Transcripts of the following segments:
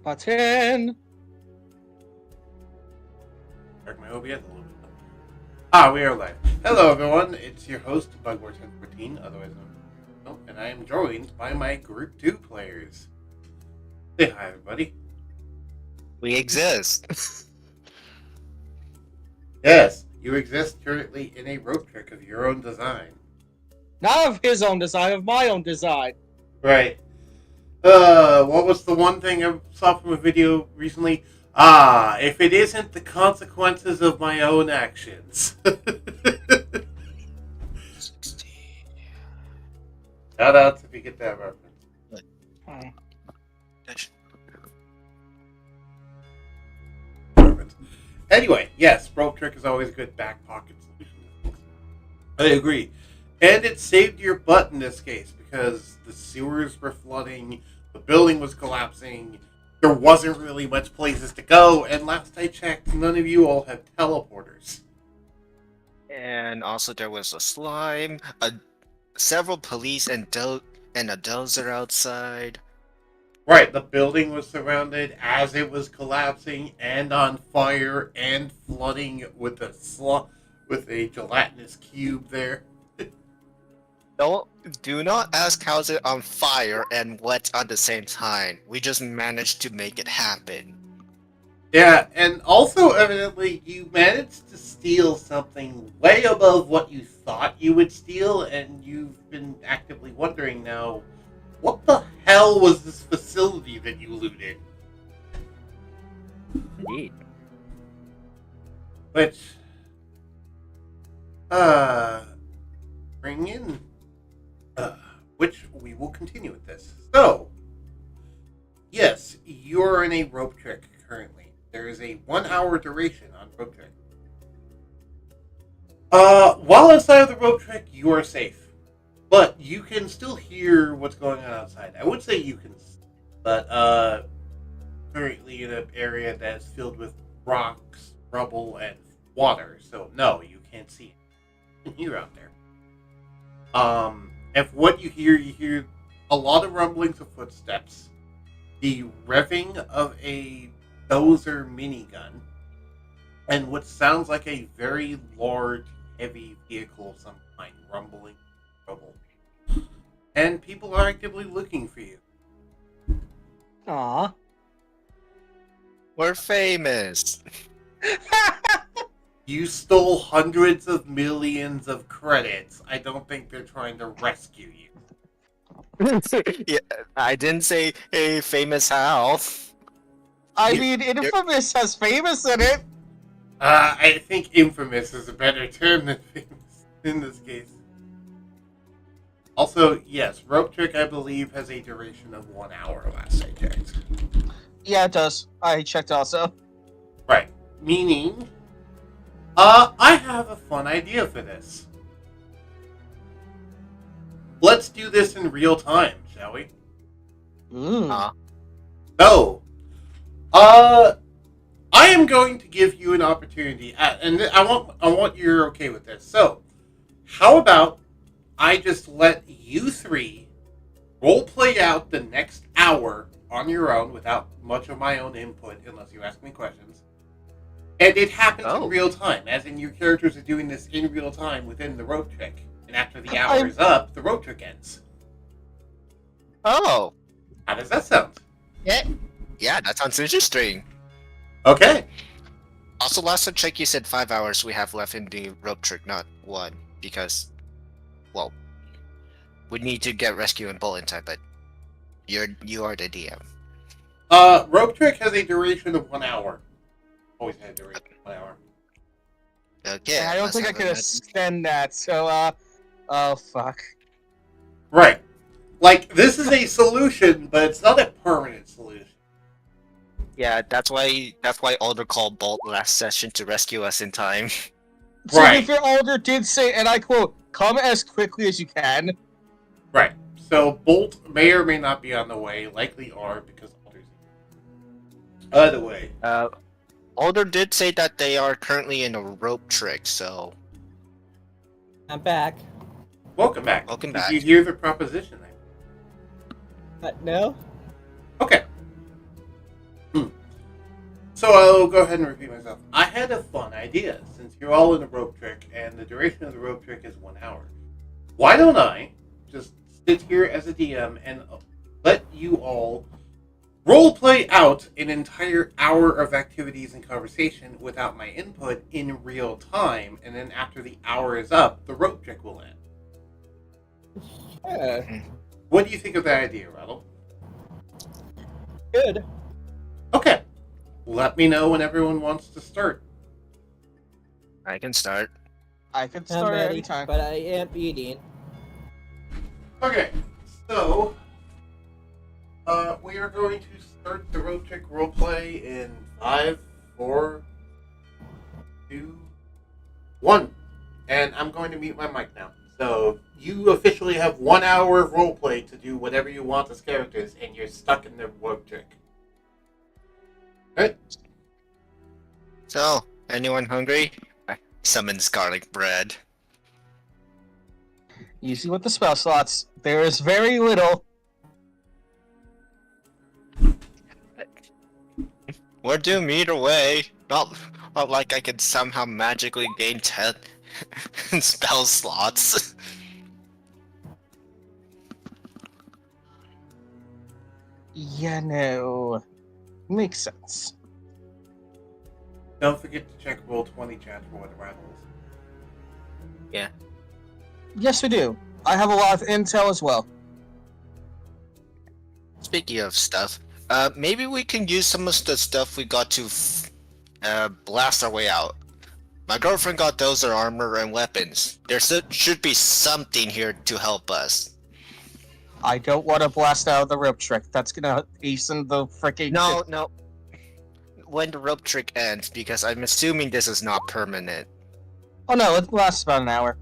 Button. Mark my OBS a little bit. Ah, we are live. Hello, everyone. It's your host, Bugwar1014, otherwise known, and I am joined by my Group 2 players. Say hi, everybody. We exist. Yes, you exist currently in a rope trick of your own design. Not of his own design, of my own design. Right. What was the one thing I saw from a video recently? Ah, if it isn't the consequences of my own actions. Shout outs if you get that reference. Perfect. Anyway, yes, rope trick is always a good back pocket solution. I agree. And it saved your butt in this case because the sewers were flooding, the building was collapsing, there wasn't really much places to go, and last I checked, none of you all have teleporters. And also there was a slime, several police and a dozer outside. Right, the building was surrounded as it was collapsing and on fire and flooding with a gelatinous cube there. Do not ask how's it on fire and wet at the same time. We just managed to make it happen. Yeah, and also evidently you managed to steal something way above what you thought you would steal, and you've been actively wondering now, what the hell was this facility that you looted? Indeed. Which, bring in, which we will continue with this. So, yes, you're in a rope trick currently. There is a 1 hour duration on rope trick. While inside of the rope trick, you are safe. But you can still hear what's going on outside. I would say you can, but, currently in an area that's filled with rocks, rubble, and water. So, no, you can't see it. You can hear out there. If what you hear a lot of rumblings of footsteps, the revving of a dozer minigun, and what sounds like a very large, heavy vehicle of some kind rumbling rubble. And people are actively looking for you. Aw. We're famous. You stole hundreds of millions of credits. I don't think they're trying to rescue you. Yeah, I didn't say, hey, famous how. I mean, Infamous has famous in it. I think infamous is a better term than famous in this case. Also, yes, rope trick, I believe, has a duration of 1 hour last I checked. Yeah, it does. I checked also. Right. Meaning, I have a fun idea for this. Let's do this in real time, shall we? So, I am going to give you an opportunity, and I want you're okay with this. So, how about I just let you three role play out the next hour on your own without much of my own input, unless you ask me questions. And it happens in real time, as in your characters are doing this in real time within the rope trick. And after the hour is up, the rope trick ends. Oh. How does that sound? Yeah, that sounds interesting. Okay. Also, last time check, you said 5 hours we have left in the rope trick, not 1, because, well, we need to get rescue and bullet time, but you are the DM. Rope trick has a duration of 1 hour. Always had a duration of 1 hour. Okay. I don't think I could extend that, so, oh, fuck. Right. Like, this is a solution, but it's not a permanent solution. Yeah, that's why Alder called Bolt last session to rescue us in time. So Right. if your Alder did say, and I quote, come as quickly as you can. Right. So, Bolt may or may not be on the way. Likely are, because Alder's... Either way. Alder did say that they are currently in a rope trick, so... I'm back. Welcome back. Welcome Did back. you hear the proposition? No? Okay. So I'll go ahead and repeat myself. I had a fun idea, since you're all in a rope trick, and the duration of the rope trick is 1 hour. Why don't I just sit here as a DM and let you all roleplay out an entire hour of activities and conversation without my input in real time, and then after the hour is up, the rope trick will end. Yeah, What do you think of that idea, Rattle? good. Okay. Let me know when everyone wants to start. I can start. I can I'm start ready, anytime. but I am eating. Okay, so we are going to start the road trick roleplay in 5, 4, 2, 1. And I'm going to mute my mic now. So you officially have 1 hour of roleplay to do whatever you want as characters, and you're stuck in the road trick. Right? So, anyone hungry? I summons garlic bread. Easy with the spell slots. There is very little. We're doomed either way. Not like I could somehow magically gain 10 spell slots. Yeah, no. Makes sense. Don't forget to check Roll20 chat for what the rattle is. Yes, we do. I have a lot of intel as well. Speaking of stuff, maybe we can use some of the stuff we got to blast our way out. My girlfriend got dozer armor and weapons. There should be something here to help us. I don't want to blast out of the rope trick. That's gonna hasten the freaking. No. When the rope trick ends, because I'm assuming this is not permanent. Oh no, it lasts about an hour.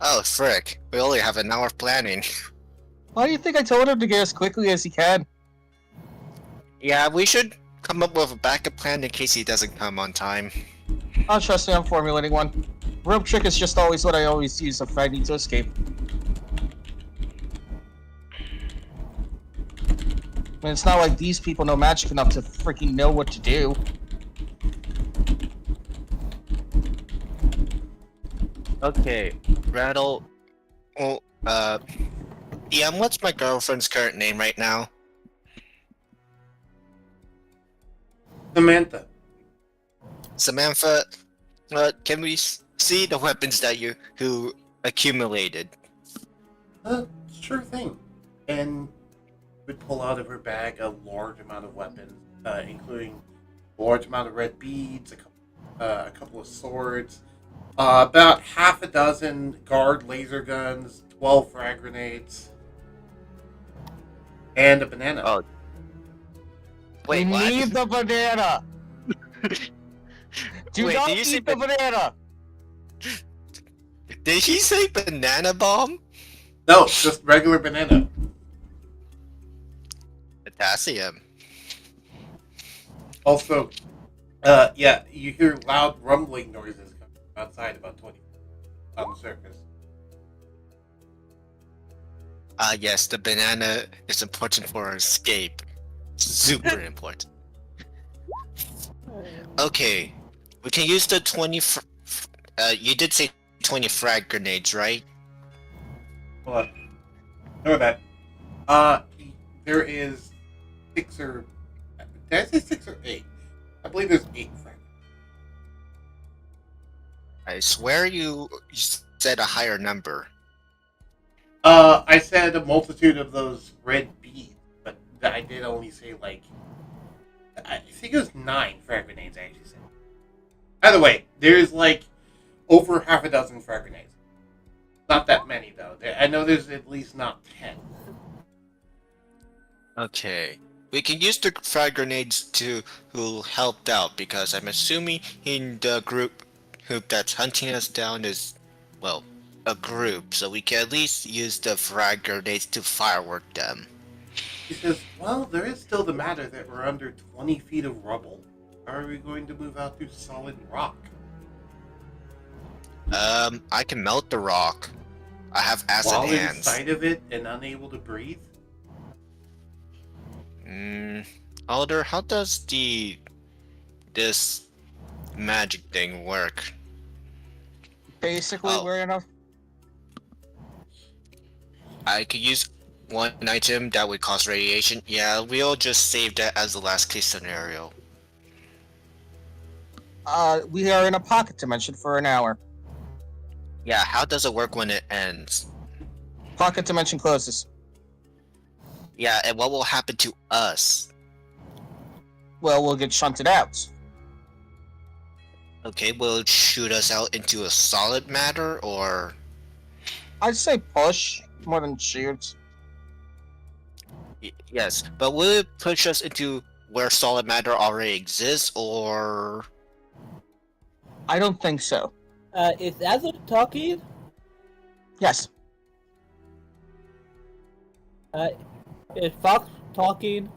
Oh, frick. We only have an hour of planning. Why do you think I told him to get as quickly as he can? Yeah, we should come up with a backup plan in case he doesn't come on time. Oh, trust me, I'm formulating one. Rope trick is just always what I always use if I need to escape. I mean, it's not like these people know magic enough to freaking know what to do. Okay, Rattle. Oh, DM, what's my girlfriend's current name right now? Samantha. Samantha, can we see the weapons that who accumulated? Sure thing. And would pull out of her bag a large amount of weapons, including a large amount of red beads, a couple of swords, about half a dozen guard laser guns, 12 frag grenades, and a banana. Oh. Wait, we what? need the banana! Do Wait, not did you say eat the banana! Did he say banana bomb? No, just regular banana. Potassium. Also, yeah, you hear loud rumbling noises coming outside about 20 on the surface. Yes, the banana is important for our escape. Super important. Okay, we can use the 20. You did say 20 frag grenades, right? Hold on. Ignore that. There is 6 or... Did I say 6 or 8? I believe there's 8 frag. I swear you said a higher number. I said a multitude of those red beads, but I did only say, like... I think it was 9 frag grenades, I actually said. Either way, there's, like, over half a dozen frag grenades. Not that many, though. I know there's at least not 10. Okay. We can use the frag grenades who helped out, because I'm assuming in the group that's hunting us down is, well, a group, so we can at least use the frag grenades to firework them. He says, well, there is still the matter that we're under 20 feet of rubble. How are we going to move out through solid rock? I can melt the rock. I have acid While hands. inside of it and unable to breathe? Alder, how does the this magic thing work? Basically, Oh. we're in a. I could use one item that would cause radiation. Yeah, we'll just save that as the last case scenario. We are in a pocket dimension for an hour. Yeah, how does it work when it ends? Pocket dimension closes. Yeah, and what will happen to us? Well, we'll get shunted out. Okay, will it shoot us out into a solid matter, or... I'd say push more than shoot. Yes, but will it push us into where solid matter already exists, or... I don't think so. Is Alder talking? Yes. Is Fox talking?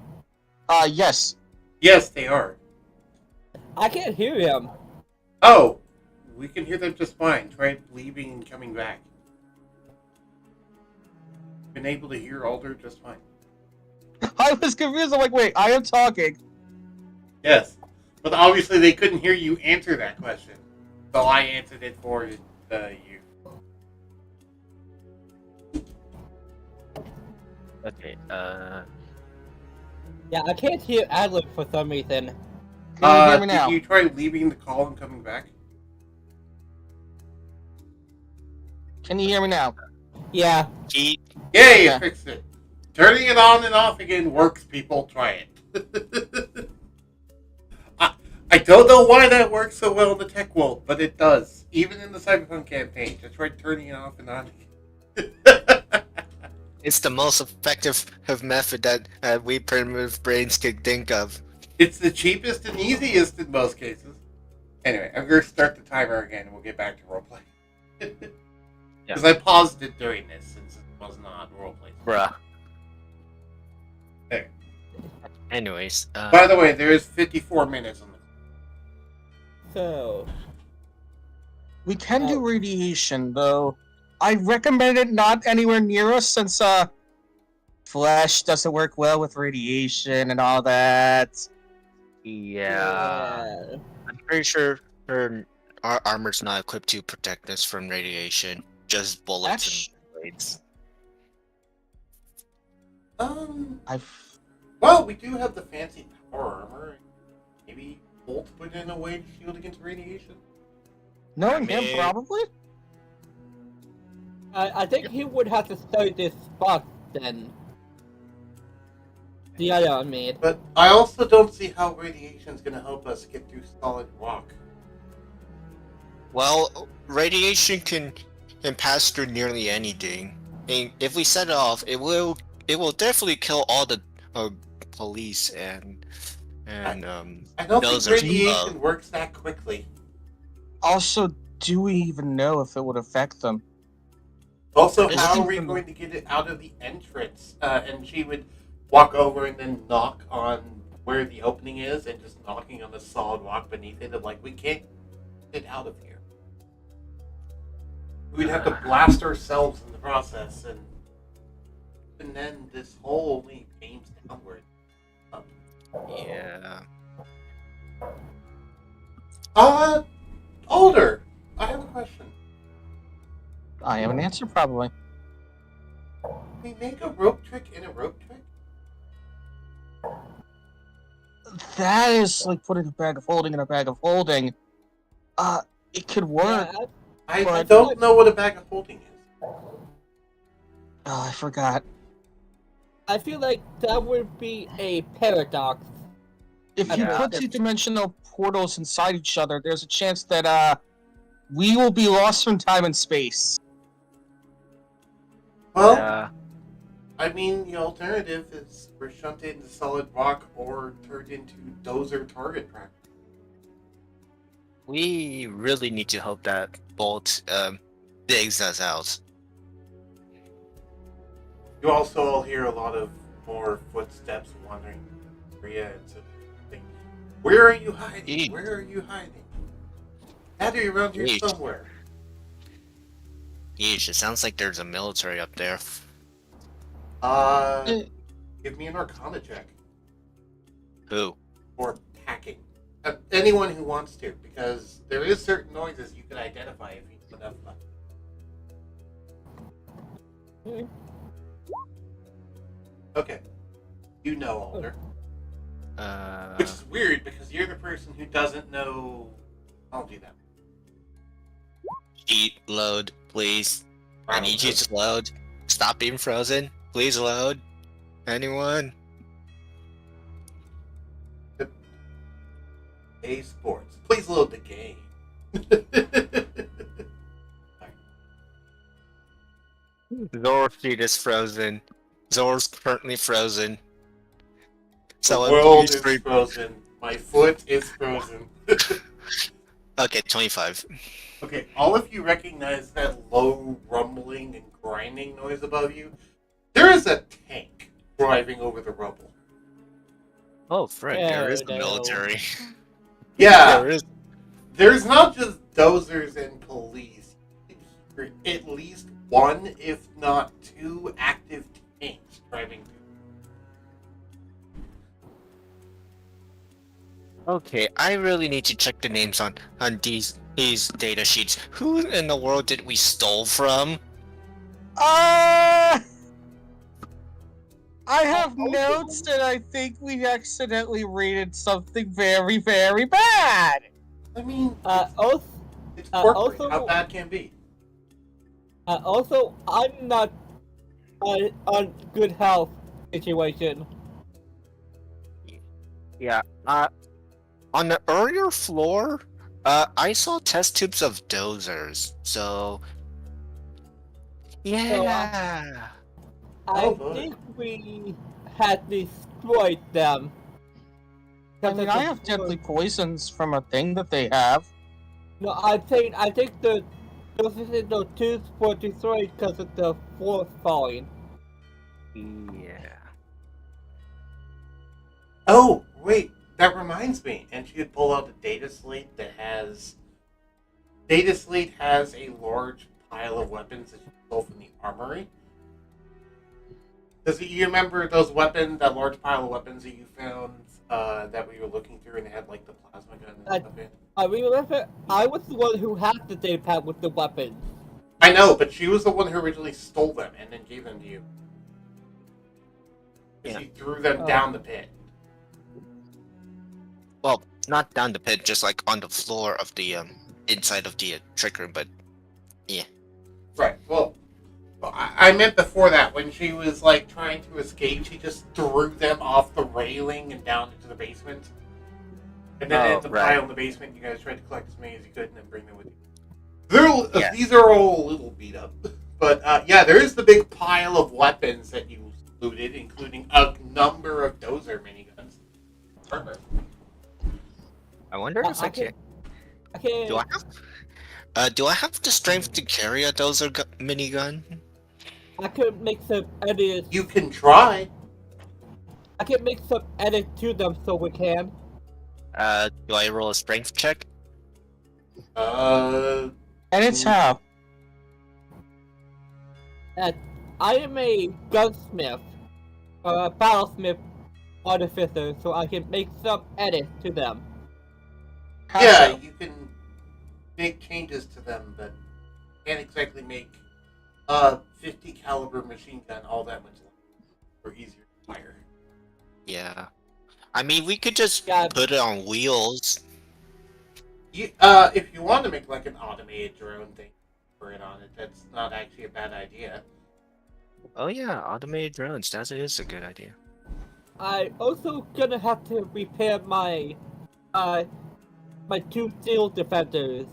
Yes. Yes, they are. I can't hear him. Oh, we can hear them just fine. Try leaving and coming back. Been able to hear Alder just fine. I was confused. I'm like, wait, I am talking. Yes, but obviously they couldn't hear you answer that question, so I answered it for you. Okay, Yeah, I can't hear Alder for some reason. Can you hear me now? Did you try leaving the call and coming back? Can you hear me now? Yeah. he... Yay, you Okay. fixed it. Turning it on and off again works, people. Try it. I don't know why that works so well in the tech world, but it does. Even in the cyberpunk campaign. Just try turning it off and on again. It's the most effective method that we primitive brains could think of. It's the cheapest and easiest in most cases. Anyway, I'm going to start the timer again and we'll get back to roleplay. Because I paused it during this since it was not roleplay. Bruh. There. Anyways, By the way, there is 54 minutes on the... So. We can do radiation, though. I recommend it not anywhere near us since, flesh doesn't work well with radiation and all that. yeah. I'm pretty sure our armor's not equipped to protect us from radiation. Just bullets and blades. Well, we do have the fancy power armor. Maybe Bolt put in a way to shield against radiation? Knowing him, probably? I think he would have to study this spot then. The other I made. But I also don't see how radiation is going to help us get through solid rock. Well, radiation can pass through nearly anything. And if we set it off, it will definitely kill all the police and I don't think dozers radiation works that quickly. Also, do we even know if it would affect them? Also, Is how it are we even- going to get it out of the entrance? And she would walk over and then knock on where the opening is and just knocking on the solid rock beneath it. And like, we can't get it out of here. We'd have to blast ourselves in the process, and then this hole only aims downward. yeah. Alder, I have a question. I have an answer, probably. Can we make a rope trick in a rope trick? That is like putting a bag of holding in a bag of holding. It could work. Yeah, I But- don't know what a bag of holding is. Oh, I forgot. I feel like that would be a paradox. If you Yeah. put two dimensional portals inside each other, there's a chance that we will be lost from time and space. Well, Yeah. I mean, the alternative is we're shunted into solid rock or turned into dozer target practice. We really need to hope that Bolt digs us out. You also all hear a lot of more footsteps wandering the area and so think, where are you hiding? Eek. Where are you hiding? Had to be around here Eek. somewhere. Yeesh, it sounds like there's a military up there. Give me an Arcana check Who? for hacking. Anyone who wants to, because there is certain noises you can identify if you put enough. Hmm. Okay, you know Alder, Uh, which is weird because you're the person who doesn't know. I'll do that. Eat, load, please. I need you to load. Stop being frozen. Please load. Anyone? A Sports. Please load the game. Zor's feet is frozen. Zor's currently frozen. The Someone world please is free. frozen. My foot is frozen. Okay, 25. Okay, all of you recognize that low rumbling and grinding noise above you? There is a tank driving over the rubble. Oh, frick, there is Oh, the no. military. Yeah, There is. there's not just dozers and police. There's at least one, if not two, active tanks driving through. Okay, I really need to check the names on these data sheets. Who in the world did we stole from? I have notes that I think we accidentally rated something very, very bad. I mean, Also, it's corporate. also- How bad can it be? also, I'm not on good health situation. Yeah, on the earlier floor, I saw test tubes of dozers, so... Yeah! I Oh, boy. think we had destroyed them. I mean, I have deadly poisons from a thing that they have. No, I think the those tubes were destroyed because of the floor falling. Yeah. Oh, wait, that reminds me. And she could pull out a data slate that has... Data slate has a large pile of weapons that you stole from the armory. Does you remember those weapons, that large pile of weapons that you found that we were looking through and they had like the plasma gun and stuff in? I remember I was the one who had the data pad with the weapons. I know, but she was the one who originally stole them and then gave them to you. Yeah. She threw them down the pit. Well, not down the pit, just like on the floor of the inside of the trick room, but yeah. Right. Well, I meant before that when she was like trying to escape, she just threw them off the railing and down into the basement. And then Oh, it's a right. pile in the basement. You guys tried to collect as many as you could and then bring them with you. Yeah. These are all a little beat up, but yeah, there is the big pile of weapons that you looted, including a number of dozer miniguns. Perfect. I wonder if I can. Okay. Do I have the strength to carry a dozer minigun? I could make some edits. You can try. I can make some edits to them so we can. Do I roll a strength check? Uh, And it's how. And I am a gunsmith, or a battlesmith artificer, so I can make some edits to them. How yeah, so? you can make changes to them, but can't exactly make a 50 caliber machine gun all that much or easier to fire. Yeah. I mean, we could just Yeah. put it on wheels. You, if you want to make like an automated drone thing for it on it, that's not actually a bad idea. Oh yeah, automated drones. That is a good idea. I also gonna have to repair my my two steel defenders.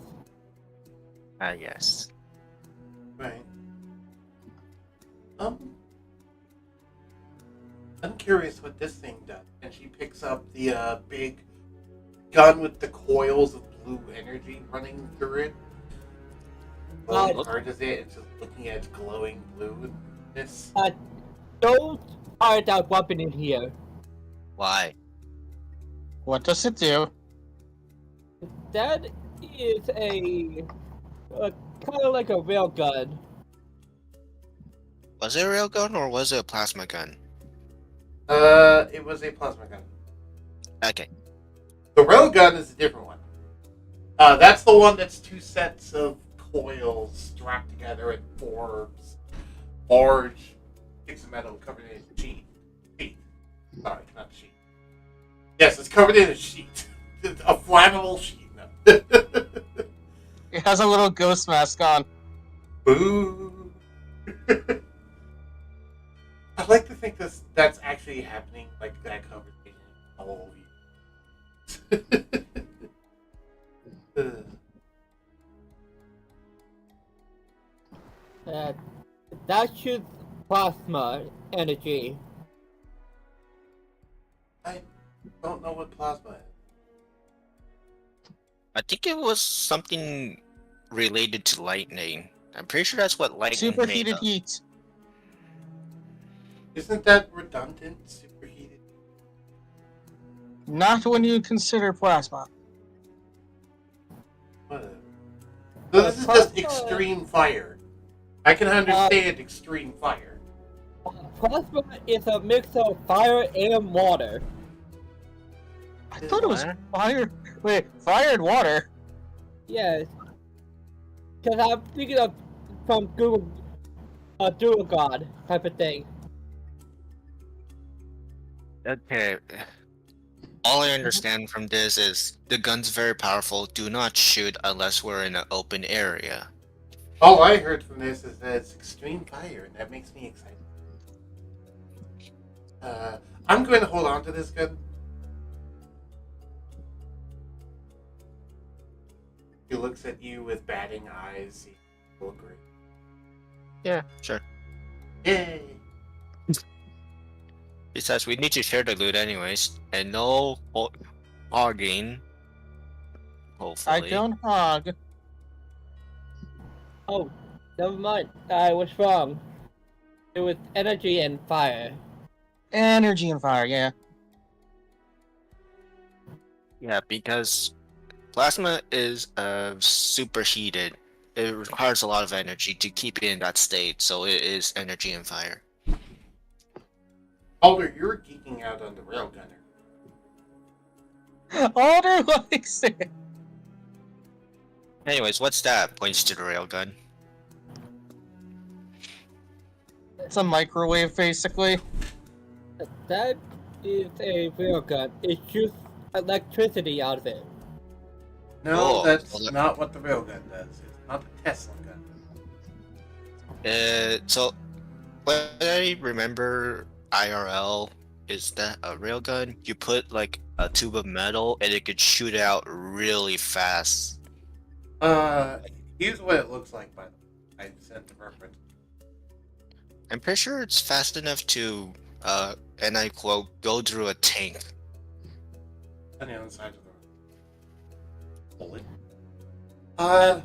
Yes. Right. I'm curious what this thing does. And she picks up the big gun with the coils of blue energy running through it. Well, Uh, charges it. It's just looking at its glowing blue. This. Don't fire that weapon in here. Why? What does it do? That is a kind of like a railgun. Was it a real gun or was it a plasma gun? It was a plasma gun. Okay. The railgun is a different one. That's the one that's two sets of coils strapped together in four large pieces of metal covered in a sheet. Sorry, not a sheet. Yes, it's covered in a sheet. A flammable sheet. No. It has a little ghost mask on. Boo. I'd like to think that's actually happening, like that conversation all over you. That shoots plasma energy. I don't know what plasma is. I think it was something related to lightning. I'm pretty sure that's what lightning made Superheated of. heat. Isn't that redundant? Superheated? Not when you consider plasma. Whatever. So this is just extreme fire. I can understand extreme fire. Plasma is a mix of fire and water. I thought it was What? fire. Wait, fire and water? Yes. Because I'm thinking of from Google, Google God type of thing. Okay. All I understand from this is the gun's very powerful. Do not shoot unless we're in an open area. All I heard from this is that it's extreme fire, and that makes me excited. I'm going to hold on to this gun. He looks at you with batting eyes. He will agree. Yeah, sure. Yay! Besides, we need to share the loot anyways, and no hogging. Hopefully. I don't hog. Oh, never mind. I was wrong. It was energy and fire. Energy and fire, yeah. Yeah, because plasma is superheated. It requires a lot of energy to keep it in that state, so it is energy and fire. Alder, you're geeking out on the railgunner. Alder likes it. Anyways, what's that? Points to the railgun. It's a microwave, basically. That is a real gun. It shoots electricity out of it. No, Oh, that's well, not what the railgun does. It's not the Tesla gun. So what I remember IRL is that a railgun, you put like a tube of metal and it could shoot out really fast. Here's what it looks like, by the way. I sent the reference. I'm pretty sure it's fast enough to, and I quote, go through a tank. On the other side of the bullet. I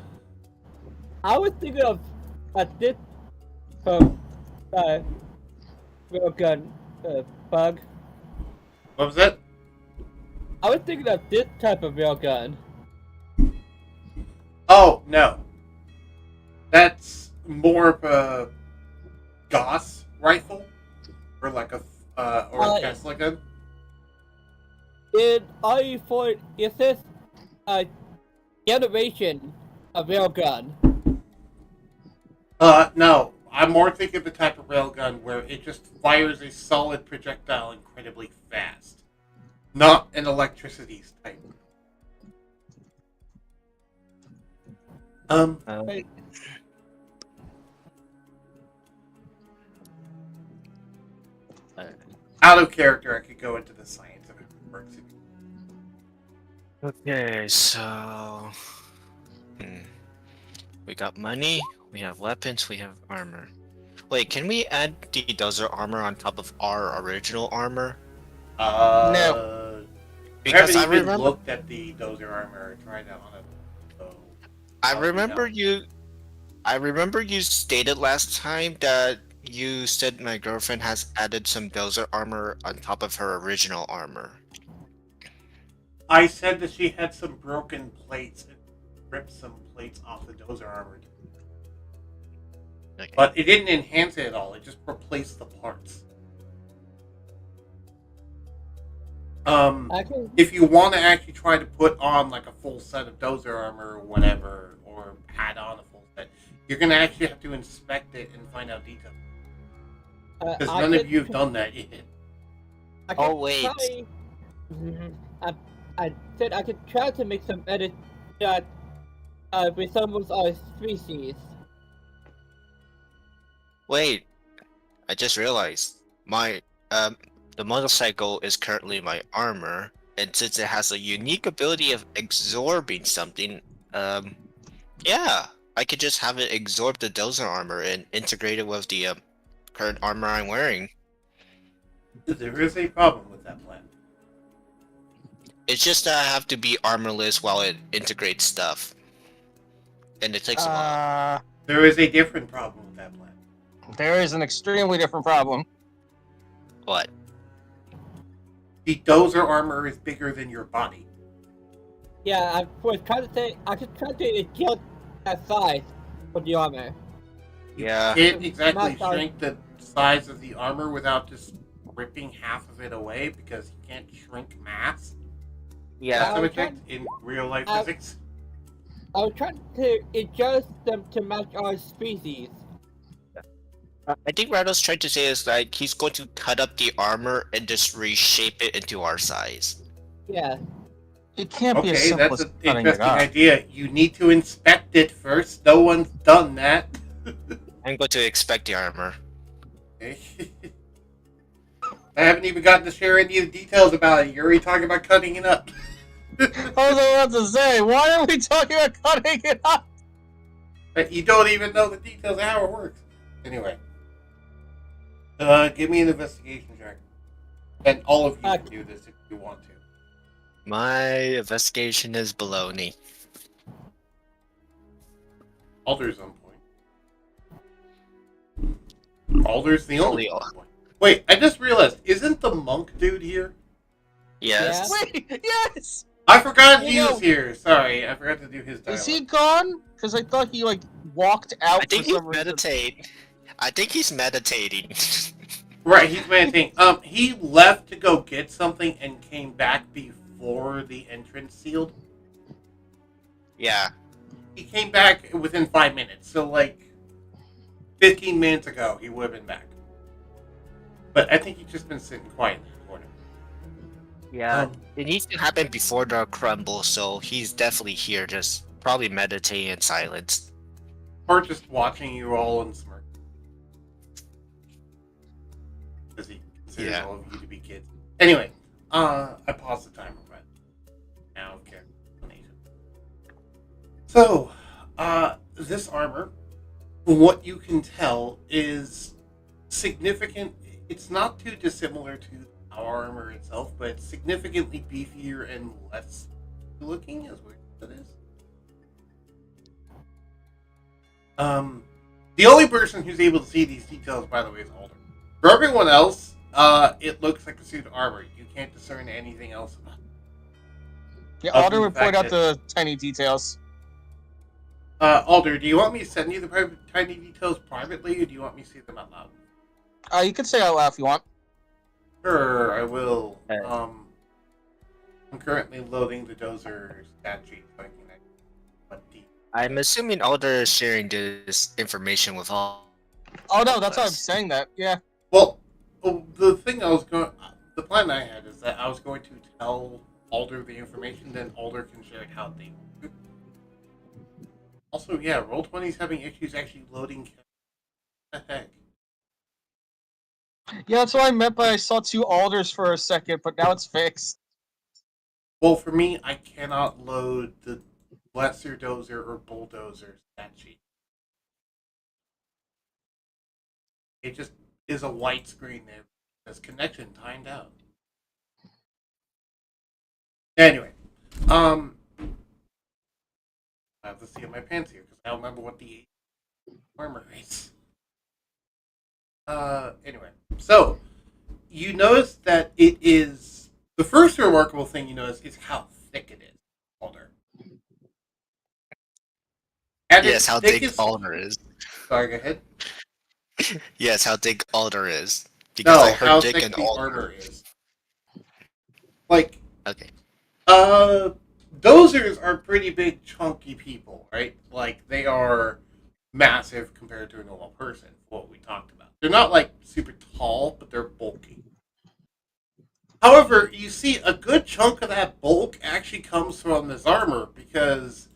was thinking of this from real gun bug. What was that? I was thinking of this type of real gun. Oh, no. That's more of a Gauss rifle, or like a Tesla gun. In RE4, is this a generation of real gun? No. I'm more thinking of the type of railgun where it just fires a solid projectile incredibly fast. Not an electricity type. Wait, Out of character, I could go into the science of it works. Okay, so we got money, we have weapons, we have armor. Wait, can we add the dozer armor on top of our original armor? No. Because I haven't even remember, looked at the dozer armor or tried it on it. So I I'll be remember down. I remember you stated last time that you said my girlfriend has added some dozer armor on top of her original armor. I said that she had some broken plates and ripped some plates off the dozer armor. Okay. But it didn't enhance it at all. It just replaced the parts. I can. If you want to actually try to put on like a full set of dozer armor or whatever, or add on a full set, you're gonna actually have to inspect it and find out details. Because none of you have done that yet. I can Oh, wait. Try, I said I could try to make some edits that resembles our species. Wait, I just realized my the motorcycle is currently my armor, and since it has a unique ability of absorbing something, yeah, I could just have it absorb the dozer armor and integrate it with the current armor I'm wearing. There is a problem with that plan. It's just that I have to be armorless while it integrates stuff, and it takes a while. There is a different problem with that plan. There is an extremely different problem. What? The dozer armor is bigger than your body. Yeah, I was trying to say I could try to adjust that size for the armor. Yeah. You can't exactly Not shrink the size of the armor without just ripping half of it away, because you can't shrink mass. Yeah. That's I a was check in real life I- physics. I was trying to adjust them to match our species. I think Rado's trying to say is like he's going to cut up the armor and just reshape it into our size. Yeah. It can't be as Okay, simple that's as an cutting it interesting up. idea. You need to inspect it first. No one's done that. I'm going to expect the armor. I haven't even gotten to share any of the details about it. You're already talking about cutting it up. I was about to say, why are we talking about cutting it up? But you don't even know the details of how it works. Anyway. Give me an investigation check. And all of you can do this if you want to. My investigation is baloney. Alder's on point. Alder's the only Only- on point. Wait, I just realized, isn't the monk dude here? Yes. Wait, yes! I forgot he You know- was here. Sorry, I forgot to do his dialogue. Is he gone? Because I thought he, walked out I think for he's some reason. meditating. I think he's meditating. Right, he's meditating. He left to go get something and came back before the entrance sealed. Yeah. He came back within 5 minutes, so 15 minutes ago he would have been back. But I think he's just been sitting quietly in the corner. Yeah. It needs to happen before the crumble, so he's definitely here, just probably meditating in silence. Or just watching you all and smirk. Because he considers all of you to be kids. Anyway, I paused the timer, but now okay. So, this armor, from what you can tell, is significant. It's not too dissimilar to our armor itself, but it's significantly beefier and less looking, as weird as it is. The only person who's able to see these details, by the way, is Alder. For everyone else, it looks like a suit of armor. You can't discern anything else about it. Yeah, Other Alder than would the point fact out the tiny details. Alder, do you want me to send you the tiny details privately, or do you want me to see them out loud? You can say out loud if you want. Sure, I will. Okay. I'm currently loading the dozer stat sheet so I can what the I'm assuming Alder is sharing this information with all. Oh no, that's why I'm us. saying that. Yeah. Well, the the plan I had is that I was going to tell Alder the information, then Alder can share it how they want to. Also, yeah, Roll20's having issues actually loading. What the heck? Yeah, that's what I meant by I saw two Alders for a second, but now it's fixed. Well, for me, I cannot load the lesser dozer or bulldozer stat sheet. It just is a white screen there. It says connection timed out. Anyway, I have to see my pants here because I don't remember what the armor is. Anyway, so you notice that it is the first remarkable thing you notice is how thick it is, Alder. And Yes, it's how thick thick as- Alder is. Sorry, go ahead. Yes, how thick Alder is. Because No, I heard how Dick thick and the Alder. armor is. Like, Okay. dozers are pretty big, chunky people, right? Like, they are massive compared to a normal person, what we talked about. They're not, like, super tall, but they're bulky. However, you see, a good chunk of that bulk actually comes from this armor, because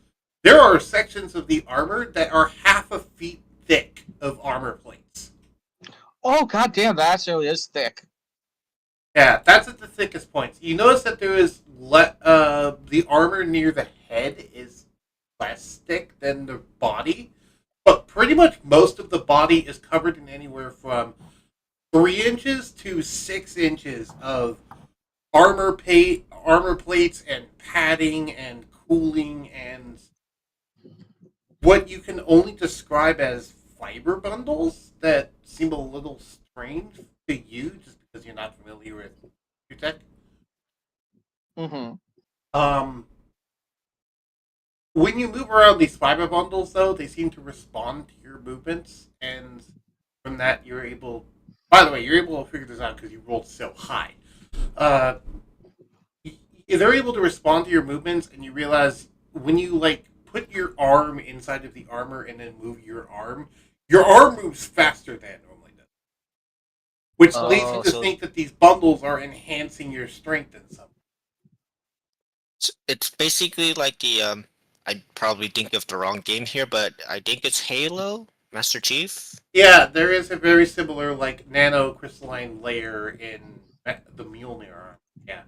there are sections of the armor that are half a feet thick of armor plates. Oh, goddamn, that actually is thick. Yeah, that's at the thickest points. You notice that there is the armor near the head is less thick than the body, but pretty much most of the body is covered in anywhere from 3 inches to 6 inches of armor plates and padding and cooling and what you can only describe as fiber bundles that seem a little strange to you just because you're not familiar with tech. Mm-hmm. When you move around these fiber bundles, though, they seem to respond to your movements, and from that, you're able. By the way, you're able to figure this out because you rolled so high. Uh, they're able to respond to your movements, and you realize when you like put your arm inside of the armor and then move your arm moves faster than it normally does, which leads you to so think that these bundles are enhancing your strength in some. it's basically like the I probably think of the wrong game here, but I think it's Halo Master Chief. Yeah, there is a very similar like nano crystalline layer in the Mjolnir arm. Yeah,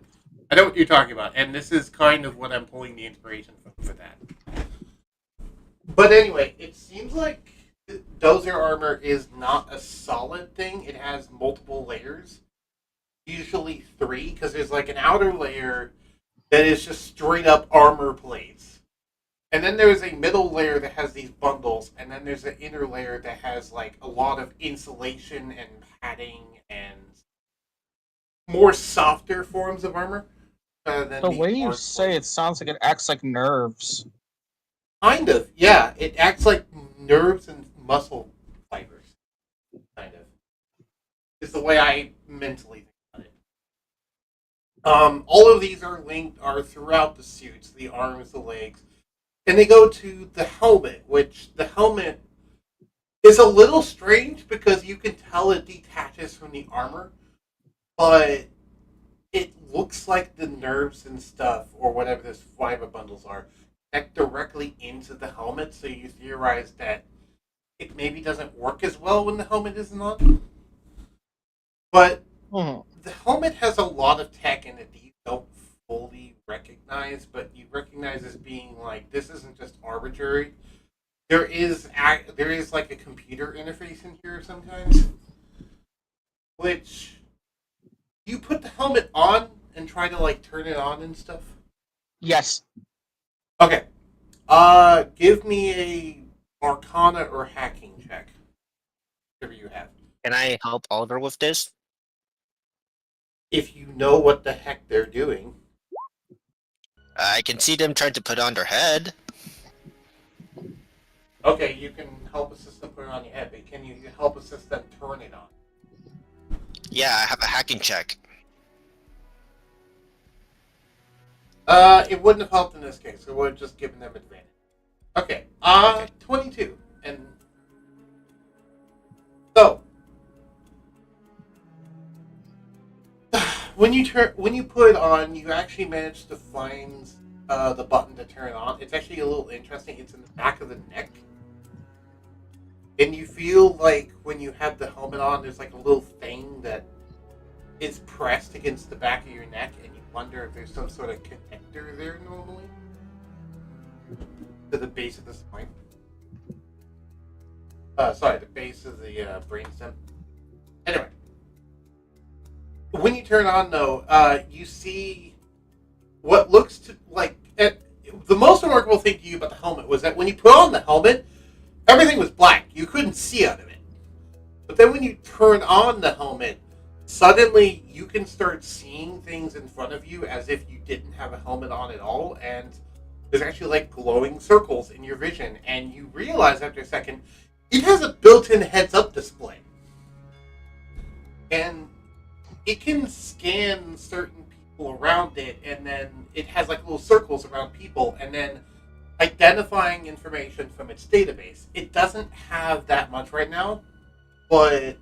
I know what you're talking about, and this is kind of what I'm pulling the inspiration from for that. But anyway, it seems like dozer armor is not a solid thing. It has multiple layers, usually 3, because there's like an outer layer that is just straight up armor plates. And then there's a middle layer that has these bundles, and then there's an inner layer that has like a lot of insulation and padding and more softer forms of armor. Than The way you hard say plates. it sounds like it acts like nerves. Kind of, yeah. It acts like nerves and muscle fibers. Kind of. Is the way I mentally think about it. All of these are throughout the suits, the arms, the legs. And they go to the helmet, which the helmet is a little strange because you can tell it detaches from the armor, but it looks like the nerves and stuff, or whatever those fiber bundles are, connect directly into the helmet, so you theorize that it maybe doesn't work as well when the helmet isn't on. But the helmet has a lot of tech in it that you don't fully recognize, but you recognize as being like, this isn't just arbitrary. There is like a computer interface in here sometimes, which you put the helmet on and try to like turn it on and stuff. Yes. Okay. Give me a Arcana or hacking check. Whatever you have. Can I help Alder with this? If you know what the heck they're doing. I can see them trying to put on their head. Okay, you can help assist them put it on your head, but can you help assist them turn it on? Yeah, I have a hacking check. It wouldn't have helped in this case. It would have just given them advantage. Okay. 22. And so when you put it on, you actually manage to find the button to turn it on. It's actually a little interesting. It's in the back of the neck. And you feel like when you have the helmet on, there's like a little thing that is pressed against the back of your neck, and you wonder if there's some sort of connector there normally to the base of the spine. The base of the brainstem. Anyway, when you turn on, though, you see what looks to like the most remarkable thing to you about the helmet was that when you put on the helmet, everything was black. You couldn't see out of it. But then when you turn on the helmet, suddenly you can start seeing things in front of you as if you didn't have a helmet on at all, and there's actually like glowing circles in your vision, and you realize after a second it has a built-in heads-up display. And it can scan certain around it, and then it has like little circles around people, and then identifying information from its database. It doesn't have that much right now, but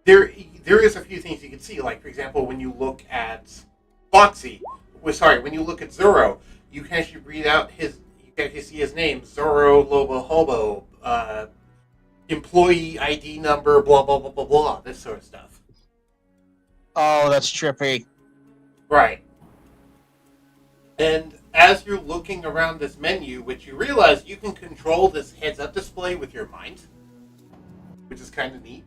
there is a few things you can see. Like, for example, when you look at when you look at Zoro, you can actually read out you can actually see his name, Zoro Lobo Hobo, employee ID number, blah, blah, blah, blah, blah, this sort of stuff. Oh, that's trippy. Right. And as you're looking around this menu, which you realize you can control this heads-up display with your mind, which is kind of neat.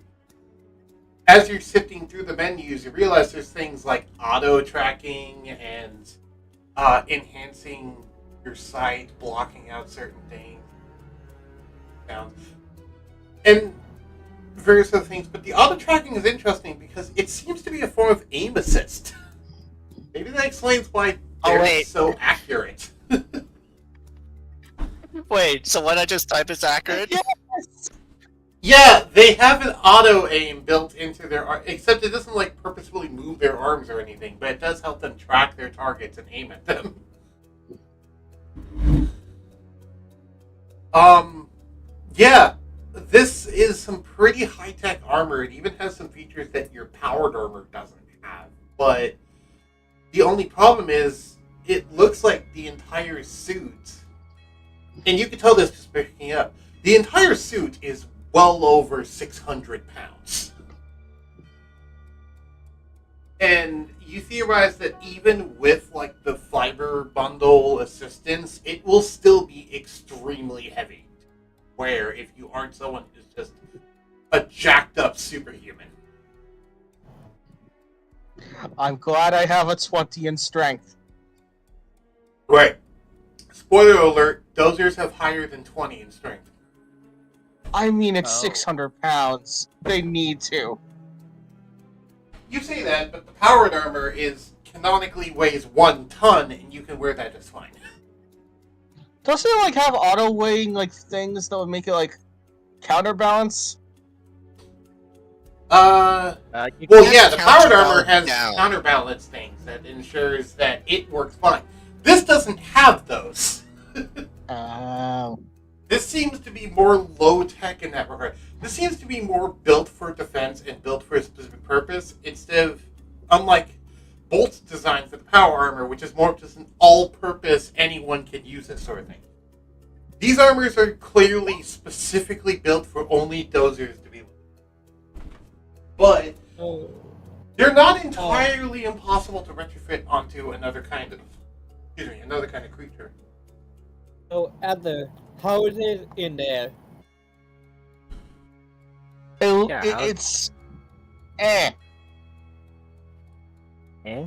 As you're sifting through the menus, you realize there's things like auto-tracking and enhancing your sight, blocking out certain things, and various other things. But the auto-tracking is interesting because it seems to be a form of aim assist. Maybe that explains why they're so accurate. Wait, so what I just typed is accurate? Yes! Yeah, they have an auto aim built into their except it doesn't like purposefully move their arms or anything, but it does help them track their targets and aim at them. Yeah, this is some pretty high-tech armor. It even has some features that your powered armor doesn't have. But the only problem is it looks like the entire suit, and you can tell this just by picking up, the entire suit is well over 600 pounds. And you theorize that even with like the fiber bundle assistance, it will still be extremely heavy. Where if you aren't someone who's just a jacked up superhuman. I'm glad I have a 20 in strength. Right. Spoiler alert, dozers have higher than 20 in strength. I mean, it's 600 pounds. They need to. You say that, but the powered armor canonically weighs 1 ton, and you can wear that just fine. Doesn't it, like, have auto-weighing, like, things that would make it, like, counterbalance? Well, yeah, the powered armor has counterbalance things that ensures that it works fine. This doesn't have those. Oh. This seems to be more low-tech in that regard. This seems to be more built for defense and built for a specific purpose, instead of, unlike Bolt's design for the power armor, which is more of just an all-purpose, anyone can use this sort of thing. These armors are clearly specifically built for only dozers to be with. But they're not entirely impossible to retrofit onto another kind of creature. So, Alder, how is it in there? It's... Eh. Eh?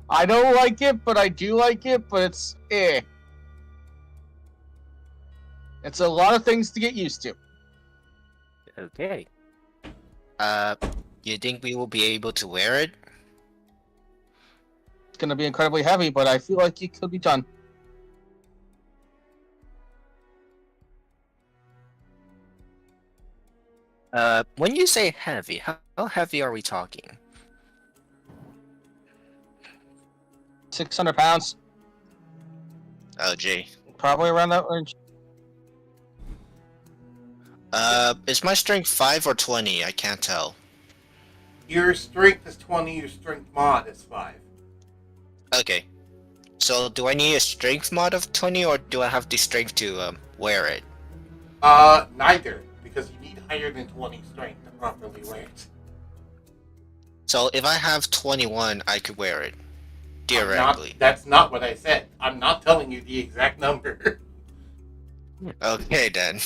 I don't like it, but I do like it, but it's eh. It's a lot of things to get used to. Okay. You think we will be able to wear it? It's gonna be incredibly heavy, but I feel like it could be done. When you say heavy, how heavy are we talking? 600 pounds. Oh, gee. Probably around that range. Is my strength 5 or 20? I can't tell. Your strength is 20, your strength mod is 5. Okay. So, do I need a strength mod of 20, or do I have the strength to, wear it? Neither, because you need higher than 20 strength to properly wear it. So, if I have 21, I could wear it. Theoretically. That's not what I said. I'm not telling you the exact number. Okay, then.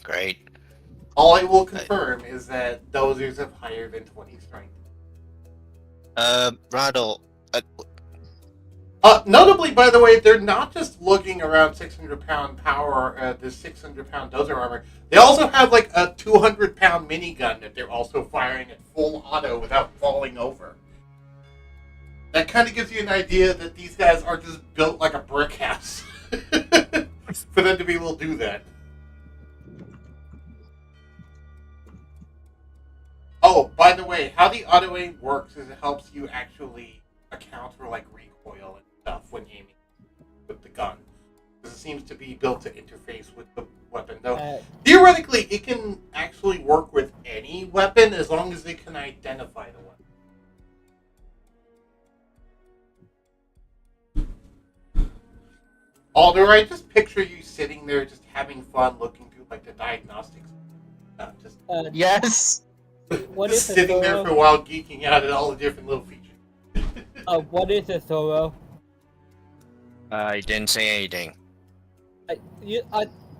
Great. All I will confirm is that dozers have higher than 20 strength. Rado, Notably, by the way, they're not just lugging around 600-pound power, the 600-pound dozer armor. They also have like a 200-pound minigun that they're also firing at full auto without falling over. That kind of gives you an idea that these guys are just built like a brick house for them to be able to do that. by the way, how the auto aim works is it helps you actually account for like recoil and stuff when aiming with the gun. Because it seems to be built to interface with the weapon. Though theoretically, it can actually work with any weapon as long as it can identify the weapon. Alder, I just picture you sitting there just having fun looking through like the diagnostics. Just Yes. What just is sitting it, there for a while geeking out at all the different little features. what is it, Solo? I didn't say anything. I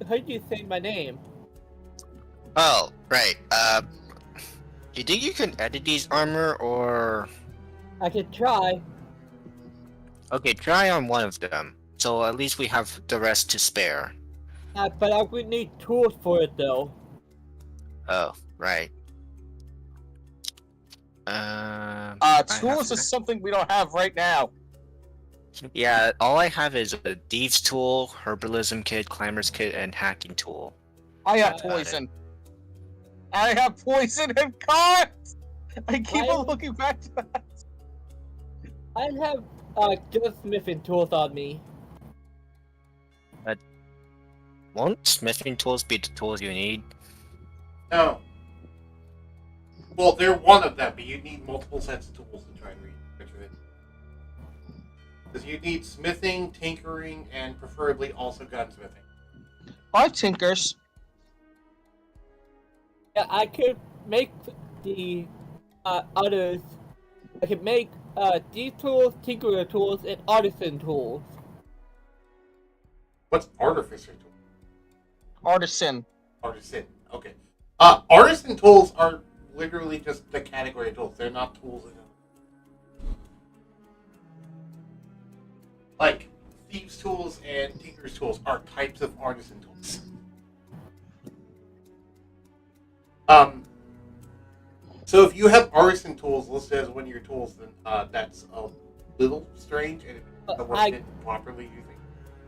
heard you say my name. Oh, right. You think you can edit these armor, or... I could try. Okay, try on one of them. So at least we have the rest to spare. But I would need tools for it, though. Oh, right. Tools is something we don't have right now. Yeah, all I have is a Thieves tool, Herbalism kit, Climber's kit, and Hacking tool. I have Got it. poison. I have poison and cards! I keep on looking back to that. I have just smithing tools on me. Won't smithing tools be the tools you need? No. Well, they're one of them, but you need multiple sets of tools to try and retrieve it. Because you need smithing, tinkering, and preferably also gunsmithing. I tinkers. Yeah, I could make the others. I could make these tools, tinkerer tools, and artisan tools. What's artificer tool? Artisan. Artisan. Okay. Artisan tools are literally just the category of tools. They're not tools in them. Like, thieves' tools and tinker's tools are types of artisan tools. So if you have artisan tools listed as one of your tools, then that's a little strange, and if it wasn't properly using.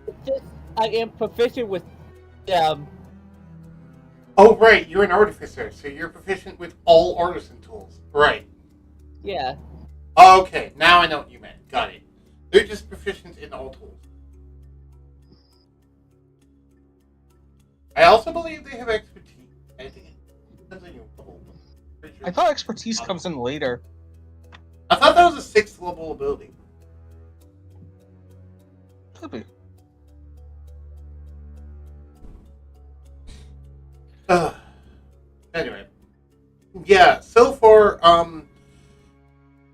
It's just I am proficient with them. Oh, right, you're an artificer, so you're proficient with all artisan tools. Right. Yeah. Okay, now I know what you meant. Got it. They're just proficient in all tools. I also believe they have expertise. I think it depends on your level. Pretty sure. I thought expertise comes in later. I thought that was a 6th level ability. Could be. Anyway. Yeah, so far, from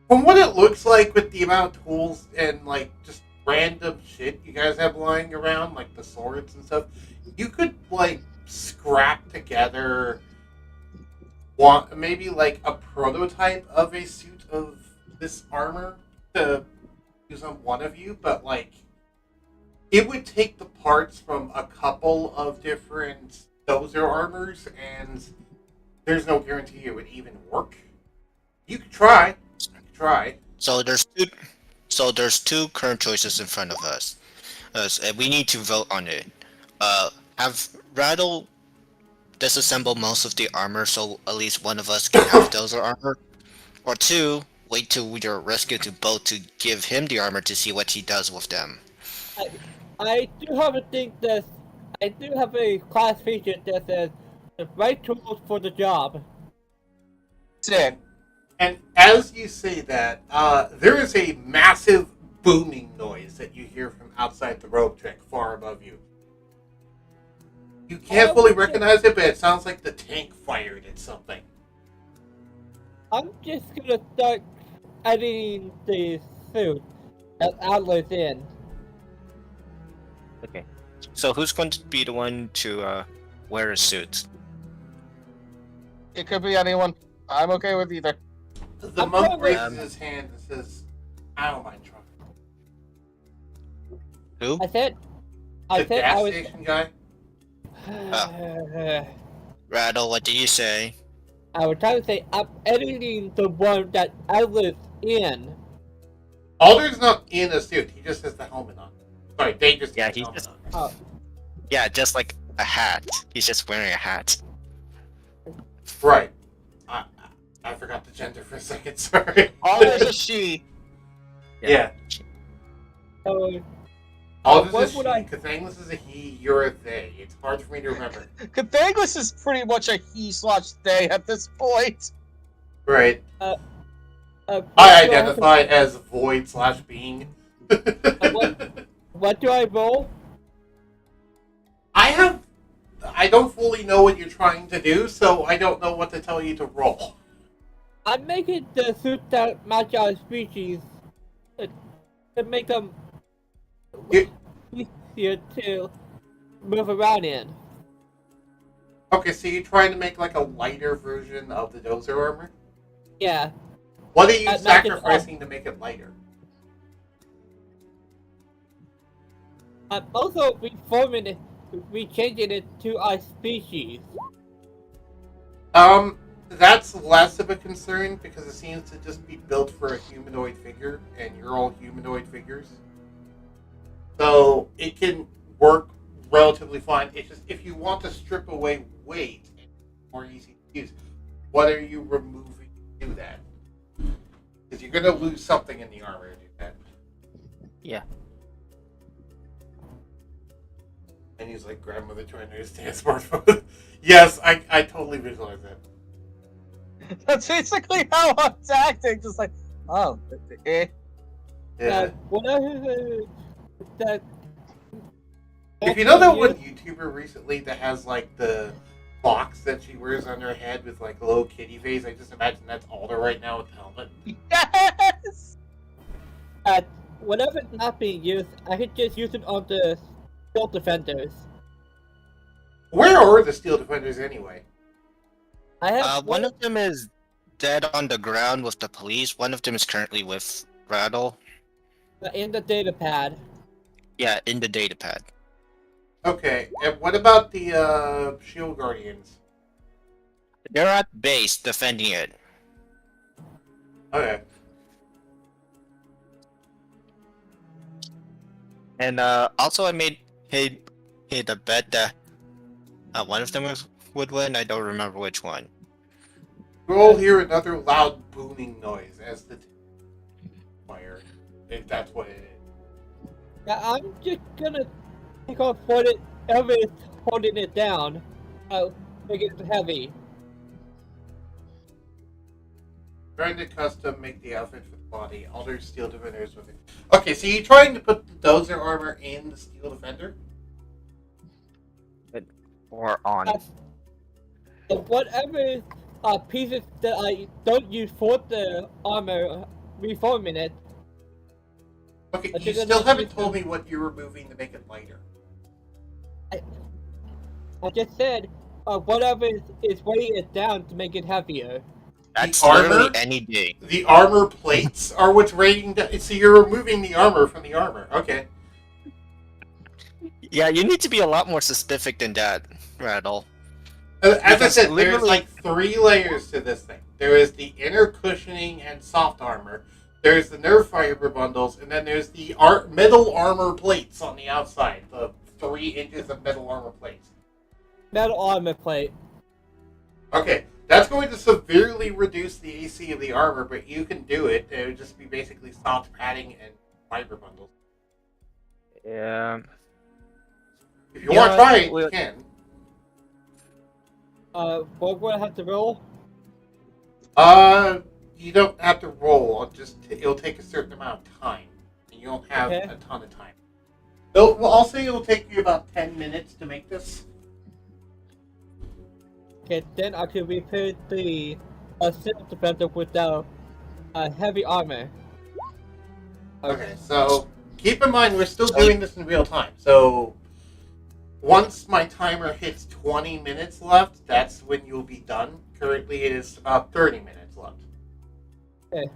what it looks like with the amount of tools and, like, just random shit you guys have lying around, like the swords and stuff, you could, like, scrap together maybe, like, a prototype of a suit of this armor to use on one of you, but, like, it would take the parts from a couple of different dozer armors, and there's no guarantee it would even work. You could try. So there's two current choices in front of us. And we need to vote on it. Have Rattle disassemble most of the armor so at least one of us can have dozer armor, or 2, wait till we are rescued to both to give him the armor to see what he does with them. I do have a thing that I do have a class feature that says the right tools for the job. That's it. And as you say that, there is a massive booming noise that you hear from outside the ropetrick far above you. You can't fully recognize it, but it sounds like the tank fired at something. I'm just gonna start editing the suit that Alder's in. Okay. So who's going to be the one to wear a suit? It could be anyone. I'm okay with either. The monk raises his hand and says, I don't mind trying. Who? I said The I gas was. station guy? Rattle, what did you say? I was trying to say I'm editing the one that Alder's in. Alder's not in a suit, he just has the helmet on. Sorry, they just Yeah, have the he's helmet just- on. Yeah, just like a hat. He's just wearing a hat. Right. I forgot the gender for a second. Sorry. Alder's a she. Yeah. So, Alder's what a she. would I- Cathanglus is a he. You're a they. It's hard for me to remember. Cathanglus is pretty much a he/they at this point. Right. what I do I have to- identify as void/being. What do I roll? I don't fully know what you're trying to do, so I don't know what to tell you to roll. I'm making the suit that match our species to make them You- easier to move around in. Okay, so you're trying to make like a lighter version of the dozer armor? Yeah. What are you Make it, sacrificing to make it lighter? I'm also reforming it, rechanging it to our species. That's less of a concern because it seems to just be built for a humanoid figure, and you're all humanoid figures. So it can work relatively fine. It's just if you want to strip away weight, it's more easy to use. What are you removing to do that? Because you're going to lose something in the armor to do that. Yeah. And he's like, grandmother trying to understand smartphone. Yes, I totally visualize that. That's basically how I'm acting. Just like, oh, eh. Yeah. That If you know that one YouTuber recently that has like the box that she wears on her head with like a little kitty face, I just imagine that's Alder right now with the helmet. Yes! whenever it's not being used, I could just use it on the Steel Defenders. Where are the Steel Defenders anyway? I have One of them is dead on the ground with the police. One of them is currently with Rattle. in the data pad. Yeah, in the data pad. Okay, and what about the Shield Guardians? They're at base defending it. Okay. And also I made a bet that one of them would win. I don't remember which one. We'll all hear another loud booming noise as the fire, if that's what it is. Yeah, I'm just gonna take off whatever is holding it down. Make it heavy. Trying to custom make the outfit for the body. Alder Steel Defenders with it. Okay, so you're trying to put the dozer armor in the Steel Defender? Or on. And whatever pieces that I don't use for the armor, reforming it. Okay, I you think still that's haven't what told me what you're removing to make it lighter. I just said whatever is weighing it down to make it heavier. That's The armor? literally any day. The armor plates are what's rating down. So you're removing the armor from the armor. Okay. Yeah, you need to be a lot more specific than that, Rattle. As I Because said, there's literally- like 3 layers to this thing. There is the inner cushioning and soft armor. There's the nerve fiber bundles, and then there's the metal armor plates on the outside. The 3 inches of metal armor plates. Metal armor plate. Okay, that's going to severely reduce the AC of the armor, but you can do it. It would just be basically soft padding and fiber bundles. Yeah. If you want to try it, you well- can. What would I have to roll? You don't have to roll. It'll take a certain amount of time. And you don't have Okay. a ton of time. I'll say it'll take you about 10 minutes to make this. Okay, then I can repair the Steel Defender without heavy armor. Okay, so keep in mind we're still doing this in real time. So once my timer hits 20 minutes left, that's when you'll be done. Currently it is about 30 minutes left. Okay.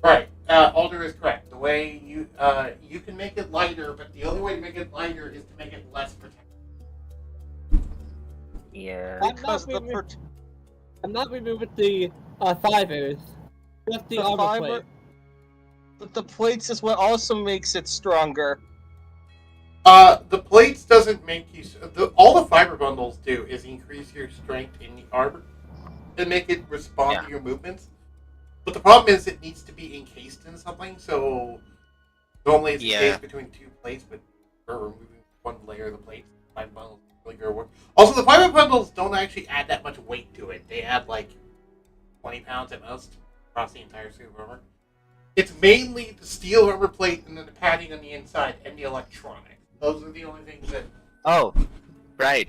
Right, Alder is correct. The way you can make it lighter, but the only way to make it lighter is to make it less protected. Yeah. Because I'm not removing the fibers. Just the armor plate. But the plates is what also makes it stronger. The plates doesn't make you. All the fiber bundles do is increase your strength in the armor and make it respond to your movements. But the problem is it needs to be encased in something. So normally it's encased between two plates, but we're removing one layer of the plates. Fiber bundles really go work. Also, the fiber bundles don't actually add that much weight to it. They add like 20 pounds at most across the entire suit of armor. It's mainly the steel armor plate and then the padding on the inside and the electronics. Those are the only things that... Oh, right.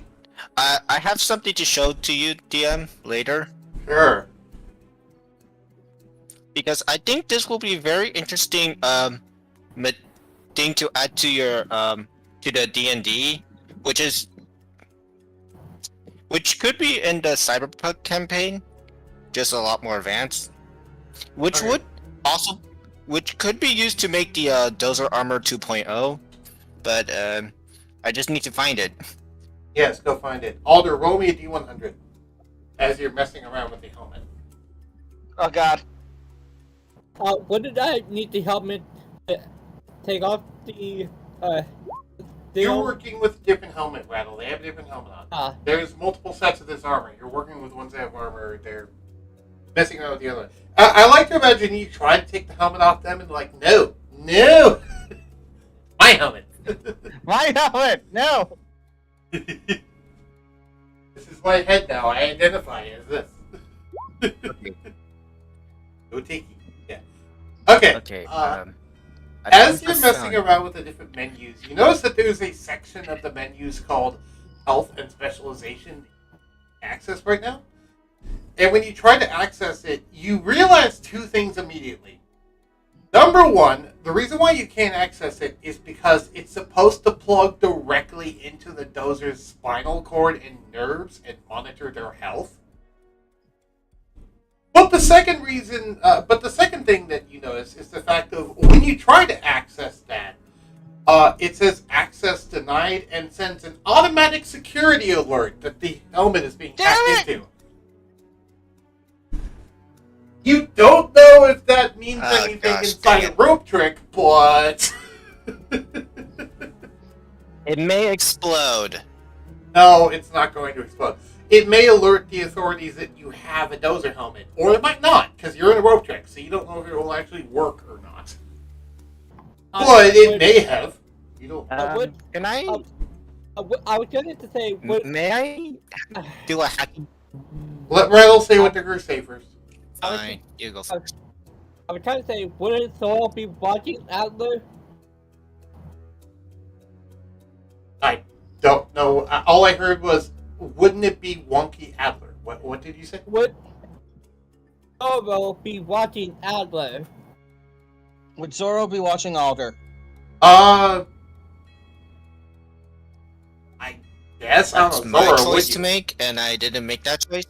I have something to show to you, DM, later. Sure. Because I think this will be very interesting thing to add to your to the D&D, which could be in the cyberpunk campaign, just a lot more advanced. Which could be used to make the dozer armor 2.0, but I just need to find it. Yes, go find it. Alder, roll me a D100 as you're messing around with the helmet. Oh god. What did I need the helmet to take off the You're working with a different helmet, Rattle. They have a different helmet on. There's multiple sets of this armor. You're working with one set of armor. They're messing around with the other. I like to imagine you try to take the helmet off them and like, no, my helmet. My helmet, no. This is my head now. I identify as this. Otiki. Yeah. Okay. Okay. As you're messing around with the different menus, you notice that there's a section of the menus called Health and Specialization access right now. And when you try to access it, you realize two things immediately. Number one, the reason why you can't access it is because it's supposed to plug directly into the dozer's spinal cord and nerves and monitor their health. But the second thing that you notice is the fact of when you try to access that, it says access denied and sends an automatic security alert that the helmet is being hacked into. You don't know if that means anything inside a rope trick, but it may explode. No, it's not going to explode. It may alert the authorities that you have a dozer helmet, or it might not, because you're in a rope trick, so you don't know if it will actually work or not. But it may have. You don't. Can I? I was going to say. May I do a hacking? Let Rattle say what they're going to say first. Fine, you go first. I was trying to say, wouldn't Soul be watching Alder? I don't know. All I heard was, wouldn't it be wonky Adler? What did you say? Would Zoro be watching Alder? Would Zoro be watching Alder? I guess. I That's don't know. my Zoro, choice would to you? make, and I didn't make that choice.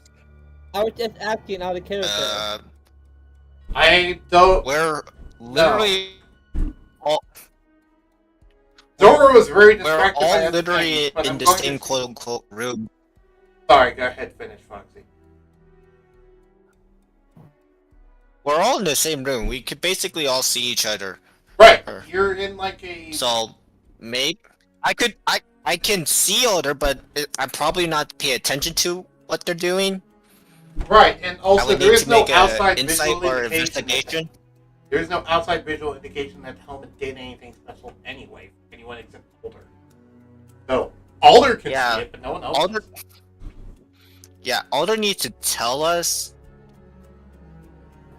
I was just asking out of character. I don't. We're literally all. Zoro was very We're distracted by all other literally things, but in I'm the going same to... quote-unquote room. Sorry, go ahead, finish, Foxy. We're all in the same room. We could basically all see each other. Right, you're in like a... So, maybe I can see Alder, but I probably not pay attention to what they're doing. Right, and also there is no outside insight visual or indication. investigation. There is no outside visual indication that the helmet did anything special anyway for anyone except Alder. So, Alder can see it, but no one else Alder, does. Yeah, Alder needs to tell us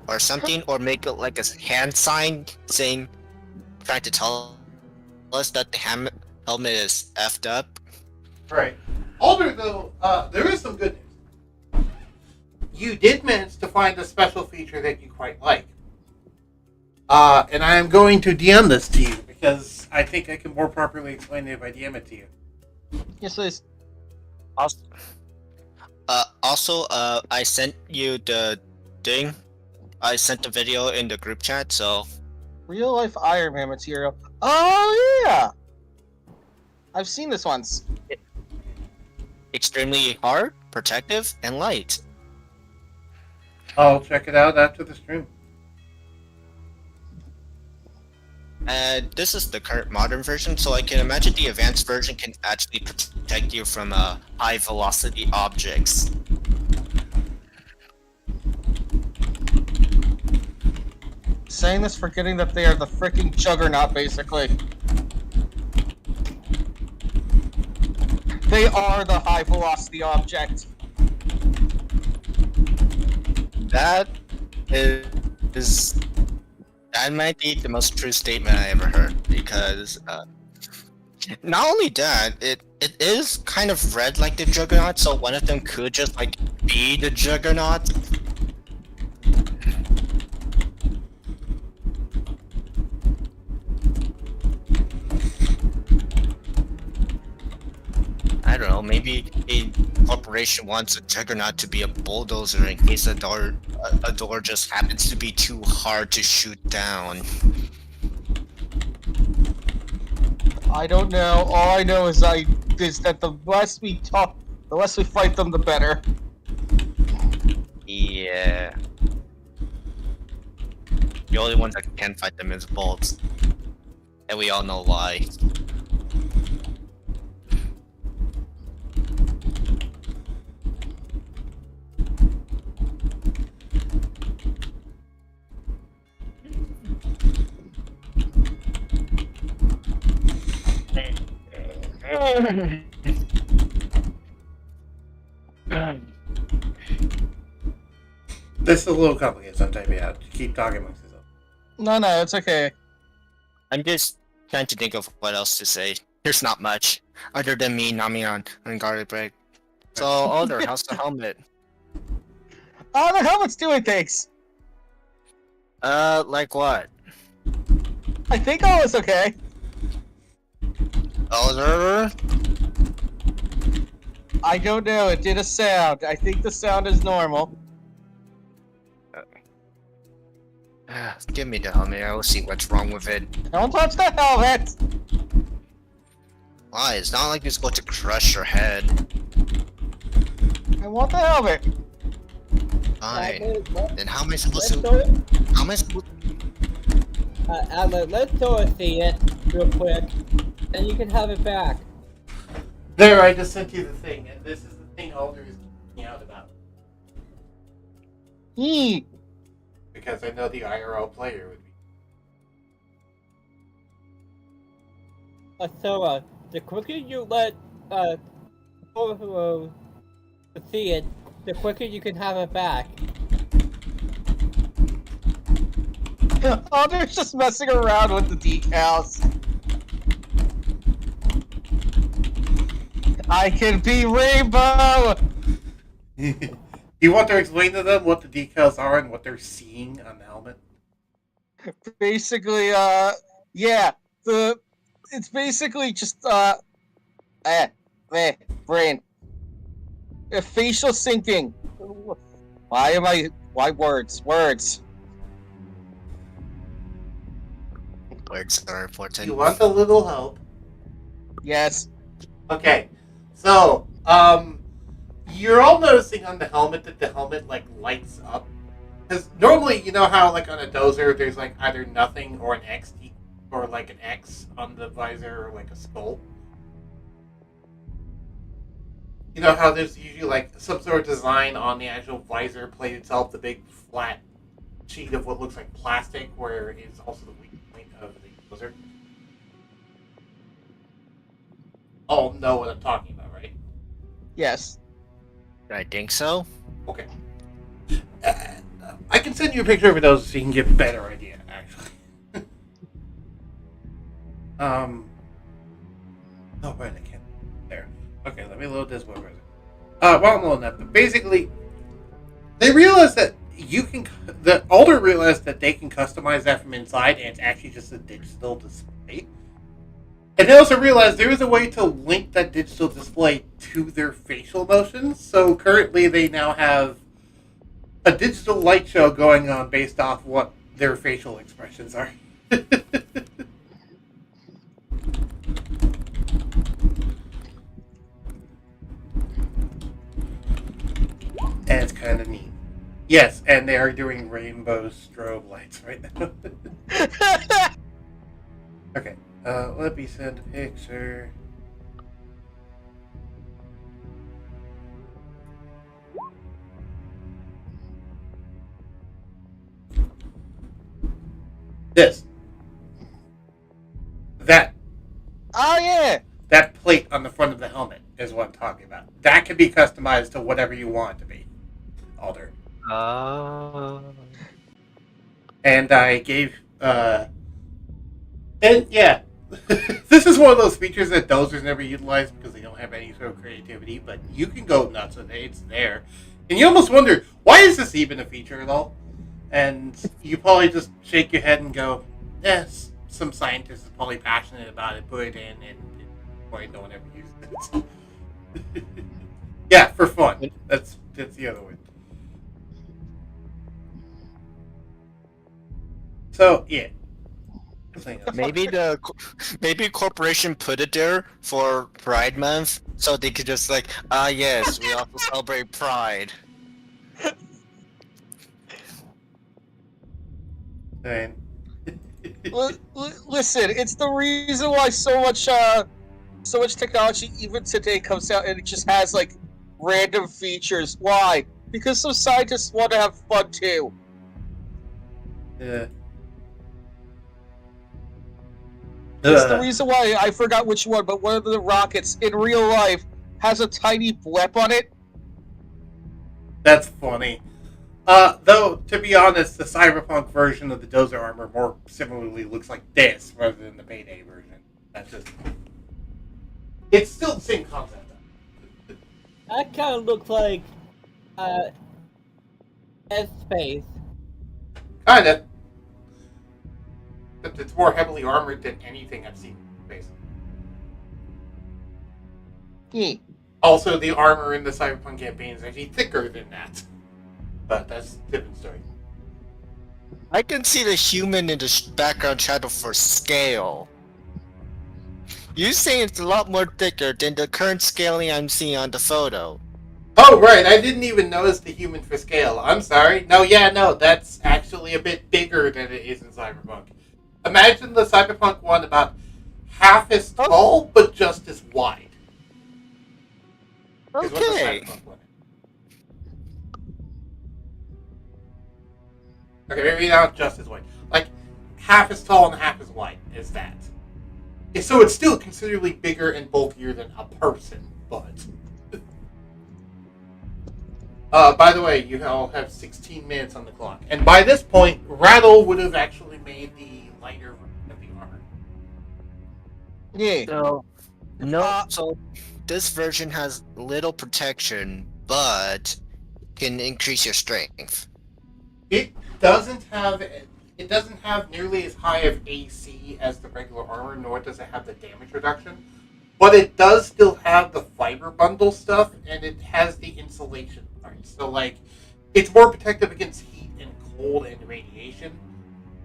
or something, or make it like a hand sign saying, trying to tell us that the helmet is effed up. Right. Alder, though, there is some good news. You did manage to find a special feature that you quite like. And I am going to DM this to you, because I think I can more properly explain it if I DM it to you. Yes, please. Also, I sent you the thing. I sent the video in the group chat, so... Real life Iron Man material. Oh, yeah! I've seen this once. Extremely hard, protective, and light. I'll check it out after the stream. And this is the current modern version, so I can imagine the advanced version can actually protect you from high velocity objects. Saying this, forgetting that they are the freaking juggernaut, basically. They are the high velocity object. That that might be the most true statement I ever heard, because not only that, it is kind of red like the Juggernaut, so one of them could just like be the Juggernaut. I don't know, maybe a corporation wants a Juggernaut to be a bulldozer in case a door just happens to be too hard to shoot down. I don't know. All I know is that the less we talk, the less we fight them, the better. Yeah. The only ones that can fight them is bolts. And we all know why. This is a little complicated sometimes, yeah. Keep talking amongst yourself. No, it's okay. I'm just trying to think of what else to say. There's not much, other than me nomming on garlic break. So, Alder, how's the helmet? Oh, the helmet's doing things. Like what? I think all is okay. Alder? I don't know. It did a sound. I think the sound is normal. Give me the helmet, I will see what's wrong with it. Don't touch the helmet. Why? It's not like it's going to crush your head. I want the helmet. Fine. Then how am I supposed to... How am I supposed Alder, let's Dora see it real quick, and you can have it back. There, I just sent you the thing, and this is the thing Alder is geeking out about. Eee. Because I know the IRL player would be. So, the quicker you let Dora see it, the quicker you can have it back. Alder's just messing around with the decals. I can be rainbow. You want to explain to them what the decals are and what they're seeing on the helmet? Basically, yeah, it's basically just brain. Facial syncing. Why words? Words. Words are important. You want a little help? Yes. Okay, so, you're all noticing on the helmet that the helmet, like, lights up. Because normally, you know how, like, on a dozer, there's, like, either nothing or an X, or, like, an X on the visor, or, like, a skull? You know how there's usually, like, some sort of design on the actual visor plate itself, the big, flat sheet of what looks like plastic, where it's also the weak point of the dozer? All know what I'm talking about, right? Yes. I think so. Okay. I can send you a picture of those so you can get a better idea, actually. Oh, right, I can't. There. Okay, let me load this one. While I'm loading that, but basically, they realized that the Alder realized that they can customize that from inside, and it's actually just a digital display. And they also realized there is a way to link that digital display to their facial motions. So currently they now have a digital light show going on based off what their facial expressions are. And it's kind of neat. Yes, and they are doing rainbow strobe lights right now. Okay. Let me send a picture. This. That Oh yeah. that plate on the front of the helmet is what I'm talking about. That can be customized to whatever you want it to be. Alder. And I gave and yeah. This is one of those features that dozers never utilize because they don't have any sort of creativity, but you can go nuts with it, it's there. And you almost wonder, why is this even a feature at all? And you probably just shake your head and go, yes, some scientist is probably passionate about it, put it in, and probably no one ever uses it. Yeah, for fun. That's the other way. So, yeah. Maybe corporation put it there for Pride Month, so they could just like, yes, we also celebrate Pride. And Listen, it's the reason why so much technology even today comes out and it just has like random features. Why? Because some scientists want to have fun too. yeah. It's the reason why I forgot which one, but one of the rockets in real life has a tiny blep on it. That's funny. Though, to be honest, the cyberpunk version of the dozer armor more similarly looks like this rather than the Payday version. That's just... It's still the same concept, though. That kind of looks like S-Space. Kinda. Except it's more heavily armored than anything I've seen in space. Also, the armor in the cyberpunk campaign is actually thicker than that. But that's a different story. I can see the human in the background shadow for scale. You saying it's a lot more thicker than the current scaling I'm seeing on the photo. Oh, right, I didn't even notice the human for scale. I'm sorry. No, that's actually a bit bigger than it is in Cyberpunk. Imagine the Cyberpunk one about half as tall, but just as wide. Is what the Okay. Cyberpunk one is. Okay, maybe not just as wide. Like, half as tall and half as wide is that. So it's still considerably bigger and bulkier than a person, but... by the way, you all have 16 minutes on the clock. And by this point, Rattle would have actually made the lighter version of the armor. Yeah. So, no, so this version has little protection, but can increase your strength. It doesn't have nearly as high of AC as the regular armor, nor does it have the damage reduction. But it does still have the fiber bundle stuff, and it has the insulation part. So, like, it's more protective against heat and cold and radiation,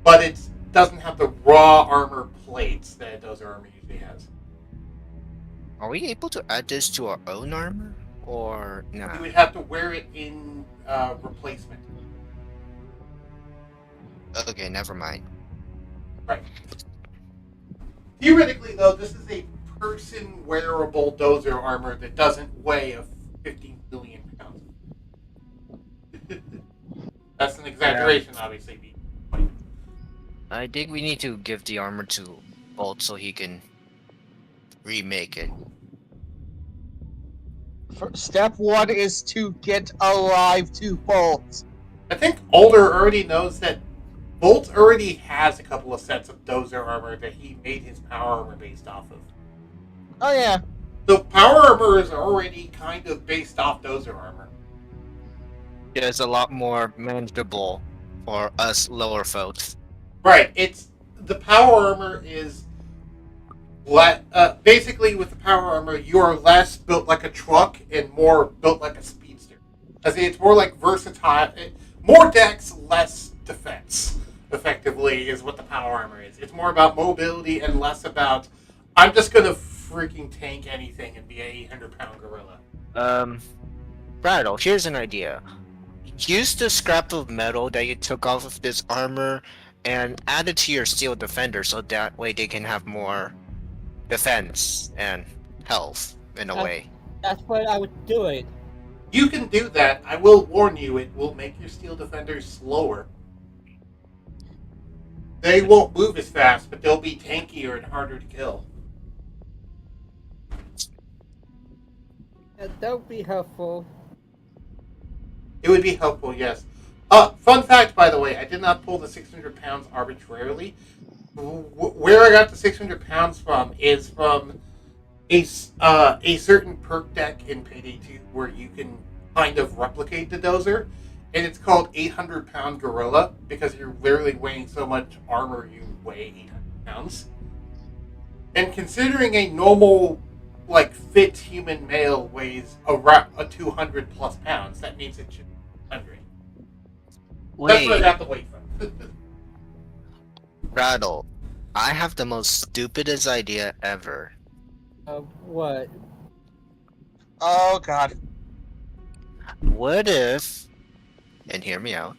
but it doesn't have the raw armor plates that dozer armor usually has. Are we able to add this to our own armor, or no? You would have to wear it in replacement. Okay, never mind. Right. Theoretically, though, this is a person-wearable dozer armor that doesn't weigh 15 million pounds. That's an exaggeration, obviously. I think we need to give the armor to Bolt so he can remake it. Step one is to get alive to Bolt. I think Alder already knows that Bolt already has a couple of sets of dozer armor that he made his power armor based off of. Oh yeah. So power armor is already kind of based off dozer armor. Yeah, it's a lot more manageable for us lower folks. Right. It's the power armor is basically with the power armor you are less built like a truck and more built like a speedster. As in, it's more like versatile, more dex, less defense. Effectively, is what the power armor is. It's more about mobility and less about I'm just gonna freaking tank anything and be an 800-pound gorilla. Rattle, here's an idea. Use the scrap of metal that you took off of this armor and add it to your steel defender so that way they can have more defense and health in a way. That's what I was doing. You can do that. I will warn you, it will make your steel defenders slower. They won't move as fast, but they'll be tankier and harder to kill. That would be helpful. It would be helpful, yes. Fun fact, by the way, I did not pull the 600 pounds arbitrarily. Where I got the 600 pounds from is from a certain perk deck in Payday 2 where you can kind of replicate the dozer, and it's called 800 pound gorilla because you're literally weighing so much armor you weigh 800 pounds. And considering a normal, like, fit human male weighs a 200 plus pounds, that means it should be 100. That's what I got the weight from. Rattle, I have the most stupidest idea ever. What? Oh god. What if, and hear me out,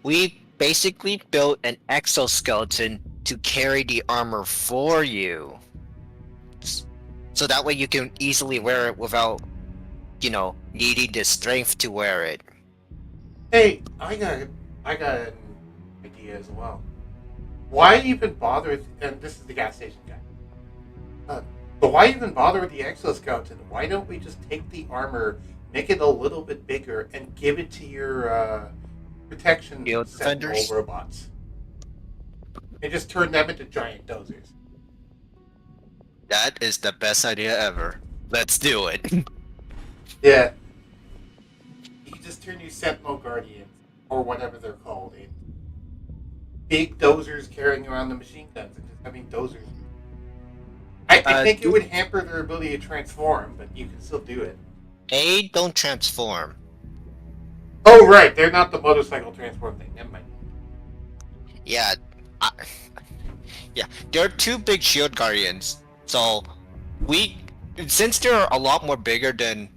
we basically built an exoskeleton to carry the armor for you? So that way you can easily wear it without, needing the strength to wear it. Hey, I got an idea as well. Why even bother with, and this is the gas station guy. But why even bother with the exoskeleton? Why don't we just take the armor, make it a little bit bigger, and give it to your protection sentinel robots? And just turn them into giant dozers. That is the best idea ever. Let's do it. Yeah. You can just turn your sentinel guardians, or whatever they're called, in big dozers carrying around the machine guns and just having dozers. I think it would hamper their ability to transform, but you can still do it. Don't transform. Oh, right. They're not the motorcycle transform thing. Never mind. Yeah. There are two big shield guardians. So, since they're a lot more bigger than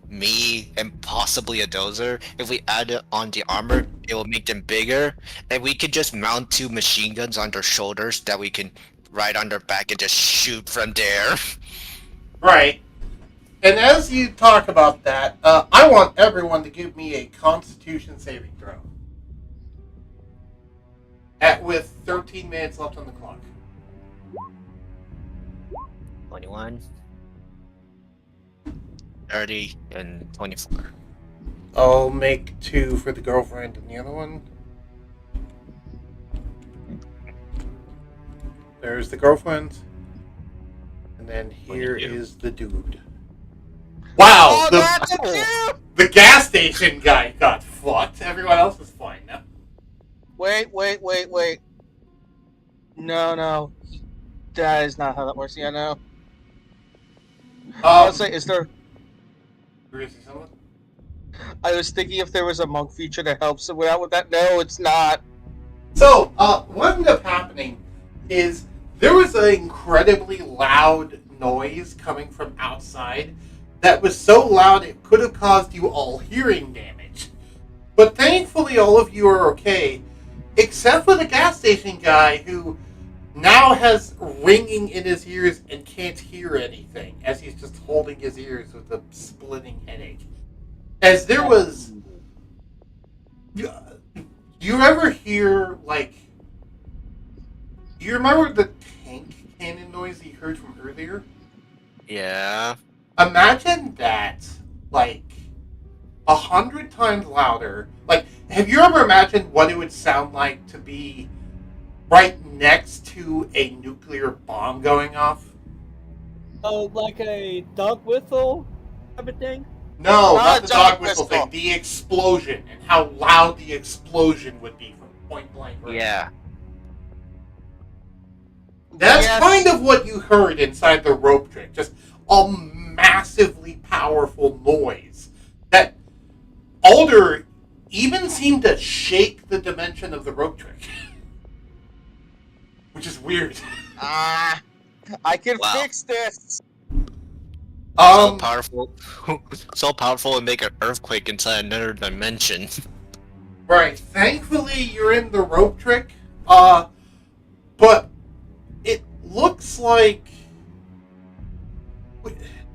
me and possibly a dozer, if we add it on the armor, it will make them bigger. And we could just mount two machine guns on their shoulders that we can ride on their back and just shoot from there. Right. And as you talk about that, I want everyone to give me a Constitution saving throw. With 13 minutes left on the clock. 21, 30, and 24. I'll make 2 for the girlfriend and the other one. There's the girlfriend. And then here is the dude. Wow! The gas station guy got fucked. Everyone else is fine now. Wait. No. That is not how that works. Yeah, no. I was like, is there... I was thinking if there was a monk feature that helps him out with that. No, it's not. So, what ended up happening is there was an incredibly loud noise coming from outside that was so loud it could have caused you all hearing damage. But thankfully all of you are okay, except for the gas station guy who now has ringing in his ears and can't hear anything as he's just holding his ears with a splitting headache. As there was... Do you ever hear, like... You remember the tank cannon noise you heard from earlier? Yeah. Imagine that, like, 100 times louder. Like, have you ever imagined what it would sound like to be right next to a nuclear bomb going off? Oh, like a dog whistle type of thing? No, Not not a the dog dog whistle whistle. thing. The explosion, and how loud the explosion would be from point blank range. Yeah. That's Yes. kind of what you heard inside the rope trick. Just a massively powerful noise that Alder even seemed to shake the dimension of the rope trick. Which is weird. I can Wow. fix this. So powerful. So powerful and make an earthquake inside another dimension. Right. Thankfully, you're in the rope trick. But it looks like.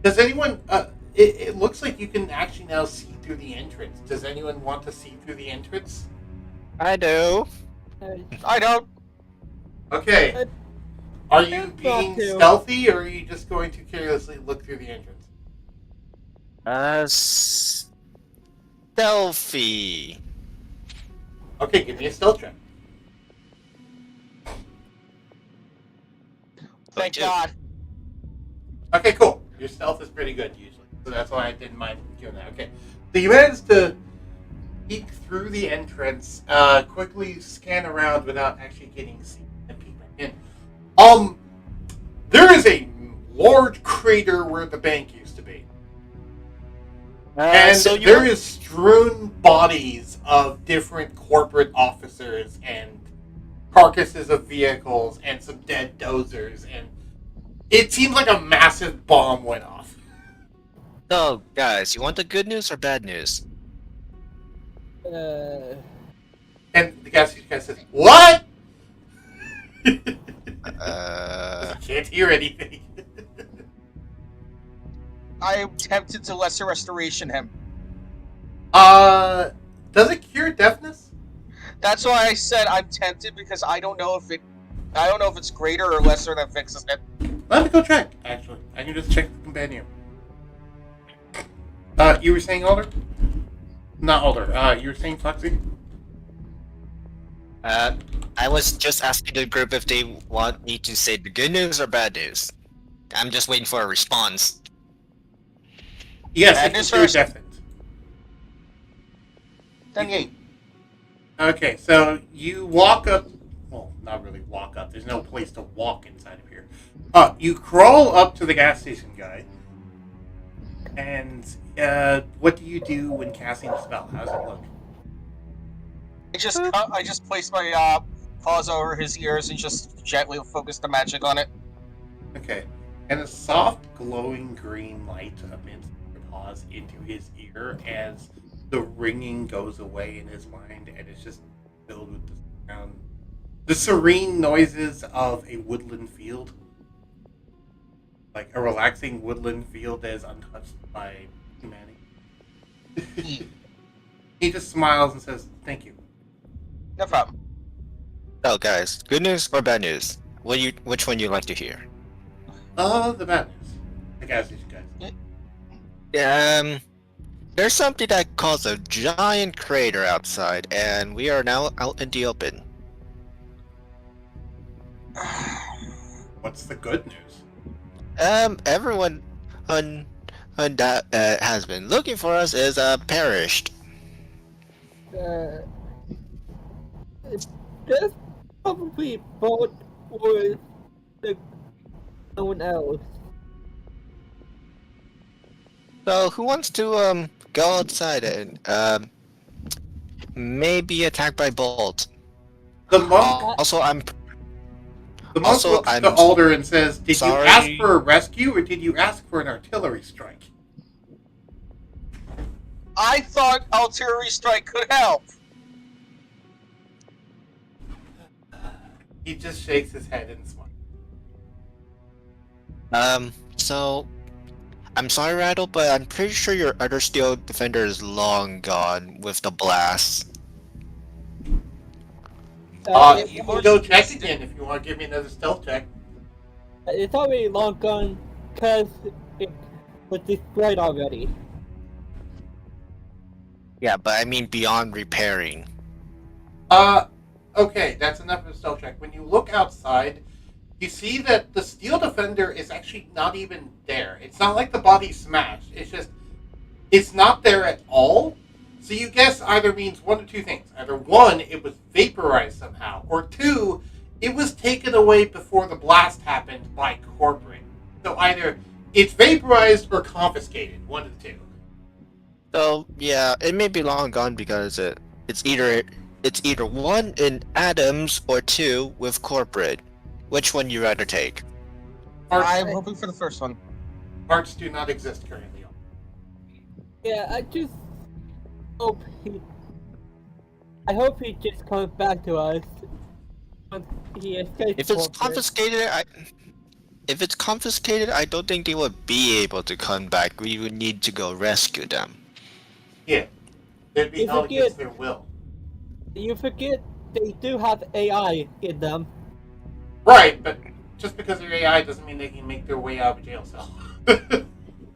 Does anyone? It looks like you can actually now see through the entrance. Does anyone want to see through the entrance? I do. I don't. Okay. Are you I'd being love to. stealthy, or are you just going to carelessly look through the entrance? Stealthy. Okay, give me a stealth check. Thank 22. God. Okay, cool. Your stealth is pretty good usually, so that's why I didn't mind doing that. Okay, so you managed to peek through the entrance, quickly scan around without actually getting seen and peek back in. There is a large crater where the bank used to be, and So you there is strewn bodies of different corporate officers and carcasses of vehicles and some dead dozers, and it seems like a massive bomb went off. So, guys, you want the good news or bad news? And the gas station guy says, "What?" Uh, Can't hear anything. I am tempted to lesser restoration him. Does it cure deafness? That's why I said I'm tempted because I don't know if it's greater or lesser than fixes it. Let me go check. Actually, I can just check the compendium. You were saying Alder? Not Alder. You were saying Foxy? I was just asking the group if they want me to say the good news or bad news. I'm just waiting for a response. Yes, Bad it can news cure first. deafness. Then yay. Okay, so you walk up. Well, not really walk up. There's no place to walk inside of here. You crawl up to the gas station guy. And what do you do when casting a spell? How does it look? I just place my paws over his ears and just gently focus the magic on it. Okay. And a soft, glowing green light emits your paws into his ear as the ringing goes away in his mind, and it's just filled with the serene noises of a woodland field. Like a relaxing woodland field that is untouched by humanity. He just smiles and says, "Thank you." No problem. So, guys, good news or bad news? Which one you like to hear? The bad news. The gas station guys. There's something that caused a giant crater outside, and we are now out in the open. What's the good news? Everyone that has been looking for us is perished. That's probably both or someone else. So who wants to go outside and maybe attacked by bolt? The monk. Also, The monk Also, looks I'm to Alder and says, "Did sorry. you ask for a rescue, or did you ask for an artillery strike?" I thought artillery strike could help. He just shakes his head and smiles. So I'm sorry, Rattle, but I'm pretty sure your other steel defender is long gone with the blast. You can go check again if you want to give me another stealth check. It's already long gone because it was destroyed already. Yeah, but I mean beyond repairing. Okay, that's enough of a stealth check. When you look outside, you see that the steel defender is actually not even there. It's not like the body's smashed. It's just, it's not there at all. So you guess either means one of two things. Either one, it was vaporized somehow, or two, it was taken away before the blast happened by corporate. So either it's vaporized or confiscated, one of the two. So yeah, it may be long gone because it's either one in atoms or two with corporate. Which one you rather take? I'm hoping for the first one. Parts do not exist currently. Yeah, I hope he just comes back to us he escaped. If it's for it. confiscated, I don't think they would be able to come back. We would need to go rescue them. Yeah, they'd be You held forget- against their will. You forget they do have AI in them. Right, but just because they're AI doesn't mean they can make their way out of a jail cell.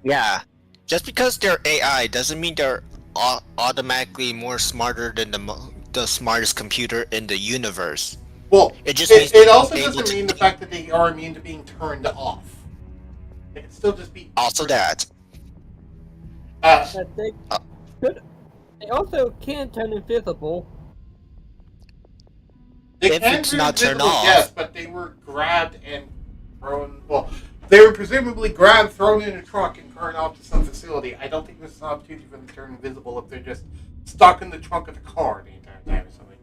Yeah. Just because they're AI doesn't mean they're automatically more smarter than the smartest computer in the universe. Well, It just means it also they're able doesn't to mean the think- fact that they are immune to being turned off. They can still just be... Also that. That they Uh. could. They also can turn invisible. They If can it's turn not turned invisible, off. yes, but they were grabbed and thrown... Well, they were presumably grabbed, thrown in a truck, and carried off to some facility. I don't think there's an opportunity for them to turn invisible if they're just stuck in the trunk of the car the entire time or something.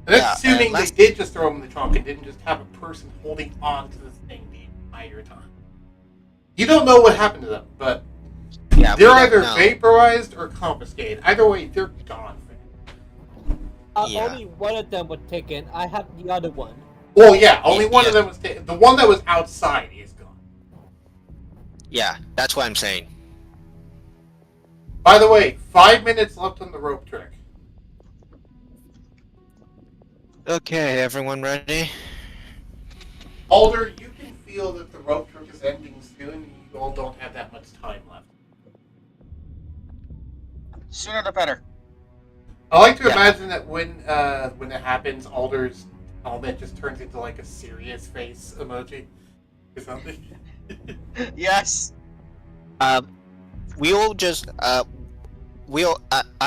And that's Yeah, assuming they did just throw them in the trunk and didn't just have a person holding on to this thing the entire time. You don't know what happened to them, but Yeah, they're we don't either know. vaporized or confiscated. Either way, they're gone. Yeah. Only one of them was taken. I have the other one. Well, yeah, only one of Yeah. them was taken. The one that was outside is gone. Yeah, that's what I'm saying. By the way, 5 minutes left on the rope trick. Okay, everyone ready? Alder, you can feel that the rope trick is ending soon, and you all don't have that much time left. Sooner the better. I like to Yeah. imagine that when it happens, Alder's helmet just turns into like a serious face emoji or something. Yes. We'll just I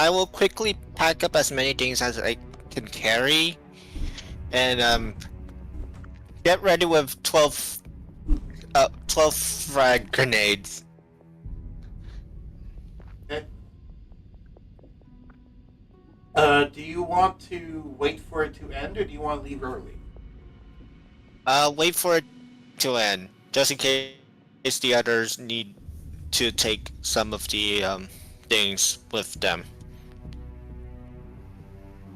will quickly pack up as many things as I can carry, and get ready with 12 frag grenades. Do you want to wait for it to end, or do you want to leave early? Wait for it to end, just in case the others need to take some of the things with them.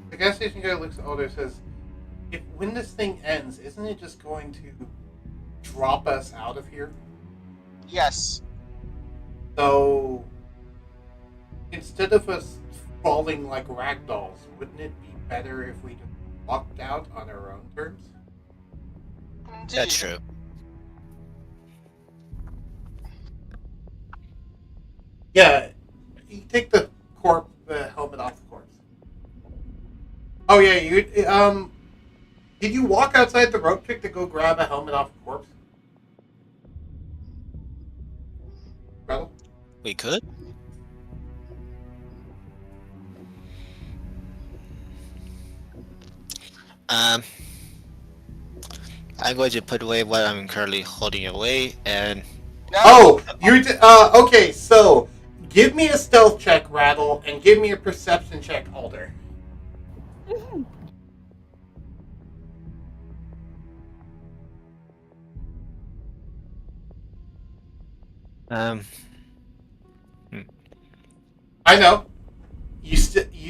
The gas station guy looks at Alder and says, when this thing ends, isn't it just going to drop us out of here? Yes. So, instead of us falling like ragdolls, wouldn't it be better if we just walked out on our own terms? Indeed. That's true. Yeah, you take the helmet off the corpse. Oh yeah, did you walk outside the rope trick to go grab a helmet off the corpse? Rebel? We could. I'm going to put away what I'm currently holding away, and No. Oh, okay, so give me a stealth check, Rattle, and give me a perception check, Alder. I know. You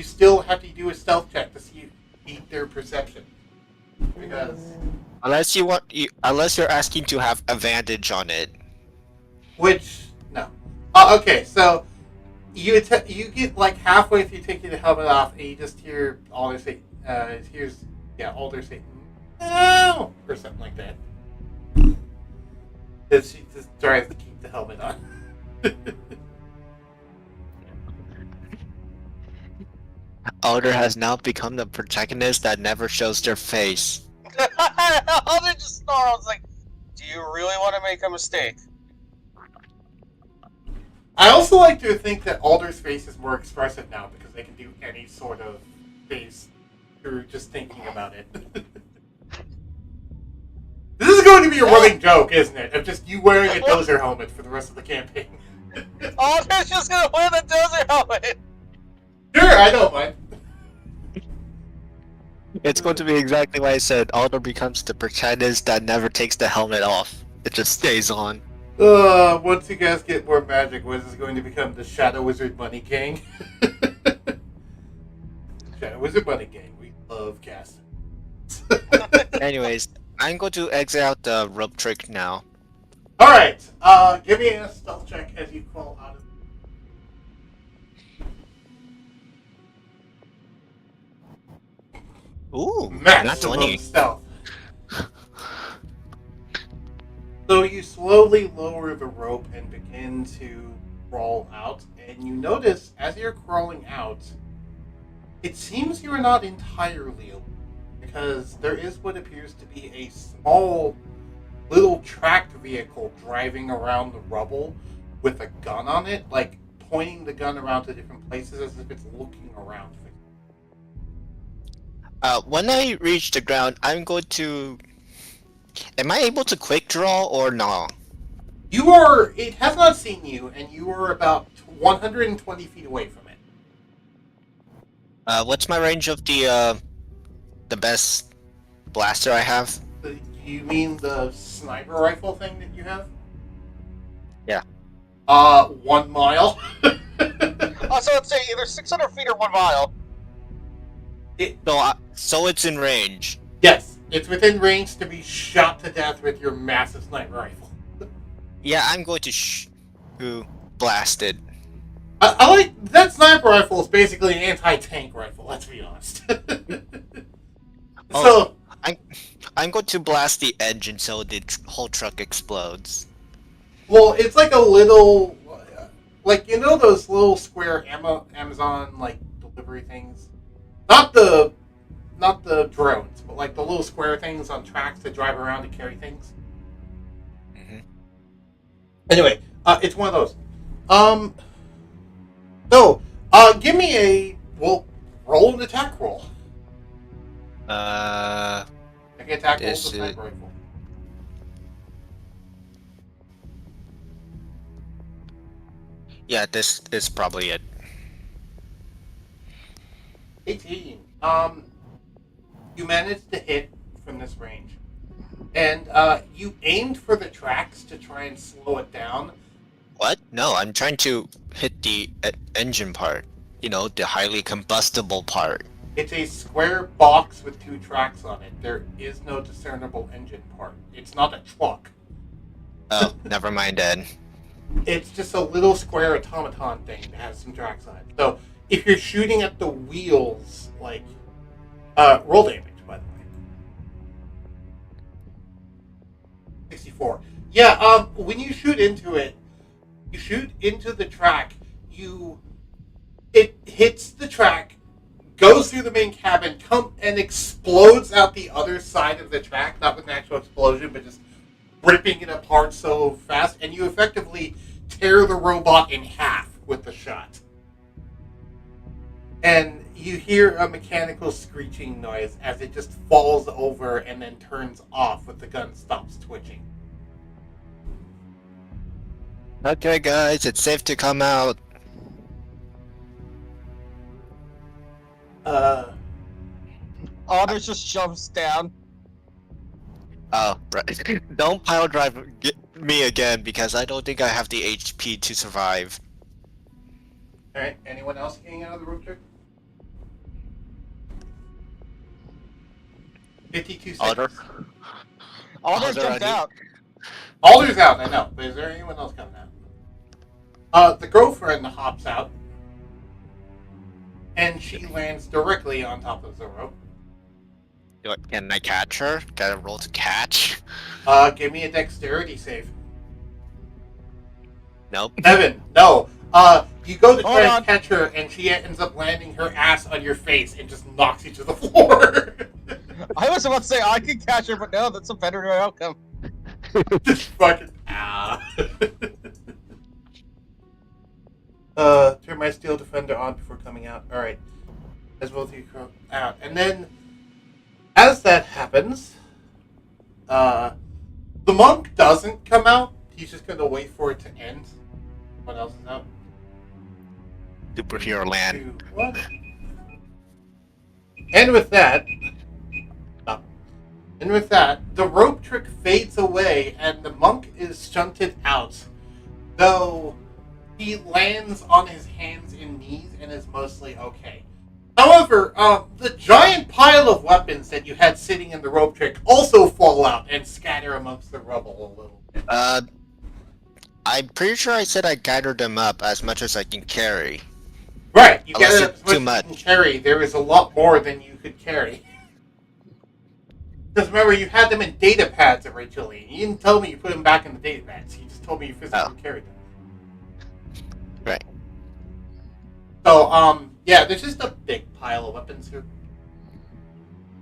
still have to do a stealth check to see if you beat their perception. Because unless you're asking to have advantage on it. no. Okay, so you get like halfway through taking the helmet off, and you just hear Alder say, Alder say, no, or something like that. She just tries to keep the helmet on. Alder has now become the protagonist that never shows their face. Alder just snarls like, "Do you really want to make a mistake?" I also like to think that Alder's face is more expressive now because they can do any sort of face through just thinking about it. This is going to be a running joke, isn't it? Of just you wearing a dozer helmet for the rest of the campaign. Alder's just gonna wear the dozer helmet. Sure, I don't mind. It's going to be exactly what I said. Alder becomes the protagonist that never takes the helmet off. It just stays on. Once you guys get more magic, what is this going to become? The Shadow Wizard Money Gang? Shadow Wizard Money Gang. We love casting. Anyways, I'm going to exit out the rope trick now. Alright, give me a stealth check as you crawl out of. Ooh, not Maximum 20. stealth. So you slowly lower the rope and begin to crawl out, and you notice as you're crawling out, it seems you are not entirely alone, because there is what appears to be a small little tracked vehicle driving around the rubble with a gun on it, like pointing the gun around to different places as if it's looking around. When I reach the ground, I'm going to... Am I able to quick draw or no? You are. It has not seen you, and you are about 120 feet away from it. What's my range of the best blaster I have? You mean the sniper rifle thing that you have? Yeah. 1 mile. Also, let's say either 600 feet or 1 mile. So it's in range. Yes, it's within range to be shot to death with your massive sniper rifle. Yeah, I'm going to blast it. I like that sniper rifle is basically an anti-tank rifle. Let's be honest. So I'm going to blast the engine so the whole truck explodes. well, it's like a little, like you know those little square Amazon like delivery things. Not the drones, but like the little square things on tracks to drive around to carry things. Mhm. Anyway, it's one of those. Give me roll an attack roll. Make an attack roll with a sniper rifle. Yeah, this is probably it. 18. You managed to hit from this range. And you aimed for the tracks to try and slow it down. What? No, I'm trying to hit the engine part. You know, the highly combustible part. It's a square box with 2 tracks on it. There is no discernible engine part. It's not a truck. Oh, never mind then. It's just a little square automaton thing that has some tracks on it. So if you're shooting at the wheels, like, roll damage, by the way. 64. Yeah, when you shoot into it, you shoot into the track, it hits the track, goes through the main cabin, and explodes out the other side of the track, not with an actual explosion, but just ripping it apart so fast, and you effectively tear the robot in half with the shot. And you hear a mechanical screeching noise as it just falls over and then turns off when the gun stops twitching. Okay, guys, it's safe to come out. Alder just jumps down. Oh, right. Don't pile drive me again because I don't think I have the HP to survive. Alright, anyone else getting out of the rope trick? 52 seconds. Alder? Alder Alder, jumped out. Alder's out, I know, but is there anyone else coming out? The girlfriend hops out, and she lands directly on top of the rope. Can I catch her? Gotta roll to catch? Give me a dexterity save. Nope. Evan, no. You go to try Hold on. and catch her, and she ends up landing her ass on your face and just knocks you to the floor. I was about to say I could catch her, but no, that's a better outcome. Just fucking turn my steel defender on before coming out. Alright. As both of you come out. And then, as that happens, the monk doesn't come out. He's just going to wait for it to end. What else is out? Superhero land. 2, 1. And with that, the rope trick fades away, and the monk is shunted out, though he lands on his hands and knees and is mostly okay. However, the giant pile of weapons that you had sitting in the rope trick also fall out and scatter amongst the rubble a little bit. I'm pretty sure I said I gathered them up as much as I can carry. Right, you Unless get it's as much too as much. you can carry. There is a lot more than you could carry. Because remember, you had them in data pads originally. You didn't tell me you put them back in the data pads. You just told me you physically carried them. Right. So, yeah, there's just a big pile of weapons here.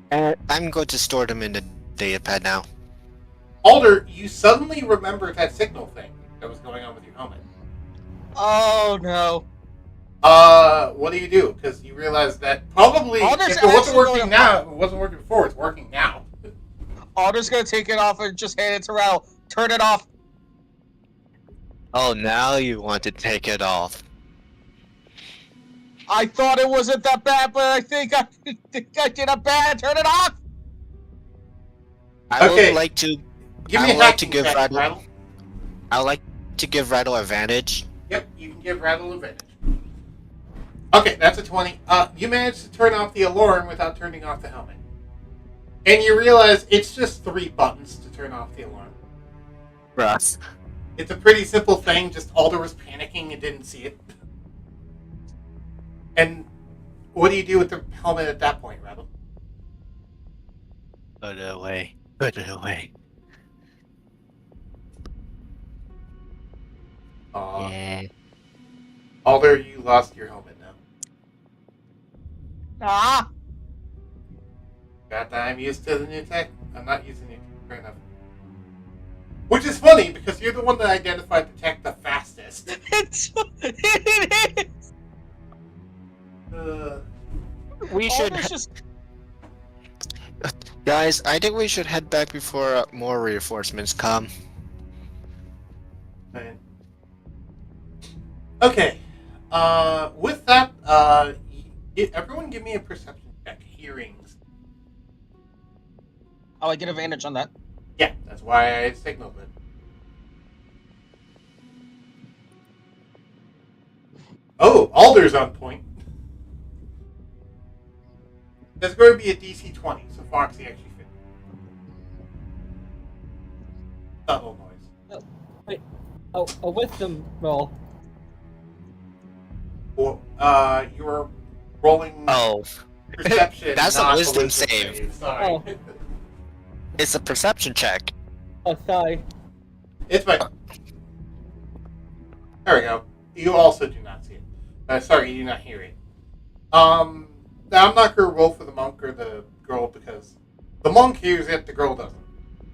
I'm going to store them in the data pad now. Alder, you suddenly remember that signal thing that was going on with your helmet. Oh no. What do you do? Because you realize that probably Alder's if it wasn't actually working going now, if it wasn't working before, it's working now. Alder's gonna take it off and just hand it to Rao. Turn it off. Oh, now you want to take it off. I thought it wasn't that bad, but I think I did a bad. Turn it off. I Okay. would like to. Give me I a would like to hacking give check, Rattle. Rattle. I would like to give Rattle advantage. Yep, you can give Rattle advantage. Okay, that's a 20. You managed to turn off the alarm without turning off the helmet. And you realize it's just 3 buttons to turn off the alarm. Russ. It's a pretty simple thing, just Alder was panicking and didn't see it. And what do you do with the helmet at that point, Rattle? Put it away. Put it away. Aw. Yeah. Alder, you lost your helmet now. Ah. Got that I'm used to the new tech? I'm not using it. Fair enough. Which is funny, because you're the one that identified the tech the fastest. It is. We should. Alder's just. Guys, I think we should head back before more reinforcements come. Fine. Okay. With that, everyone give me a perception check. Hearings. Oh, I get advantage on that. Yeah, that's why I signaled it. Oh, Alder's on point. That's going to be a DC 20, so Foxy actually fit. Subtle noise. A wisdom roll. Well, you're rolling Oh, perception. That's a not wisdom save. Sorry. Oh. it's a perception check. Oh, sorry. It's fine. There we go. You also do not see it. Sorry, you do not hear it. Now I'm not going to roll for the monk or the girl because the monk hears it, the girl doesn't.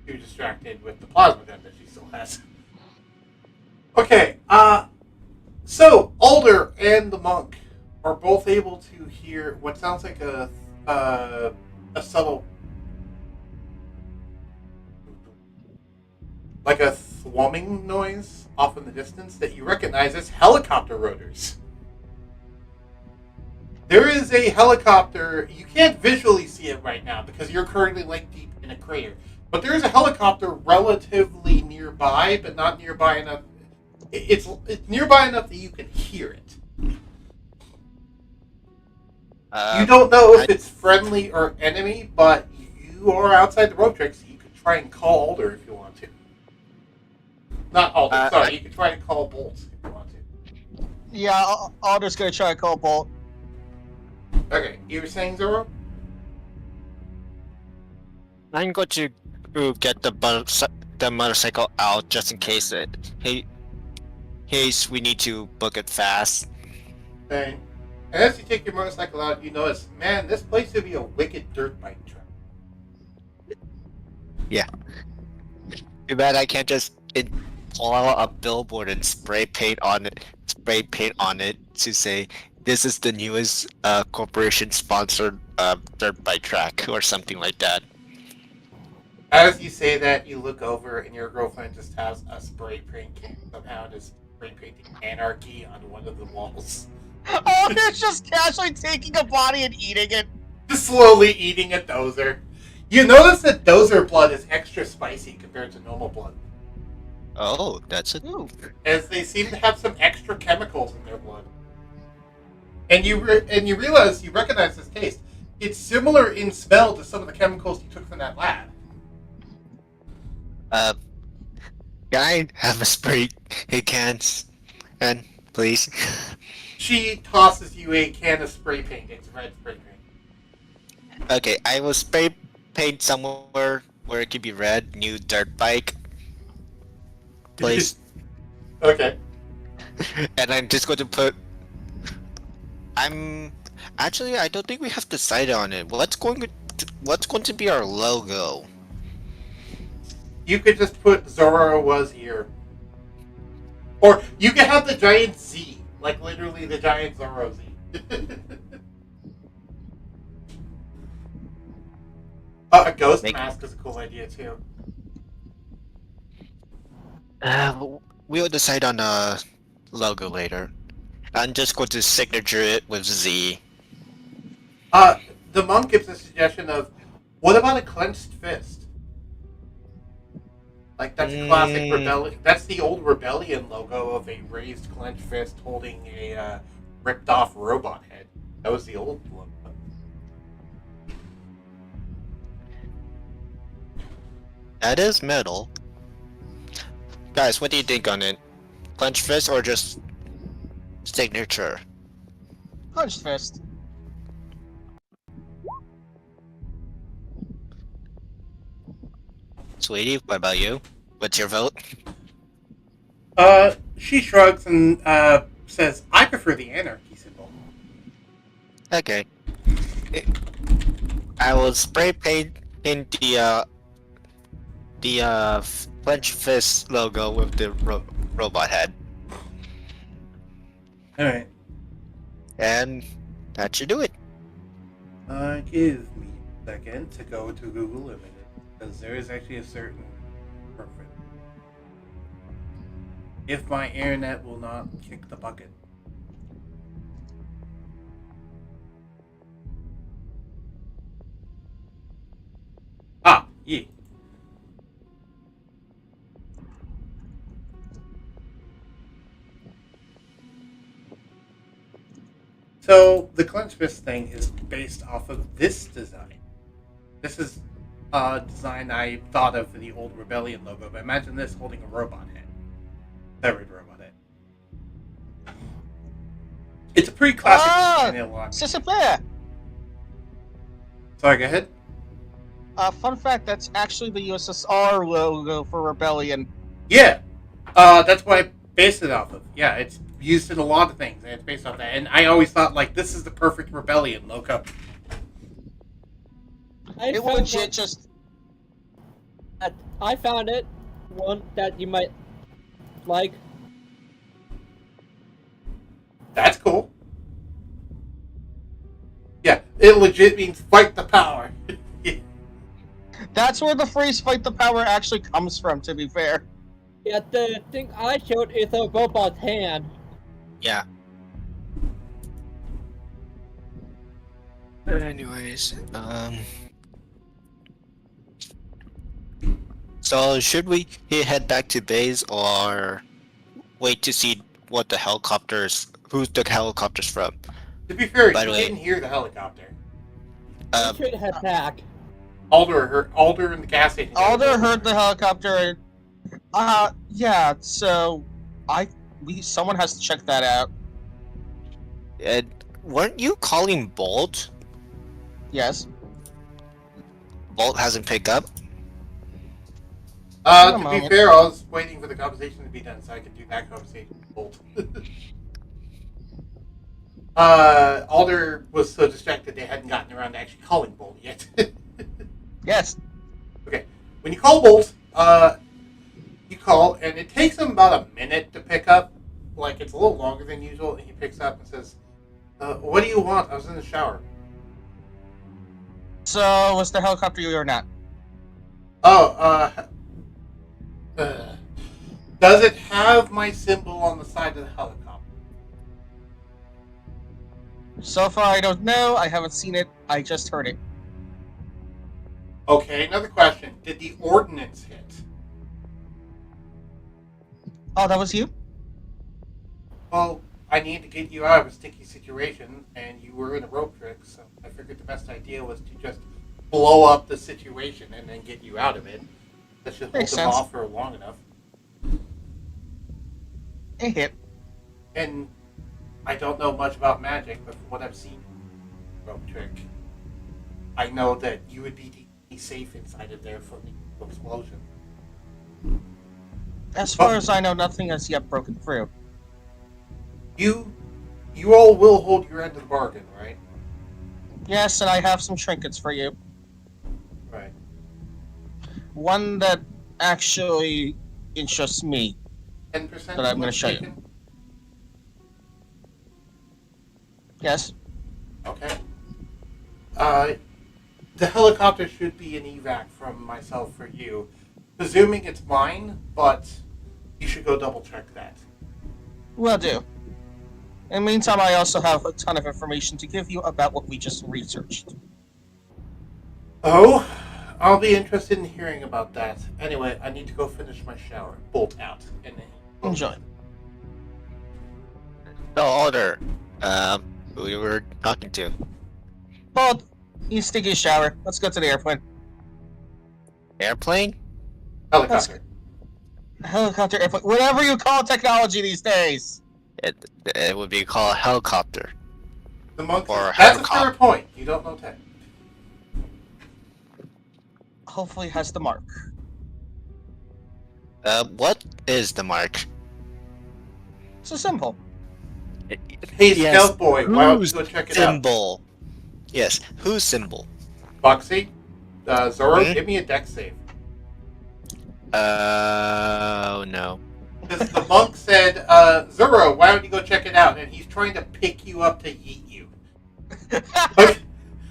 Too distracted with the plasma gun that she still has. Okay, so Alder and the monk are both able to hear what sounds like a subtle, like a thrumming noise off in the distance that you recognize as helicopter rotors. There is a helicopter. You can't visually see it right now because you're currently like deep in a crater. But there is a helicopter relatively nearby, but not nearby enough. It's nearby enough that you can hear it. You don't know if it's friendly or enemy, but you are outside the rope trick, so you could try and call Alder if you want to. Not Alder, sorry. You could try to call Bolt if you want to. Yeah, Alder's gonna try to call Bolt. Okay, you were saying, Zoro? I'm going to get the motorcycle out just in case we need to book it fast. Okay. And as you take your motorcycle out, you notice, man, this place would be a wicked dirt bike track. Yeah. Too bad I can't just pull out a billboard and spray paint on it to say this is the newest corporation-sponsored dirt bike track or something like that. As you say that, you look over and your girlfriend just has a spray paint can somehow just spray painting anarchy on one of the walls. Alder's just casually taking a body and eating it. Just slowly eating a dozer. You notice that dozer blood is extra spicy compared to normal blood, Oh, that's it. as they seem to have some extra chemicals in their blood. And you realize, you recognize this taste. It's similar in smell to some of the chemicals you took from that lab. Can I have a spray cans? And please. She tosses you a can of spray paint. It's red spray paint. Okay, I will spray paint somewhere where it could be red. New dirt bike. Please. Okay. And I'm just going to put. I'm actually. I don't think we have decided on it. What's going to be our logo? You could just put Zorro was here. Or you could have the giant Z. Like literally the giant Zorro Z. A ghost mask is a cool idea too. We'll decide on a logo later. I'm just going to signature it with Z. The monk gives a suggestion of, what about a clenched fist? Like, that's a classic rebellion. That's the old rebellion logo of a raised clenched fist holding a ripped off robot head. That was the old logo. That is metal. Guys, what do you think on it? Clenched fist or just signature? Clenched fist. Sweetie, what about you? What's your vote? She shrugs and says, I prefer the anarchy symbol. Okay. I will spray paint in the clenched fist logo with the robot head. Alright. And that should do it. Give me a second to go to Google Images, because there is actually a certain perfect. If my internet will not kick the bucket. Ah, yeah. So the clenched fist thing is based off of this design. This is a design I thought of for the old Rebellion logo, but imagine this holding a robot head. Severed robot head. It's a pretty classic design in a lot. Sister Bear! Sorry, go ahead. Fun fact, that's actually the USSR logo for Rebellion. Yeah, that's what I based it off of. Yeah, it's used in a lot of things, and it's based off that. And I always thought, like, this is the perfect Rebellion logo. It legit just... I found it. One that you might like. That's cool. Yeah, it legit means fight the power. That's where the phrase "fight the power" actually comes from, to be fair. Yeah, the thing I showed is a robot's hand. Yeah. Anyways, so should we head back to base or wait to see what the who's the helicopter's from? To be fair, By you the way- didn't hear the helicopter. We should head back. Alder in the gas station. Alder heard the helicopter. Yeah. So, someone has to check that out. Weren't you calling Bolt? Yes. Bolt hasn't picked up? To be moment. fair, I was waiting for the conversation to be done so I could do that conversation with Bolt. Alder was so distracted they hadn't gotten around to actually calling Bolt yet. Yes. Okay, when you call Bolt, you call, and it takes him about a minute to pick up. Like, it's a little longer than usual, and he picks up and says, what do you want? I was in the shower. So, was the helicopter you or not? Does it have my symbol on the side of the helicopter? So far, I don't know. I haven't seen it. I just heard it. Okay, another question. Did the ordnance hit? Oh, that was you? Well, I need to get you out of a sticky situation, and you were in a rope trick, so I figured the best idea was to just blow up the situation and then get you out of it. That should hold Makes them sense. off for long enough. A hit. And I don't know much about magic, but from what I've seen, rope trick, I know that you would be safe inside of there from the explosion. As far as I know, nothing has yet broken through. You all will hold your end of the bargain, right? Yes, and I have some trinkets for you. Right. One that actually interests me. 10%. That I'm gonna show you. taken? Yes. Okay. The helicopter should be an evac from myself for you. Presuming it's mine, but you should go double check that. Will do. In the meantime, I also have a ton of information to give you about what we just researched. Oh, I'll be interested in hearing about that. Anyway, I need to go finish my shower. Bolt out. And then Enjoy. So, Alder, who we were talking to. Bolt, you sticky shower. Let's go to the airplane. Airplane? Helicopter. Helicopter, airplane, whatever you call technology these days. It would be called a helicopter. The monkey. Or a That's a helicopter. fair point. You don't know tech. Hopefully, it has the mark. What is the mark? So simple. Hey, Yes, Scout Boy, why don't you whose go check it out? symbol? Yes, whose symbol? Boxy, Zoro, Hmm? give me a deck save. No. Because the monk said, Zoro, why don't you go check it out? And he's trying to pick you up to yeet you. Okay.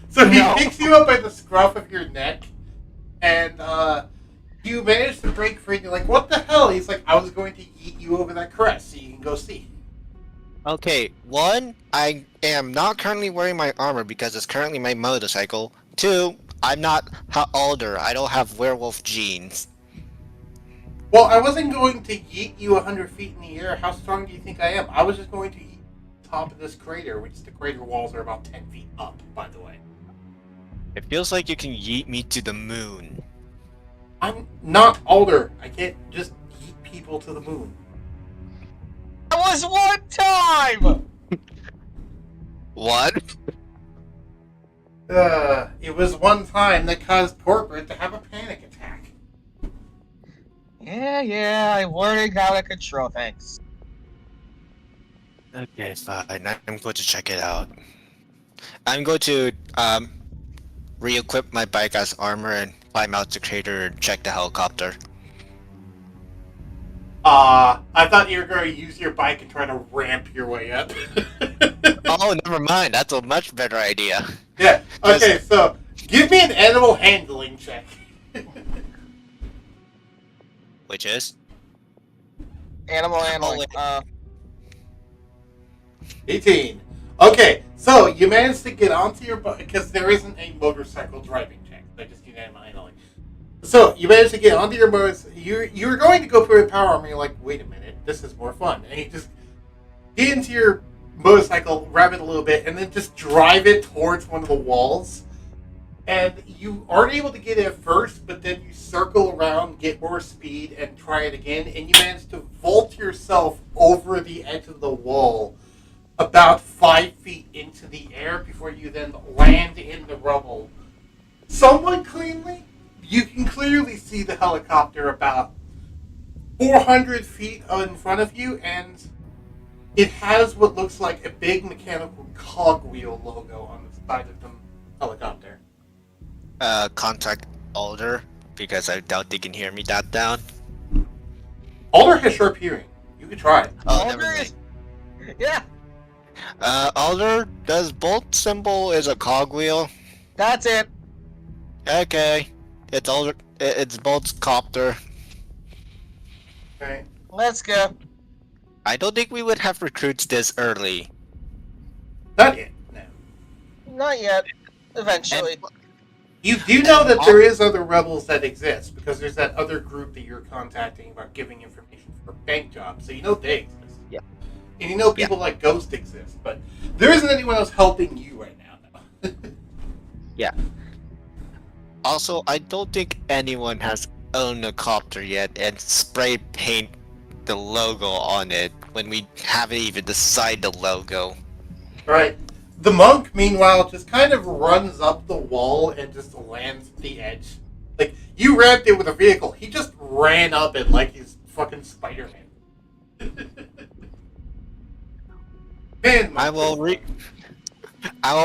So he No. picks you up by the scruff of your neck, and you manage to break free, and you're like, what the hell? He's like, I was going to yeet you over that crest so you can go see. Okay, one, I am not currently wearing my armor because it's currently my motorcycle. Two, I'm not Alder. I don't have werewolf genes. Well, I wasn't going to yeet you 100 feet in the air. How strong do you think I am? I was just going to yeet the top of this crater, which the crater walls are about 10 feet up, by the way. It feels like you can yeet me to the moon. I'm not Alder. I can't just yeet people to the moon. That was one time! What? It was one time that caused corporate to have a panic attack. Yeah, I'm learning how to control things. Okay, fine. I'm going to check it out. I'm going to re-equip my bike as armor and climb out the crater and check the helicopter. I thought you were going to use your bike and try to ramp your way up. Oh, never mind. That's a much better idea. Yeah, okay, so give me an animal handling check. Which is? Animal handling. 18. Okay, so you managed to get onto your bike, because there isn't a motorcycle driving check. I just do animal handling. So, you managed to get onto your motorcycle. You were going to go for a power armor, you're like, wait a minute, this is more fun. And you just get into your motorcycle, rev it a little bit, and then just drive it towards one of the walls. And you aren't able to get it at first, but then you circle around, get more speed, and try it again, and you manage to vault yourself over the edge of the wall about 5 feet into the air before you then land in the rubble. Somewhat cleanly, you can clearly see the helicopter about 400 feet in front of you, and it has what looks like a big mechanical cogwheel logo on the side of the helicopter. Contact Alder, because I doubt they can hear me that down. Alder has sharp hearing. You could try it. Oh, Alder never mind. is- Yeah, Alder, does bolt symbol is a cogwheel? that's it. Okay. It's Alder, it's Bolt's copter. Okay. Let's go. I don't think we would have recruits this early. Not yet. No. Not yet. Eventually. And- You do know that there is other rebels that exist, because there's that other group that you're contacting about giving information for bank jobs, so you know they exist. Yeah. And you know people like Ghost exist, but there isn't anyone else helping you right now, though. Yeah. Also, I don't think anyone has owned a copter yet and spray paint the logo on it when we haven't even decided the logo. Right. The monk, meanwhile, just kind of runs up the wall and just lands at the edge. Like, you rammed it with a vehicle. He just ran up it like he's fucking Spider-Man. Man, I will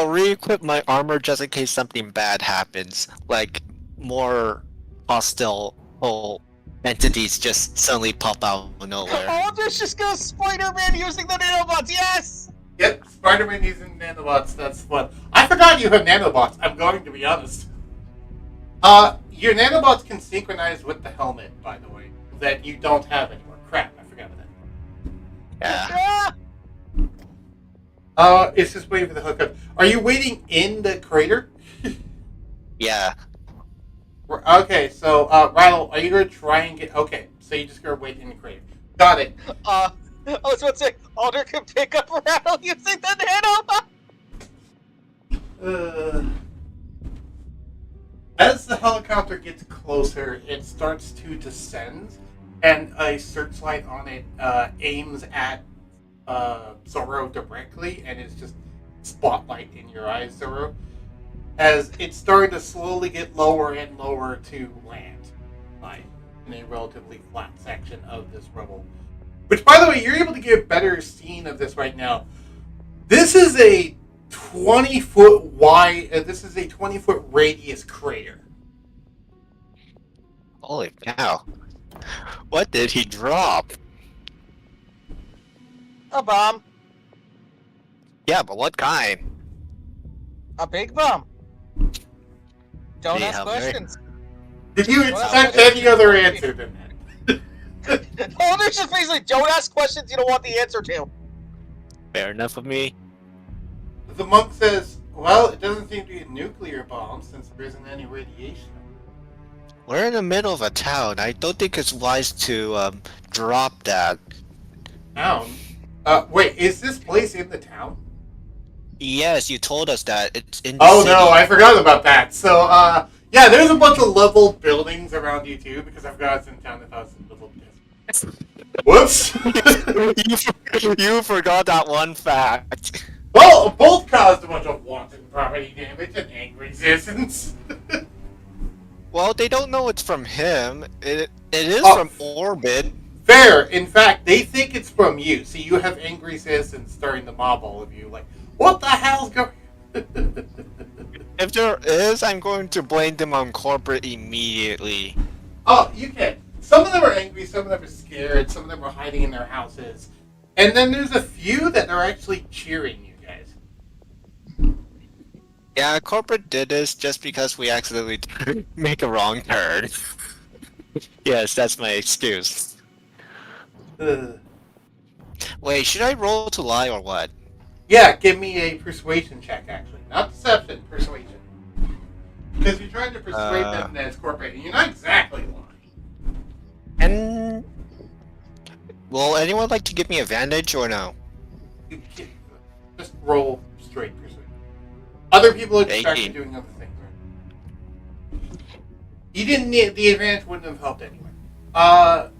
re-equip my armor just in case something bad happens, like more hostile entities just suddenly pop out of nowhere. Alder's just go Spider-Man using the nanobots, yes! Yep, Spider-Man using nanobots, that's fun. I forgot you have nanobots, I'm going to be honest. Your nanobots can synchronize with the helmet, by the way, that you don't have anymore. Crap, I forgot about that. Yeah. It's just waiting for the hookup. Are you waiting in the crater? Yeah. Okay, so, Rattle, are you going to try and get... Okay, so you just going to wait in the crater. Got it. I was about to say, Alder can pick up Rattle using the nanobot! As the helicopter gets closer, it starts to descend, and a searchlight on it aims at Zoro directly, and it's just spotlight in your eyes, Zoro. As it's starting to slowly get lower and lower to land, in a relatively flat section of this rubble. Which, by the way, you're able to get a better scene of this right now. This is a 20-foot wide. This is a 20-foot radius crater. Holy cow! What did he drop? A bomb. Yeah, but what kind? A big bomb. Don't Yeah, ask very- questions. Did you Well, expect well, any other answer than that? Alder's just basically, don't ask questions you don't want the answer to. Fair enough of me. The monk says, well, it doesn't seem to be a nuclear bomb since there isn't any radiation. We're in the middle of a town. I don't think it's wise to drop that. Town? Wait, is this place in the town? Yes, you told us that. It's in the Oh city. no, I forgot about that. So, yeah, there's a bunch of level buildings around you too, because I forgot it's in town if I was in level distance. Whoops! You forgot that one fact. Well, both caused a bunch of wanton property damage and angry citizens. Well, they don't know it's from him. It is Oh. from Orbit. Fair. In fact, they think it's from you. So you have angry citizens starting to mob all of you. Like, what the hell's going? If there is, I'm going to blame them on corporate immediately. Oh, you can. Some of them are angry. Some of them are scared. Some of them are hiding in their houses. And then there's a few that are actually cheering you guys. Yeah, corporate did this just because we accidentally make a wrong turn. Yes, that's my excuse. Wait, should I roll to lie or what? Yeah, give me a persuasion check, actually. Not deception, persuasion. Because you're trying to persuade them that it's corporate, and you're not exactly lying. And will anyone like to give me advantage or no? You can't just roll straight persuasion. Other people expect you 18. doing other things, right? You didn't need the advantage wouldn't have helped anyway.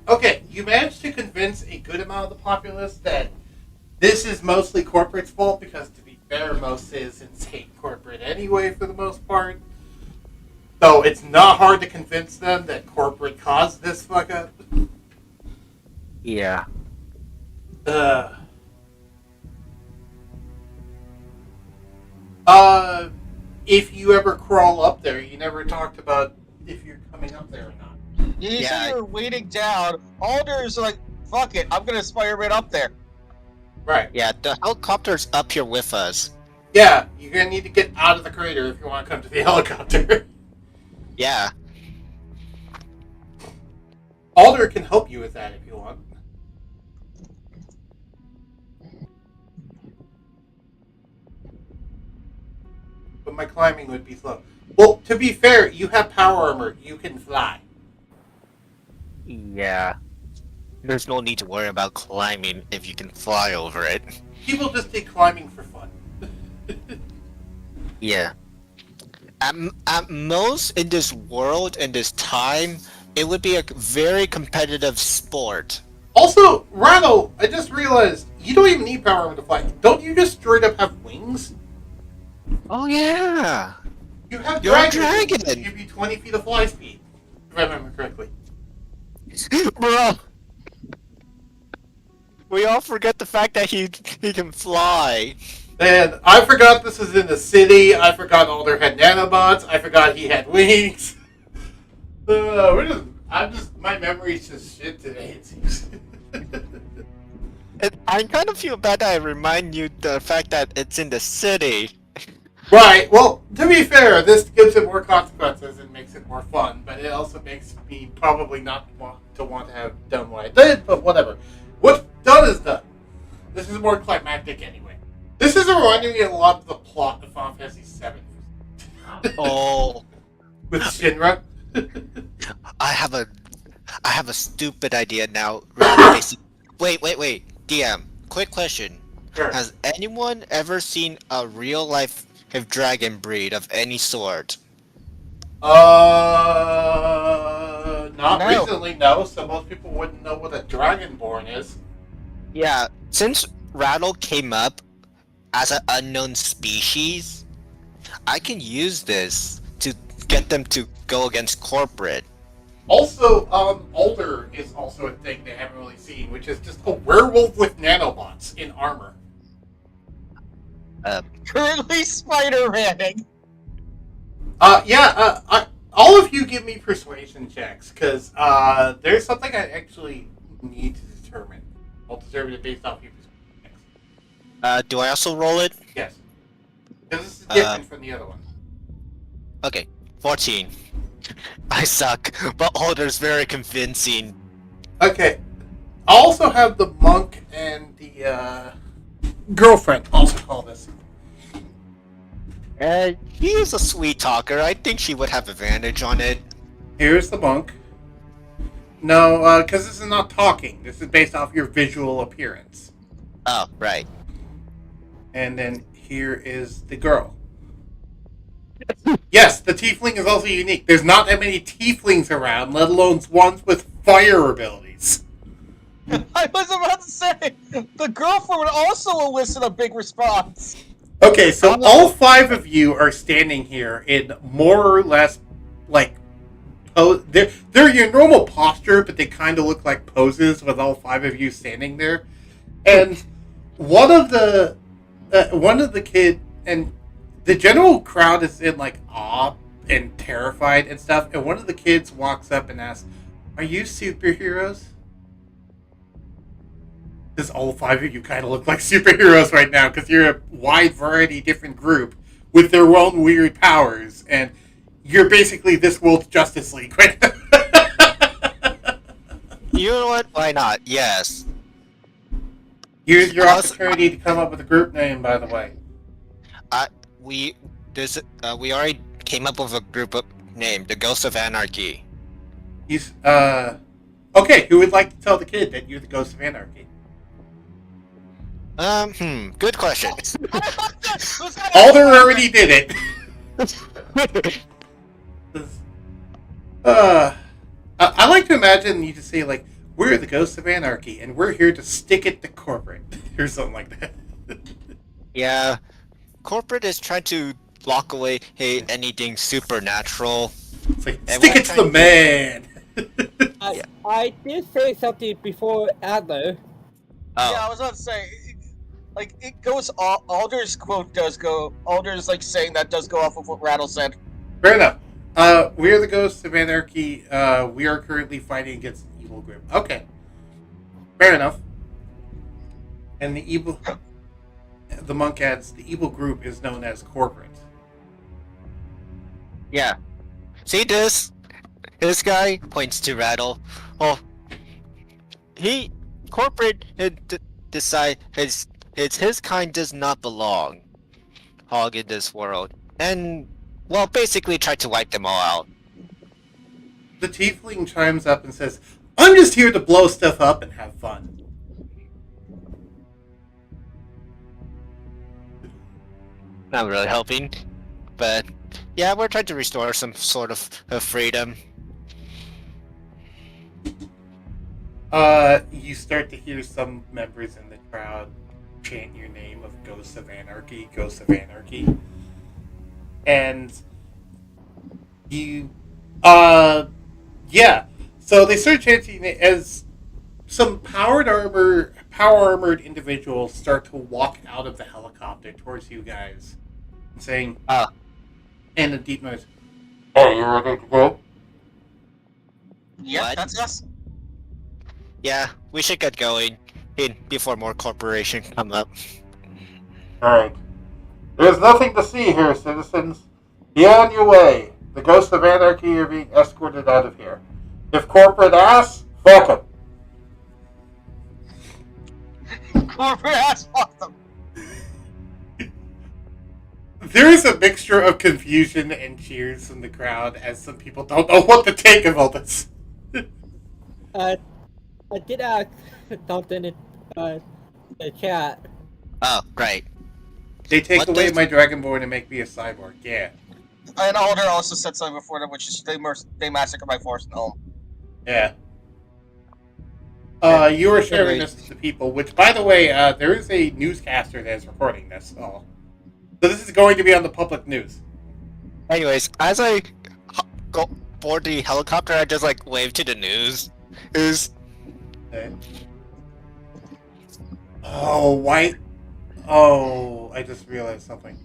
Okay, you managed to convince a good amount of the populace that this is mostly corporate's fault because, to be fair, most citizens hate corporate anyway for the most part. So it's not hard to convince them that corporate caused this fuck up. Yeah. If you ever crawl up there, you never talked about if you're coming up there or not. You Yeah, say you're waiting down. Alder's like, fuck it, I'm gonna Spider-Man up there. Right. Yeah, the helicopter's up here with us. Yeah, you're gonna need to get out of the crater if you want to come to the helicopter. Yeah. Alder can help you with that if you want. But my climbing would be slow. Well, to be fair, you have power armor. You can fly. Yeah. There's no need to worry about climbing if you can fly over it. People just take climbing for fun. Yeah. At most in this world, in this time, it would be a very competitive sport. Also, Rattle, I just realized you don't even need power armor to fly. Don't you just straight up have wings? Oh yeah. You have You're a dragon. dragon. Give you 20 feet of fly speed, if I remember correctly. Bro. We all forget the fact that he can fly. And I forgot this was in the city. I forgot Alder had nanobots. I forgot he had wings. My memory's just shit today, it seems. I kind of feel bad that I remind you the fact that it's in the city. Right, well, to be fair, this gives it more consequences and makes it more fun, but it also makes me probably not want to have done what I did, but whatever. What's done is done. This is more climactic anyway. This is reminding me a lot of the plot of Final Fantasy VII. Oh. With Shinra. I have a stupid idea now. Wait. DM, quick question. Sure. Has anyone ever seen a real life dragon breed of any sort? Not No. recently, no, so most people wouldn't know what a Dragonborn is. Yeah, since Rattle came up as an unknown species, I can use this to get them to go against corporate. Also, Alder is also a thing they haven't really seen, which is just a werewolf with nanobots in armor. Currently Spider-Manning. All of you give me persuasion checks, because there's something I actually need to determine. I'll determine it based off your persuasion checks. Do I also roll it? Yes. Because this is different from the other one. Okay, 14. I suck, but Alder's very convincing. Okay. I also have the monk and the girlfriend also call this. He is a sweet talker. I think she would have advantage on it. Here's the monk. No, because this is not talking. This is based off your visual appearance. Oh, right. And then here is the girl. Yes, the tiefling is also unique. There's not that many tieflings around, let alone ones with fire abilities. I was about to say, the girlfriend would also elicit a big response. Okay, so all 5 of you are standing here in more or less, like, they're your normal posture, but they kind of look like poses with all 5 of you standing there. And one of the kid, and the general crowd is in, like, awe and terrified and stuff, and one of the kids walks up and asks, "Are you superheroes?" Because all 5 of you kind of look like superheroes right now, because you're a wide variety different group with their own weird powers, and you're basically this world's Justice League right now. You know what? Why not? Yes. Here's your opportunity to come up with a group name, by the way. We already came up with a group of name, the Ghosts of Anarchy. Okay, who would like to tell the kid that you're the Ghost of Anarchy? Good question. Alder already did it. I like to imagine you just say, like, we're the Ghosts of Anarchy, and we're here to stick it to corporate, or something like that. Yeah, corporate is trying to block away anything supernatural. It's like, stick it to the man! I did say something before Adler. Oh. Yeah, I was about to say, like, it goes, Alder's quote does go, Alder's, like, saying that does go off of what Rattle said. Fair enough. We are the Ghosts of Anarchy. We are currently fighting against the evil group. Okay. Fair enough. And the monk adds, the evil group is known as corporate. Yeah. See this? This guy points to Rattle. Oh, corporate decide his kind does not belong in this world, and well, basically try to wipe them all out. The tiefling chimes up and says, I'm just here to blow stuff up and have fun. Not really helping, but yeah, we're trying to restore some sort of freedom. You start to hear some members in the crowd chant your name of Ghosts of Anarchy, Ghosts of Anarchy. And you, yeah. So they start chanting it as some power armored individuals start to walk out of the helicopter towards you guys, saying, Oh. in a deep noise, "Are you ready to go?" Yeah, What? that's us. Yeah, we should get going before more corporations come up. Alright. There's nothing to see here, citizens. Be on your way. The Ghosts of Anarchy are being escorted out of here. If corporate asks, fuck them. Corporate ass, fuck them. There is a mixture of confusion and cheers from the crowd as some people don't know what to take of all this. I did ask something in the chat. Oh, right. They take What away does- my Dragonborn and make me a cyborg, yeah. And Alder also said something before that, which is they massacred my forest home. Yeah. You are sharing this to the people, which, by the way, there is a newscaster that is recording this. So this is going to be on the public news. Anyways, as I go board the helicopter, I just like wave to the news. Okay. Oh, why? Oh, I just realized something.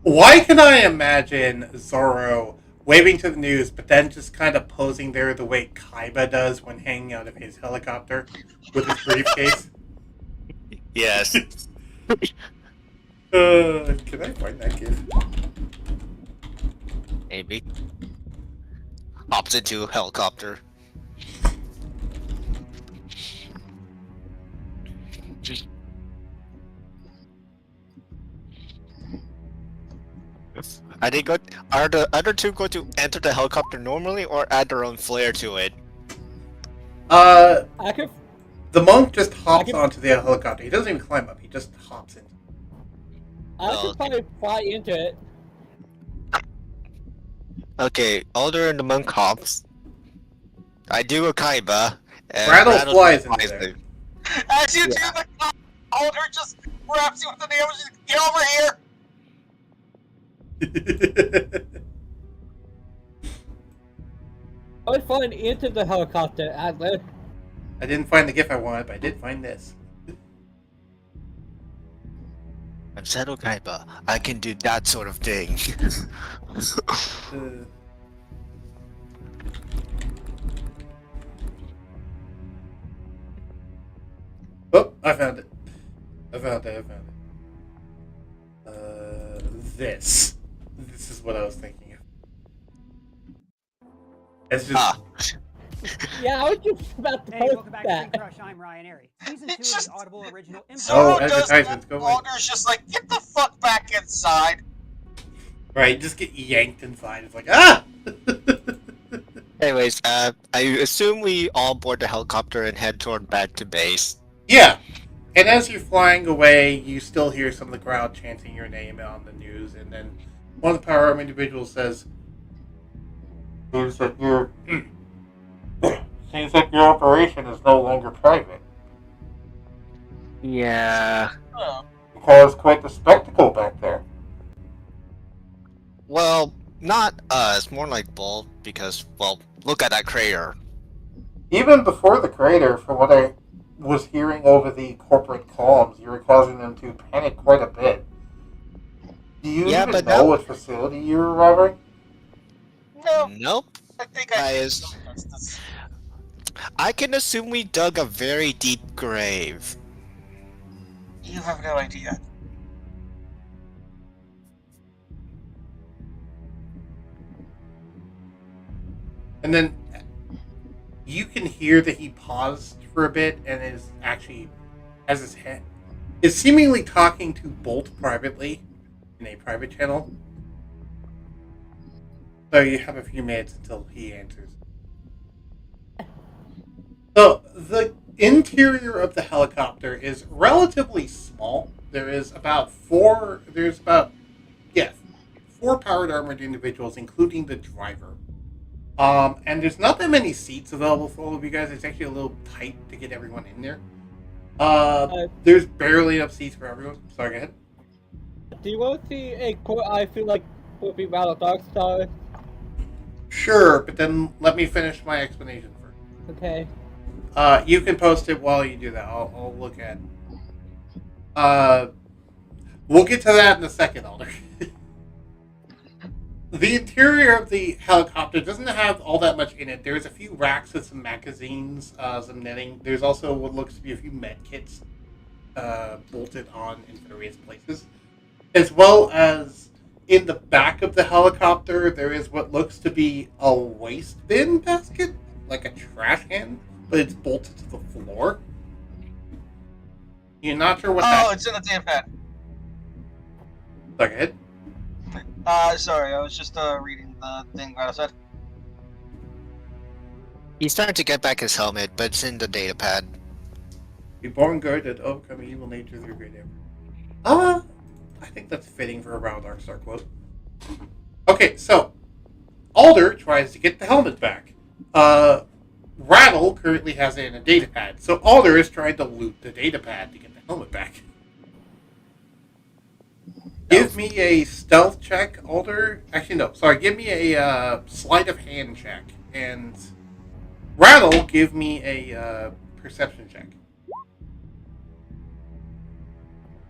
Why can I imagine Zorro waving to the news, but then just kind of posing there the way Kaiba does when hanging out of his helicopter with his briefcase? Yes. Can I find that kid? Maybe. Hops into a helicopter. Are the other two going to enter the helicopter normally or add their own flair to it? I could. The monk just hops onto the helicopter. He doesn't even climb up. He just hops in. I Oh, could probably fly into it. Okay, Alder and the monk hops. I do a Kaiba. And Rattle flies into there. them. As you do, the Alder just grabs you with the nails. Get over here. I was flying into the helicopter, Adler. I didn't find the GIF I wanted, but I did find this. I'm Seto Kaiba. I can do that sort of thing. Oh, I found it. I found it. This. This is what I was thinking of. It's just... Yeah, I was just about to Hey, post welcome back to that. Big Crush. I'm Ryan Airy. Season 2 It's of just- the Audible original Oh, Zorro does advertisements, that. go away. Alder's just like, get the fuck back inside. Right, just get yanked inside. It's like, ah! Anyways, I assume we all board the helicopter and head toward back to base. Yeah. And as you're flying away, you still hear some of the crowd chanting your name on the news, and then one of the power arm individuals says, Seems that your operation is no longer private. Yeah. Oh. You caused quite the spectacle back there. Well, not us. More like Bull, because, well, look at that crater. Even before the crater, from what I was hearing over the corporate comms, you were causing them to panic quite a bit. Do you Yeah, even but know now- what facility you were robbing? No, Nope. I think I Guys. I can assume we dug a very deep grave. You have no idea. And then you can hear that he paused for a bit and is actually, as his head, is seemingly talking to Bolt privately in a private channel. So you have a few minutes until he answers. So, the interior of the helicopter is relatively small. There's about four powered armored individuals, including the driver. And there's not that many seats available for all of you guys. It's actually a little tight to get everyone in there. There's barely enough seats for everyone. Sorry, go ahead. Do you want to see a quote I feel like would be rather dark stars? Sure, but then let me finish my explanation first. Okay. You can post it while you do that. I'll look at. We'll get to that in a second, Alder. The interior of the helicopter doesn't have all that much in it. There's a few racks with some magazines, some netting. There's also what looks to be a few med kits bolted on in various places. As well as in the back of the helicopter, there is what looks to be a waste bin basket, like a trash can, but it's bolted to the floor. You're not sure what that Oh, it's in the data pad. Go ahead. Sorry, I was just reading the thing that I said. He's trying to get back his helmet, but it's in the data pad. Be born good and overcome evil nature through great effort. I think that's fitting for a Round Darkstar quote. Okay, so Alder tries to get the helmet back. Rattle currently has it in a data pad, so Alder is trying to loot the data pad to get the helmet back. Give me a stealth check, Alder. Actually, no. Sorry, give me a sleight of hand check. And Rattle, give me a perception check.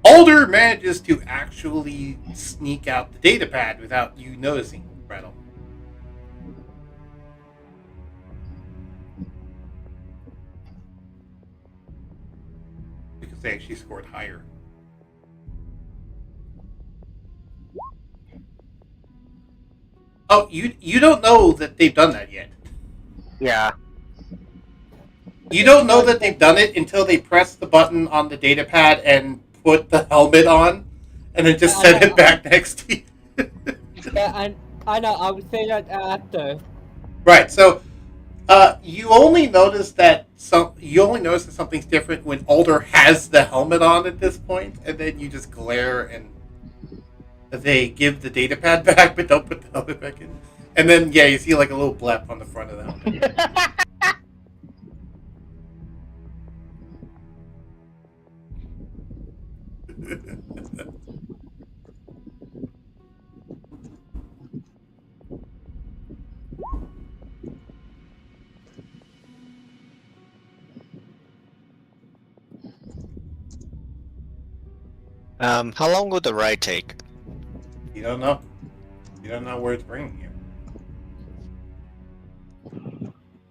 Alder manages to actually sneak out the data pad without you noticing, Rattle. Because they actually scored higher. Oh, you don't know that they've done that yet. Yeah. You don't know that they've done it until they press the button on the data pad and put the helmet on, and then just set it back next to you. Yeah, I know. I would say that after. Right. So, you only notice that something's different when Alder has the helmet on at this point, and then you just glare and they give the data pad back, but don't put the helmet back in. And then, yeah, you see like a little blep on the front of the helmet. How long will the ride take? You don't know. You don't know where it's bringing you.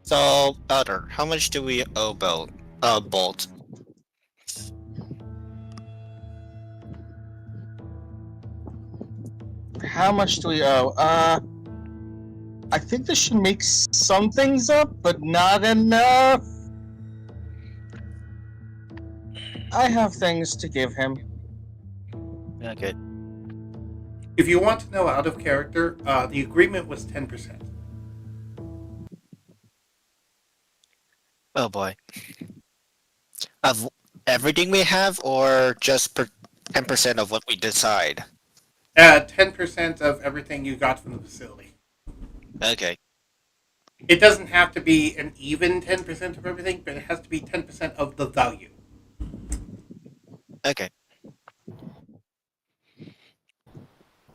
So, Alder, how much do we owe Bolt? How much do we owe? I think this should make some things up, but not enough. I have things to give him. Okay. If you want to know out of character, the agreement was 10%. Oh boy. Of everything we have, or just 10% of what we decide? 10% of everything you got from the facility. Okay. It doesn't have to be an even 10% of everything, but it has to be 10% of the value. Okay.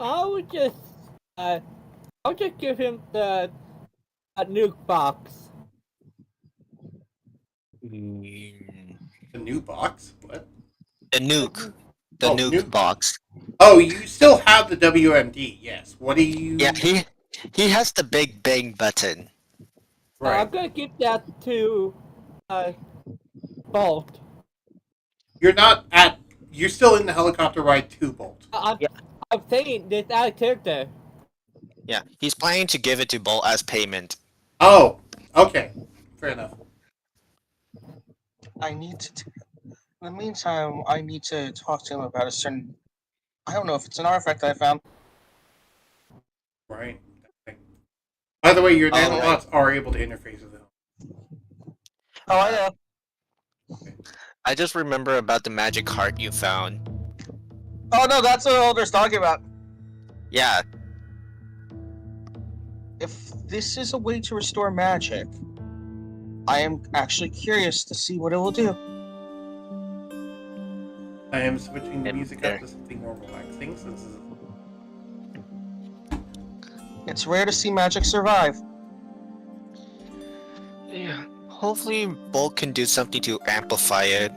I would just give him the nuke box. The new box? What? The nuke. The Oh, nuke box. Oh, you still have the WMD, yes. What do you... Yeah, he has the big bang button. Right. I'm gonna give that to Bolt. You're still in the helicopter ride to Bolt. I'm saying this out of character. Yeah, he's planning to give it to Bolt as payment. Oh, okay. Fair enough. In the meantime, I need to talk to him about a certain... I don't know if it's an artifact I found. Right. By the way, your Oh, nanobots are able to interface with them. Oh, I know. I just remember about the magic heart you found. Oh no, that's what Alder's talking about. Yeah, If this is a way to restore magic, I am actually curious to see what it will do. I am switching the And music there. up to something more relaxing since this is It's rare to see magic survive. yeah. Hopefully, Bolt can do something to amplify it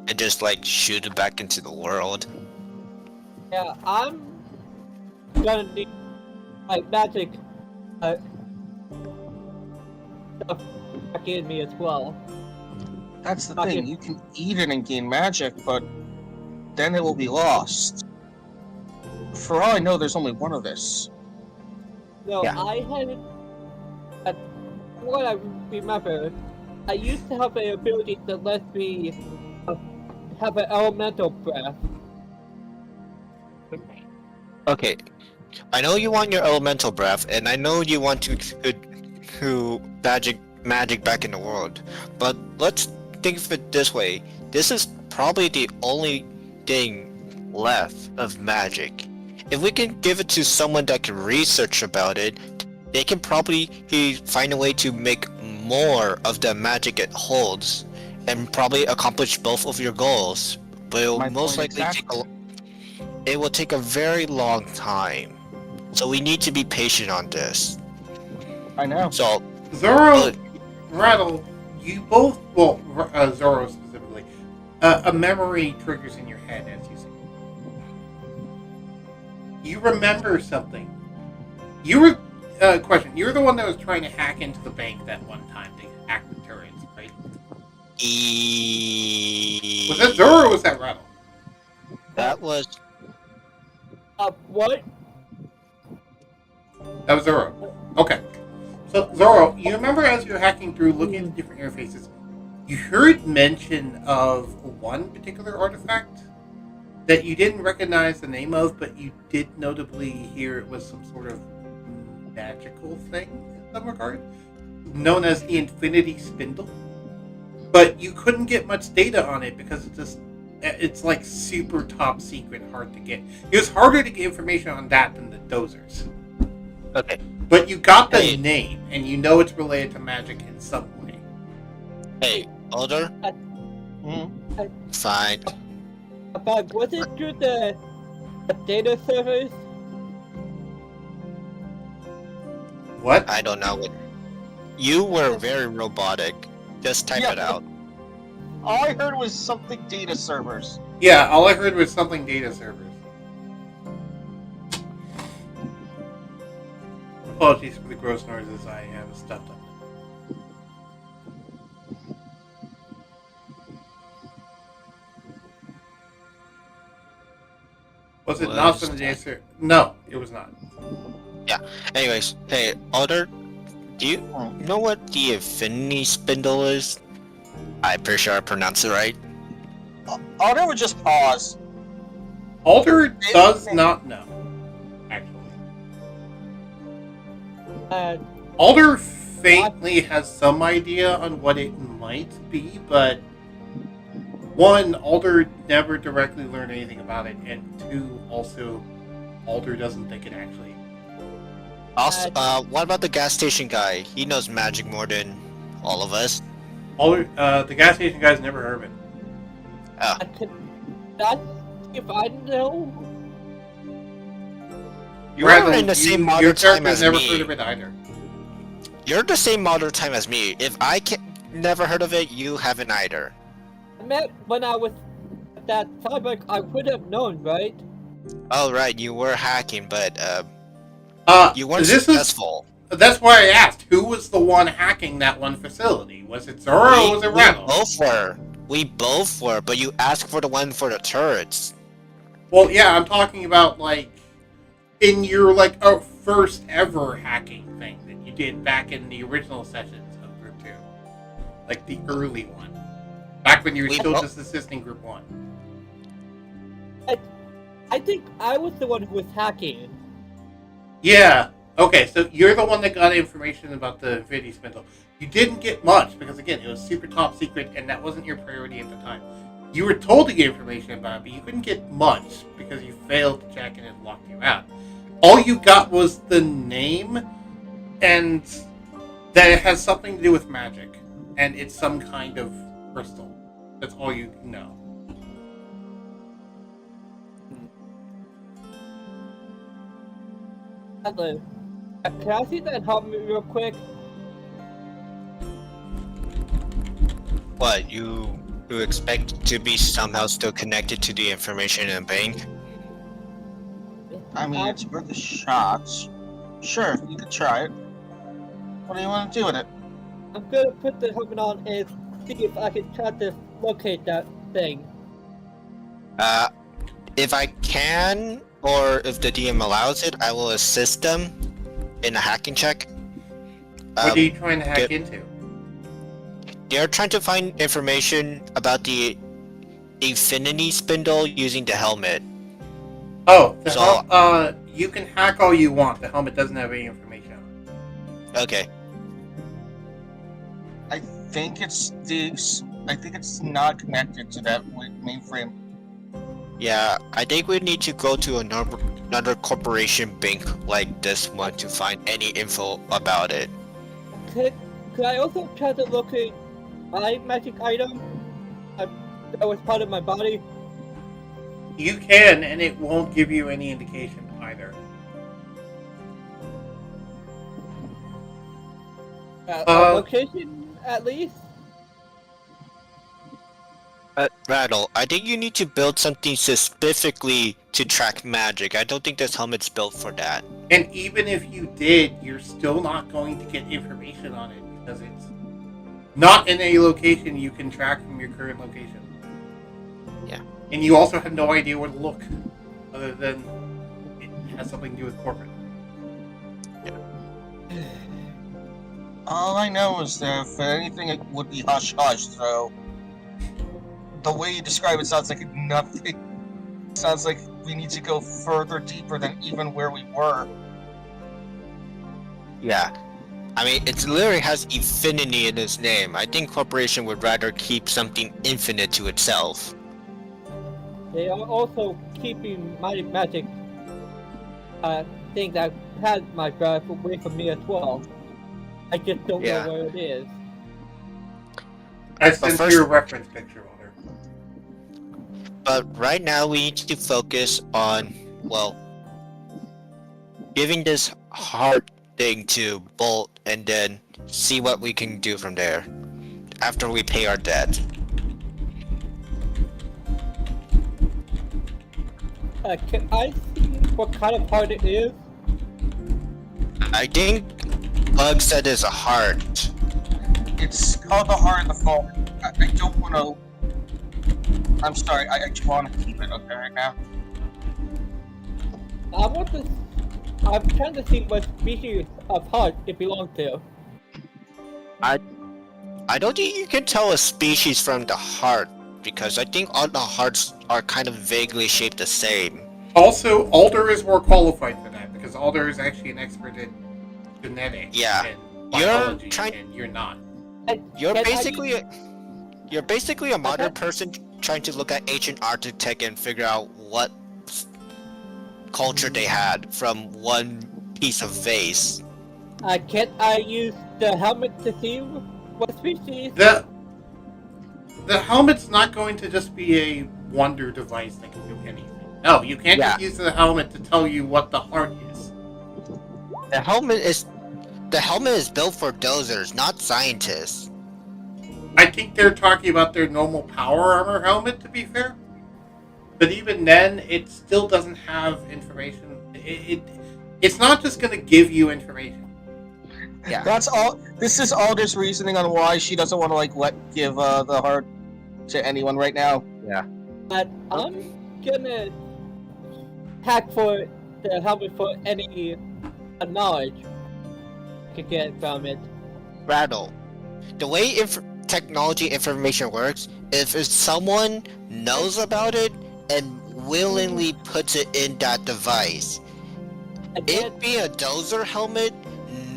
and just like shoot it back into the world. Yeah, I'm gonna need like magic stuff back in me as well. That's the Okay. thing. You can eat it and gain magic, but then it will be lost. For all I know, there's only one of this. So Yeah. I had, what I remember, I used to have an ability that lets me have an elemental breath. Okay, I know you want your elemental breath, and I know you want to magic back in the world. But let's think of it this way: this is probably the only thing left of magic. If we can give it to someone that can research about it, they can probably find a way to make more of the magic it holds, and probably accomplish both of your goals. But it will My most point likely exactly. it will take a very long time. So we need to be patient on this. I know. So, Zoro, Rattle, you both, well, Zoro specifically, a memory triggers in your head as you see. You remember something. You were, question, you were the one that was trying to hack into the bank that one time to hack the turrets, right? Was that Zoro or was that Rattle? that was What? That was Zoro. Okay. So, Zoro, you remember as you're hacking through, looking at the different interfaces, you heard mention of one particular artifact that you didn't recognize the name of, but you did notably hear it was some sort of magical thing in some regard, known as the Infinity Spindle. But you couldn't get much data on it because it's like super top secret, hard to get. It was harder to get information on that than the dozers. okay. But you got the Hey. name, and you know it's related to magic in some way. Hey, Alder, fine. But was it through the data servers? What? I don't know what. You were very robotic. Just type it out. All I heard was something data servers. Yeah, all I heard was something data servers. Apologies for the gross noises I have stuffed up. Was it not from the data server? No, it was not. Anyways, hey, Alder, do you know what the Infinity Spindle is? I'm pretty sure I pronounced it right. Alder would just pause. Alder does not know, actually. Alder faintly has some idea on what it might be, but one, Alder never directly learned anything about it, and two, also, Alder doesn't think it actually. Also, what about the gas station guy? He knows magic more than all of us. Alder, the gas station guy's never heard of it. That's if I know. You're Rather, in the same your modern time character's as never me. heard of it either. You're the same modern time as me. If I never heard of it, you haven't either. I meant when I was at that cyberpunk, I would have known, right? Oh right, you were hacking, but you weren't this successful. That's why I asked, who was the one hacking that one facility? Was it Zoro or was it Rattle? We both were, but you asked for the one for the turrets. Well, yeah, I'm talking about, like, in your, like, first ever hacking thing that you did back in the original sessions of Group 2. Like, the early one. Back when you were still just assisting Group 1. I think I was the one who was hacking. Yeah, Okay, so you're the one that got information about the Infinity Spindle. You didn't get much because, again, it was super top secret, and that wasn't your priority at the time. You were told to get information about it, but you couldn't get much because you failed to check and it locked you out. All you got was the name and that it has something to do with magic, and it's some kind of crystal. That's all you know. Alder, can I see that helmet real quick? What, you expect to be somehow still connected to the information in the bank? I mean, it's worth a shot. Sure, you could try it. What do you want to do with it? I'm gonna put the helmet on and see if I can try to locate that thing. If I can, or if the DM allows it, I will assist them in a hacking check. What are you trying to hack into? They're trying to find information about the Infinity Spindle using the helmet. Oh, So- you can hack all you want. The helmet doesn't have any information on it. Okay. I think it's not connected to that mainframe. Yeah, I think we need to go to another corporation bank like this one to find any info about it. Could I also try to locate my magic item that was part of my body? You can, and it won't give you any indication either. A location, at least? Rattle, I think you need to build something specifically to track magic. I don't think this helmet's built for that. And even if you did, you're still not going to get information on it because it's not in a location you can track from your current location. Yeah. And you also have no idea where to look, other than it has something to do with corporate. All I know is that if anything, it would be hush hush. So the way you describe it sounds like nothing. Sounds like we need to go further deeper than even where we were. Yeah. I mean, it literally has infinity in its name. I think corporation would rather keep something infinite to itself. They are also keeping my magic thing that has my breath away from me as well. I just don't Yeah. know where it is. I sent first- you a reference picture, Alder. But right now we need to focus on, well, giving this hard thing to Bolt and then see what we can do from there after we pay our debt. Can I see what kind of heart it is? I think Bug said it's a heart. It's called the heart of the fall. I don't want to. I'm sorry. I just want to keep it okay right now. I'm trying to see what species of heart it belongs to. I don't think you can tell a species from the heart because I think all the hearts are kind of vaguely shaped the same. Also, Alder is more qualified for that because Alder is actually an expert in genetics Yeah. and You're biology, trying- and you're not. You're Can I basically use- you're basically a modern person trying to look at ancient architect and figure out what culture they had from one piece of vase. Can I use the helmet to see what species? The helmet's not going to just be a wonder device that can do anything. No, you can't just use the helmet to tell you what the heart is. The helmet is built for dozers, not scientists. I think they're talking about their normal power armor helmet, to be fair. But even then, it still doesn't have information. It's not just going to give you information. Yeah. That's all. This is Alder's reasoning on why she doesn't want to give the heart to anyone right now. But I'm gonna hack for the helmet for any knowledge I could get from it. Rattle. The way technology information works, if someone knows about it and willingly puts it in that device, And then, It being a dozer helmet,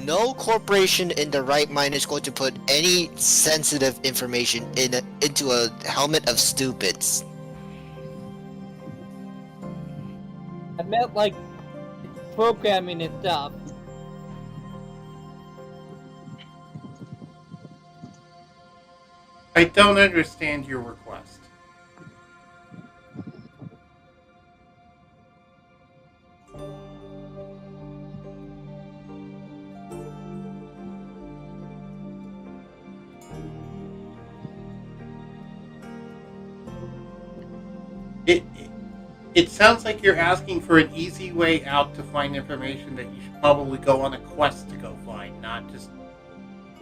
no corporation in the right mind is going to put any sensitive information into a helmet of stupids. I meant like programming and stuff. I don't understand your request. It sounds like you're asking for an easy way out to find information that you should probably go on a quest to go find, not just...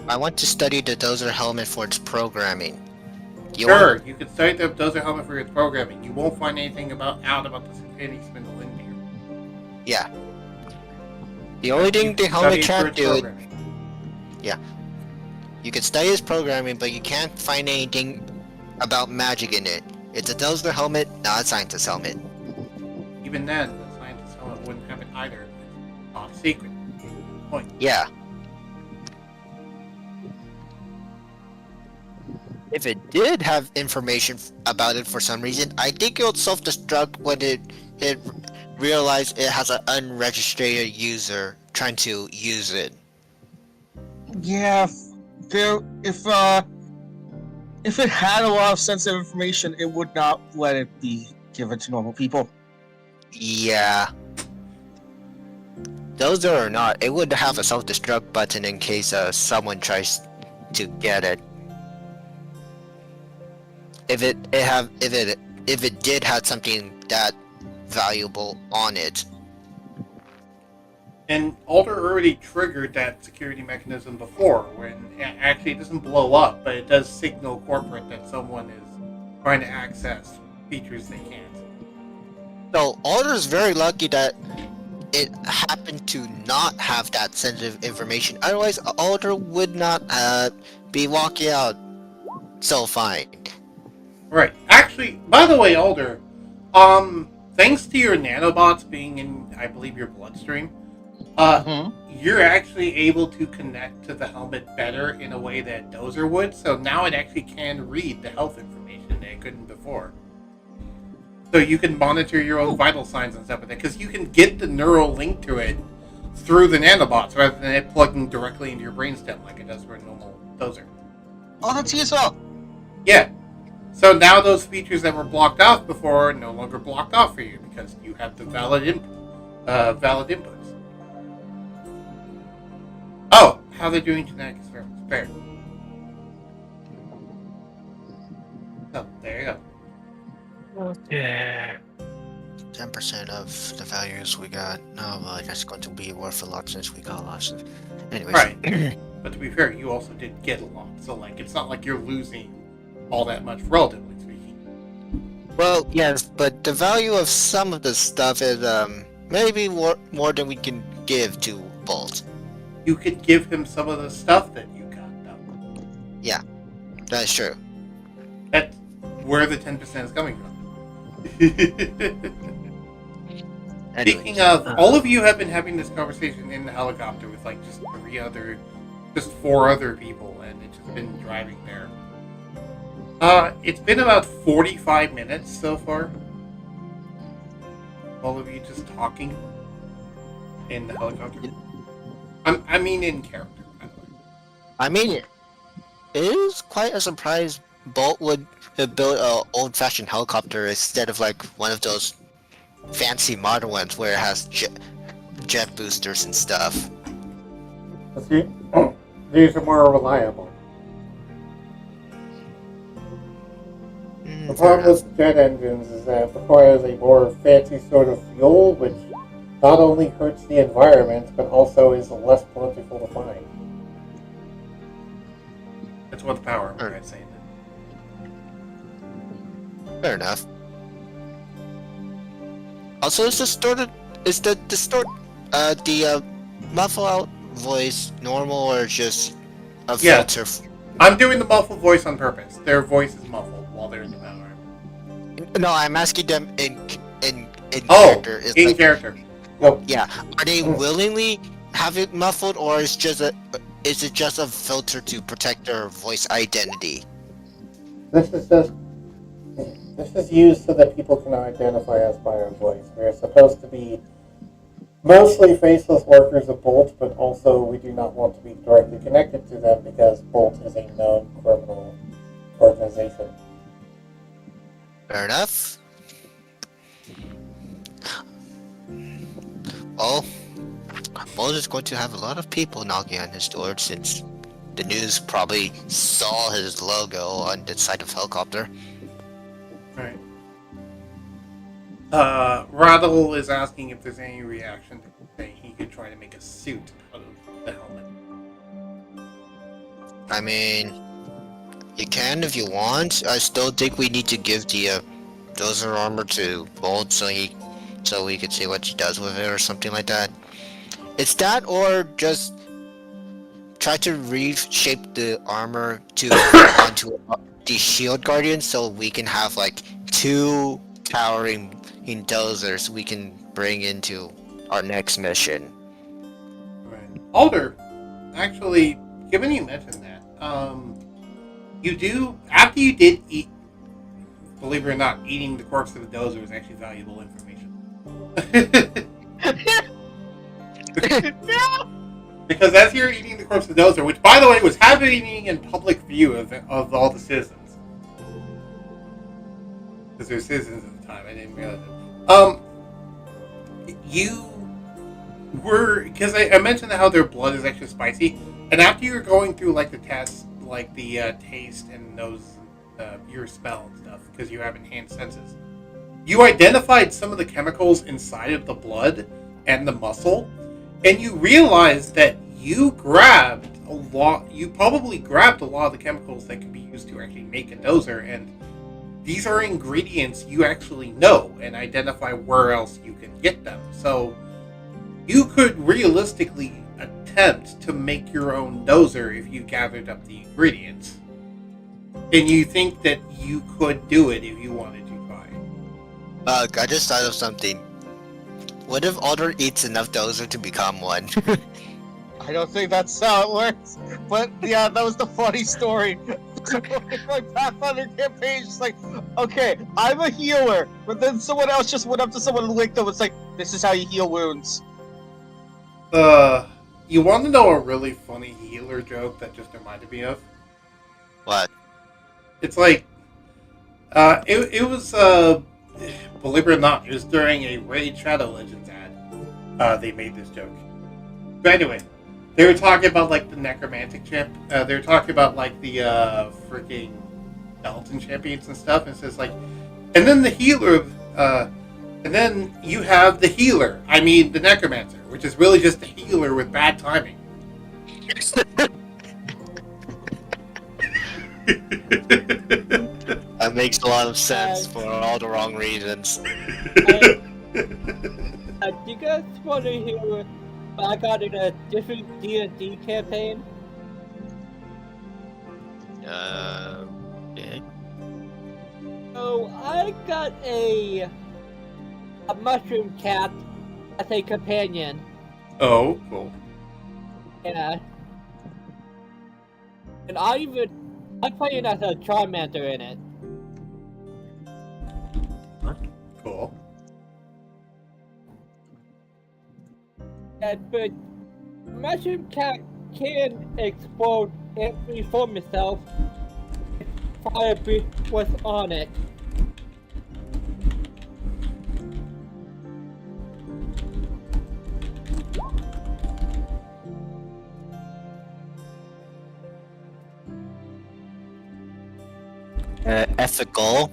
I want to study the dozer helmet for its programming. Sure, you could study the dozer helmet for its programming. You won't find anything out about the security spindle in here. Yeah. The only thing the helmet can't do... You can study its programming, but you can't find anything about magic in it. It's a dozer helmet, not a scientist helmet. Even then, the scientist helmet wouldn't have it either. It's top secret. Point. Yeah. If it did have information about it for some reason, I think it would self-destruct when it realized it has an unregistered user trying to use it. Yeah, if it had a lot of sensitive information, it would not let it be given to normal people. Yeah. Dozer or not, it would have a self-destruct button in case someone tries to get it. If it did have something that valuable on it. And Alder already triggered that security mechanism before, when actually it doesn't blow up, but it does signal corporate that someone is trying to access features they can't. So Alder's very lucky that it happened to not have that sensitive information. Otherwise, Alder would not be walking out so fine. Right. Actually, by the way, Alder, thanks to your nanobots being in, I believe, your bloodstream, you're actually able to connect to the helmet better in a way that Dozer would, so now it actually can read the health information that it couldn't before. So you can monitor your own vital signs and stuff like that, because you can get the neural link to it through the nanobots rather than it plugging directly into your brainstem like it does for a normal Dozer. Oh, that's useful. Yeah. So now those features that were blocked off before are no longer blocked off for you because you have the valid inputs. Oh, how they're doing genetic experiments. Fair. Oh, there you go. Yeah. 10% of the values we got. No, well, that's going to be worth a lot since we got lots of. Anyways. Right. But to be fair, you also did get a lot. So, like, it's not like you're losing all that much, relatively speaking. Well, yes, but the value of some of the stuff is maybe more than we can give to Bolt. You could give him some of the stuff that you got, though. Yeah, that's true. That's where the 10% is coming from. Speaking of, all of you have been having this conversation in the helicopter with like just four other people, and it's just been driving there. It's been about 45 minutes so far. All of you just talking in the helicopter. I mean in character, by the way. I mean, it is quite a surprise Bolt would build an old-fashioned helicopter instead of like one of those fancy modern ones where it has jet boosters and stuff. See, these are more reliable. The problem with jet engines is that it requires a more fancy sort of fuel, which not only hurts the environment, but also is less plentiful to find. That's what the power I'm saying. Fair enough. Also, is the muffle out voice normal or just a filter? I'm doing the muffled voice on purpose. Their voice is muffled while they're in the power. No, I'm asking them in character. In character. Yep. Yeah, are they willingly have it muffled, or is it just a filter to protect their voice identity? This is just this is used so that people can identify us by our voice. We are supposed to be mostly faceless workers of Bolt, but also we do not want to be directly connected to them because Bolt is a known criminal organization. Fair enough. Well, Bolt is going to have a lot of people knocking on his door since the news probably saw his logo on the side of helicopter. Right. Rubble is asking if there's any reaction to saying he could try to make a suit out of the helmet. I mean, you can if you want. I still think we need to give the dozer armor to Bolt so we could see what he does with it or something like that. It's that, or just try to reshape the armor to fit onto the shield guardian so we can have like 2 towering dozers we can bring into our next mission. Right. Alder, actually, given you mentioned that, you do after you did eat. Believe it or not, eating the corpse of the dozer is actually valuable information. Because as you're eating the corpse of the dozer, which by the way was happening in public view of all the citizens, because there were citizens at the time, I didn't realize it. You were, because I mentioned how their blood is actually spicy, and after you were going through like the tests, like the taste and nose, your smell and stuff, because you have enhanced senses, you identified some of the chemicals inside of the blood and the muscle, and you realized that you probably grabbed a lot of the chemicals that could be used to actually make a dozer, and these are ingredients you actually know and identify where else you can get them. So you could realistically attempt to make your own dozer if you gathered up the ingredients. And you think that you could do it if you wanted to try. I just thought of something. What if Alder eats enough dozer to become one? I don't think that's how it works. But yeah, that was the funny story. My Pathfinder campaign is just like, okay, I'm a healer, but then someone else just went up to someone and licked them. It's like, this is how you heal wounds. You want to know a really funny healer joke that just reminded me of? What? It's like, it was, believe it or not, it was during a Raid Shadow Legends ad. They made this joke. But anyway, they were talking about, like, the necromantic champ. They were talking about, like, the, freaking Skeleton champions and stuff. And it says, like, and then the healer, and then you have the healer. I mean, the necromancer, which is really just a healer with bad timing. That makes a lot of sense for all the wrong reasons. Do you guys want to hear I got in a different D&D campaign? Okay. So I got a mushroom cat as a companion. Oh, cool. Yeah. And I'm playing as a Charmander in it. Cool. But mushroom cat can explode and reform itself if fire was on it. Ethical.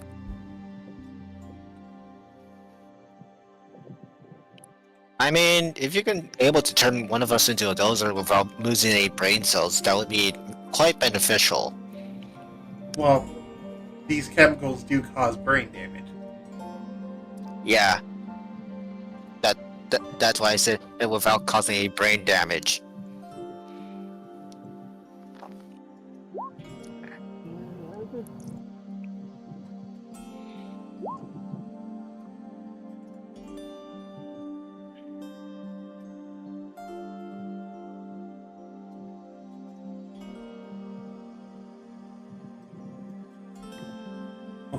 I mean, if you can able to turn one of us into a dozer without losing any brain cells, that would be quite beneficial. Well, these chemicals do cause brain damage. Yeah. That's why I said it without causing any brain damage.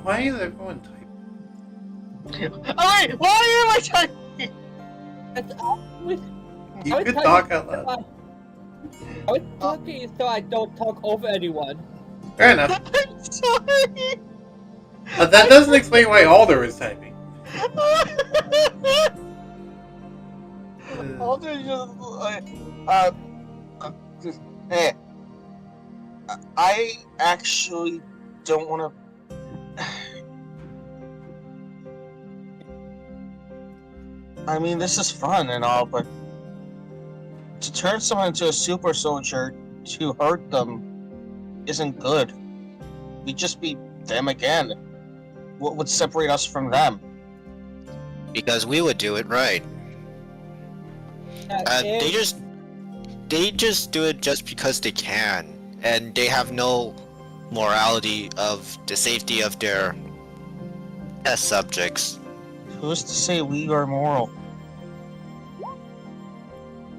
Why is everyone typing? Oh wait, why am I typing? You could talk out loud. I was talking so I don't talk over anyone. Fair enough. I'm sorry. That doesn't explain why Alder was typing. Alder just hey, I actually don't want to. I mean, this is fun and all, but to turn someone into a super soldier to hurt them isn't good. We'd just be them again. What would separate us from them? Because we would do it right. They just do it just because they can, and they have no morality of the safety of their test subjects. Who's to say we are moral?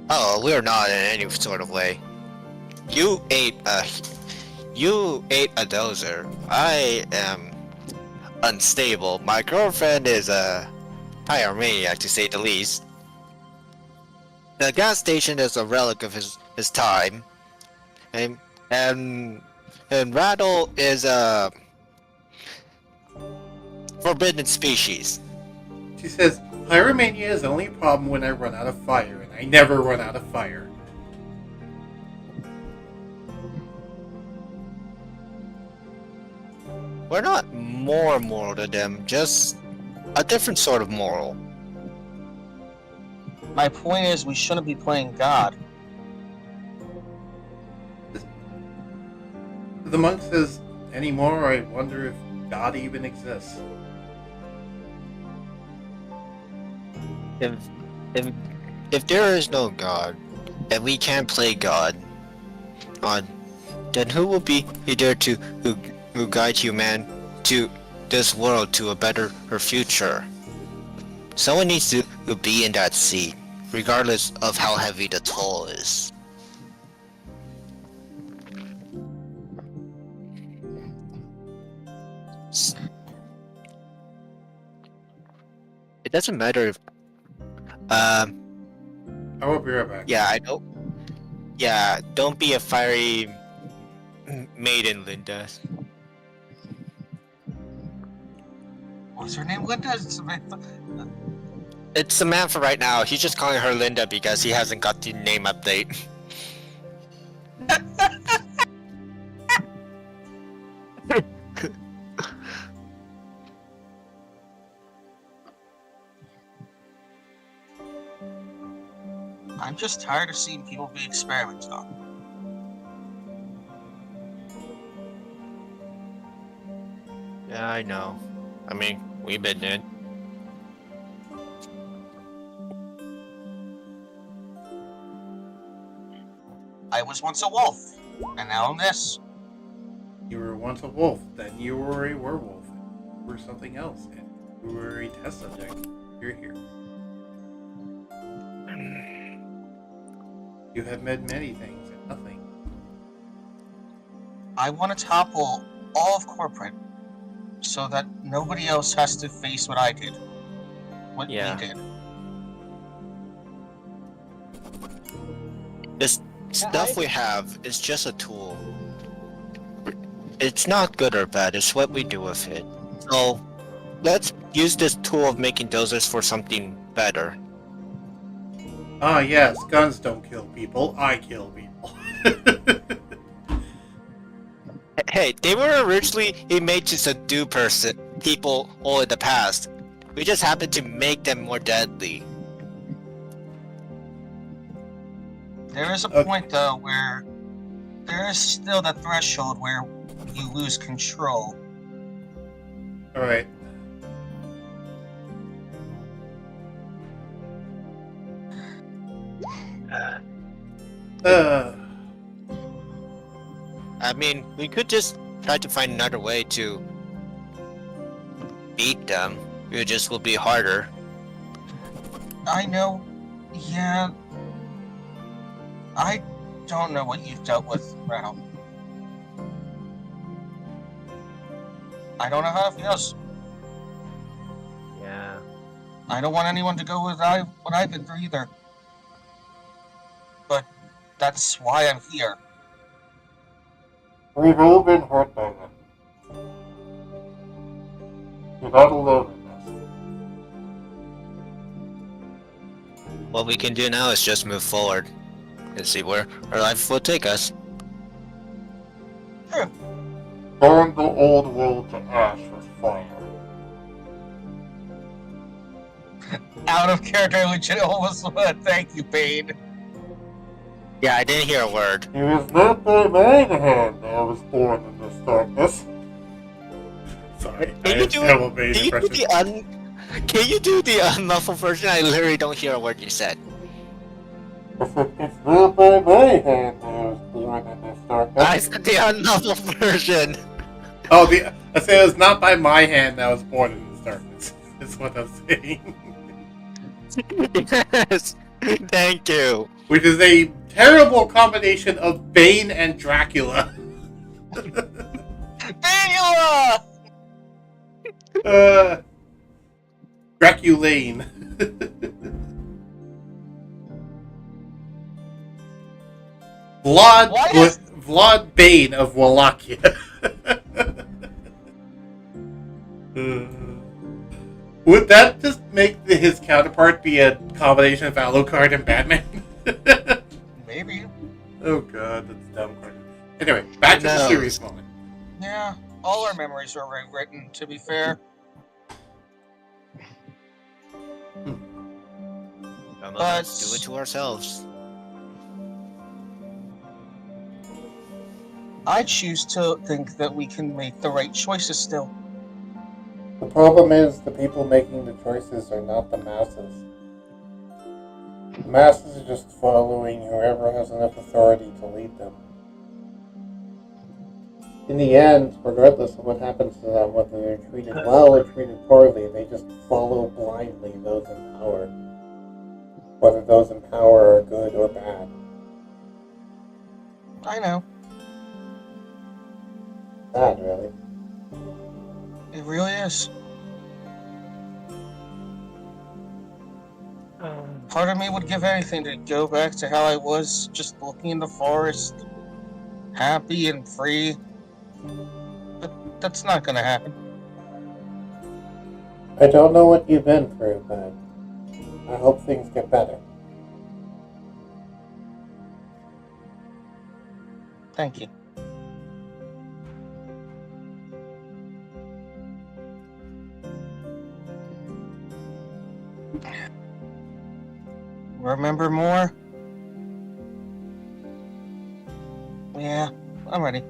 Oh, we're not in any sort of way. You ate a dozer. I am unstable. My girlfriend is a pyromaniac, to say the least. The gas station is a relic of his time, and Rattle is a forbidden species. She says, Pyromania is only a problem when I run out of fire, and I never run out of fire. We're not more moral than them, just a different sort of moral. My point is, we shouldn't be playing God. The monk says, anymore, I wonder if God even exists. If there is no God, and we can't play God, then who will be there who guide human to this world to a better future? Someone needs to be in that seat, regardless of how heavy the toll is. It doesn't matter if I will be right back. yeah, I know. Yeah, don't be a fiery maiden, Linda. What's her name? Linda? Samantha? It's Samantha right now. He's just calling her Linda because he hasn't got the name update. I'm just tired of seeing people be experimented on. Yeah, I know. I mean, we've been in. I was once a wolf, and now I'm this. You were once a wolf, then you were a werewolf, you were something else, and you were a test subject. You're here. You have met many things and nothing. I want to topple all of corporate so that nobody else has to face what I did. What Yeah. we did. This stuff we have is just a tool. It's not good or bad, it's what we do with it. So, let's use this tool of making dozers for something better. Ah, yes, guns don't kill people. I kill people. Hey, they were originally made to subdue people all in the past. We just happened to make them more deadly. There is a Okay. point, though, where there is still the threshold where you lose control. Alright. I mean, we could just try to find another way to beat them. It just will be harder. I know, yeah. I don't know what you've dealt with, Rao. I don't know how it feels. Yeah. I don't want anyone to go with what I've been through either. But that's why I'm here. We've all been hurt by them. You're not alone in this. What we can do now is just move forward and see where our life will take us. Burn the old world to ash with fire. Out of character, legit almost what? Thank you, Bane. Yeah, I didn't hear a word. It was not by my hand I was born in this darkness. Sorry, Can you do Can you do the unmuffled version? I literally don't hear a word you said. It's not by my hand I was born in this darkness. I said the unmuffled version. Oh, I said it was not by my hand that I was born in this darkness. Is what I'm saying. Yes, thank you. Which is a terrible combination of Bane and Dracula. Dracula! Draculane. Vlad Bane of Wallachia. Would that just make his counterpart be a combination of Alucard and Batman? Maybe. Oh god, that's dumb. Anyway, back to the serious moment. Yeah, all our memories were rewritten, to be fair. Some of us do it to ourselves. I choose to think that we can make the right choices still. The problem is the people making the choices are not the masses. The masses are just following whoever has enough authority to lead them. In the end, regardless of what happens to them, whether they're treated well or treated poorly, they just follow blindly those in power. Whether those in power are good or bad. I know. Bad, really. It really is. Part of me would give anything to go back to how I was, just looking in the forest, happy and free. But that's not gonna happen. I don't know what you've been through, but I hope things get better. Thank you. Remember more? Yeah, I'm ready.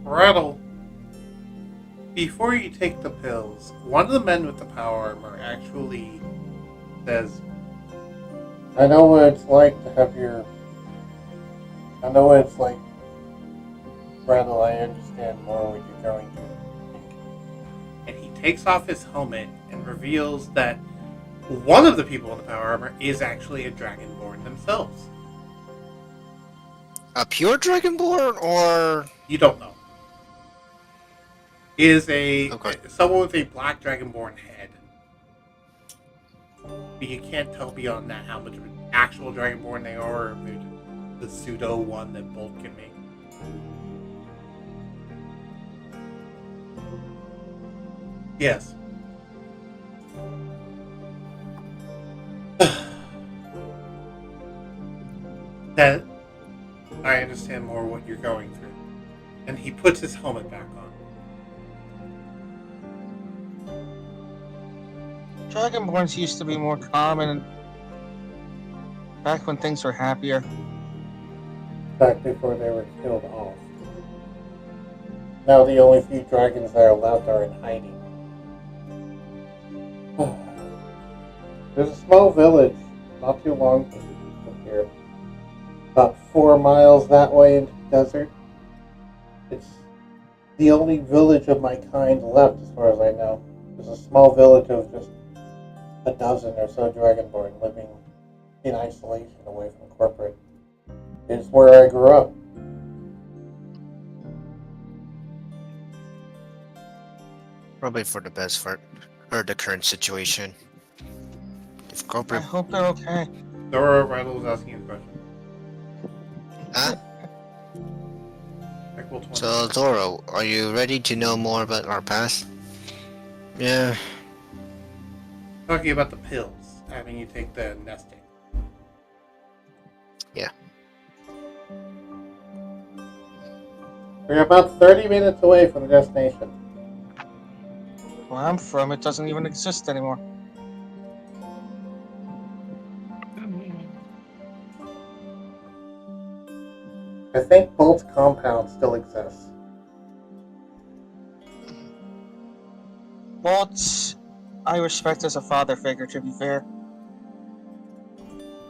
Rattle. Before you take the pills, one of the men with the power armor actually says, I know what it's like to have your... I know what it's like. Rattle, I understand more what you're going through. And he takes off his helmet and reveals that one of the people in the power armor is actually a Dragonborn themselves. A pure Dragonborn, or You don't know. Is Okay. someone with a black Dragonborn head. But you can't tell beyond that how much of an actual Dragonborn they are, or if they're the pseudo one that Bolt can make. Yes. That I understand more what you're going through. And he puts his helmet back on. Dragonborns used to be more common back when things were happier. Back before they were killed off. Now the only few dragons that are left are in hiding. There's a small village, not too long from here. About 4 miles that way into the desert. It's the only village of my kind left, as far as I know. There's a small village of just a dozen or so Dragonborn living in isolation away from corporate is where I grew up. Probably for the best for the current situation. If I corporate, hope they're okay. Dora Riddle was asking a question. huh? Equal 20. So Zoro, are you ready to know more about our past? Yeah. Talking about the pills, having you take the nesting. Yeah. We're about 30 minutes away from the destination. Where I'm from, it doesn't even exist anymore. I think Bolt's compound still exists. But I respect as a father figure, to be fair.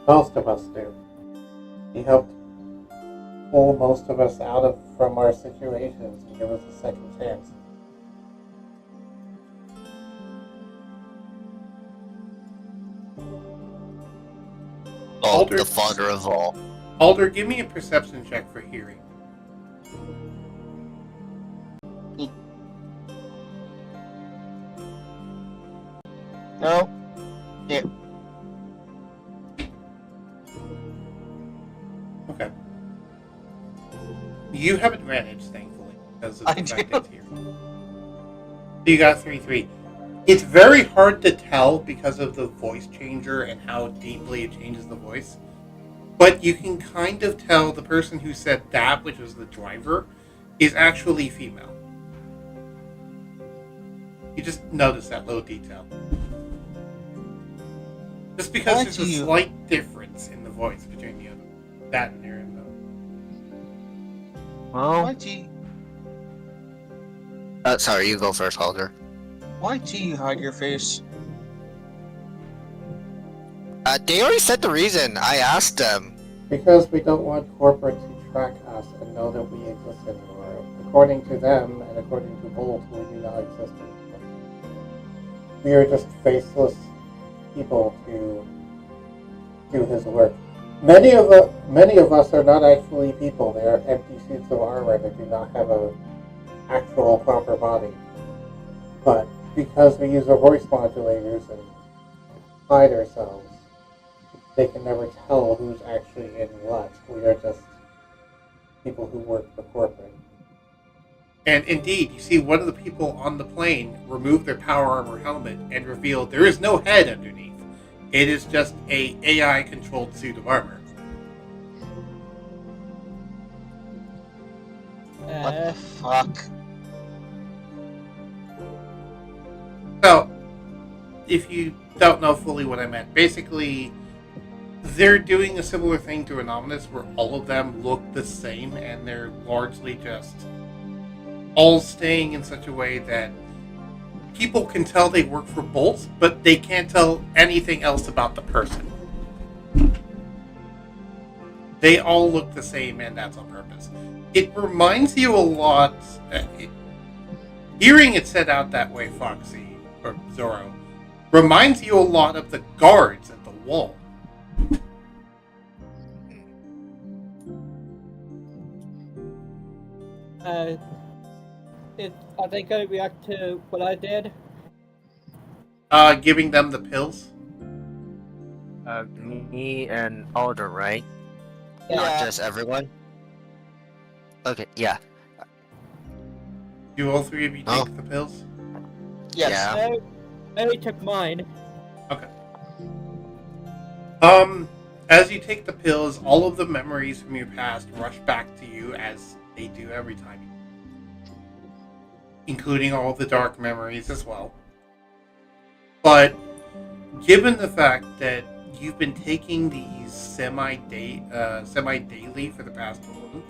Most of us do. He helped pull most of us from our situations and give us a second chance. Oh, Alder- the father of all. Alder, give me a perception check for hearing. No. Yeah. Okay. You have advantage, thankfully, because of I the fact do. it's here. So you got 3-3. It's very hard to tell because of the voice changer and how deeply it changes the voice. But you can kind of tell the person who said that, which was the driver, is actually female. You just notice that little detail. Just because Why there's do a you- slight difference in the voice between the other. That and there. Why do you, Sorry, you go first, Alder. why do you hide your face? They already said the reason. I asked them. Because we don't want corporate to track us and know that we exist anymore. According to them, and according to Bolt, we do not exist anymore. We are just faceless people to do his work. Many of us are not actually people. They are empty suits of armor that do not have a actual proper body. But because we use our voice modulators and hide ourselves, they can never tell who's actually in what. We are just people who work for corporate. And indeed, you see one of the people on the plane remove their power armor helmet and reveal there is no head underneath. It is just a AI-controlled suit of armor. What the fuck? So, if you don't know fully what I meant, basically, they're doing a similar thing to Anonymous where all of them look the same and they're largely just all staying in such a way that people can tell they work for Bolt, but they can't tell anything else about the person. They all look the same, and that's on purpose. It reminds you a lot... hearing it said out that way, Foxy, or Zorro, reminds you a lot of the guards at the wall. Are they going to react to what I did? Giving them the pills? Me and Alder, right? Yeah. Not just everyone? Okay, yeah. Do all three of you Oh. take the pills? Yes. Yeah. I already took mine. Okay. As you take the pills, all of the memories from your past rush back to you as they do every time. Including all the dark memories as well. But given the fact that you've been taking these semi-daily for the past month,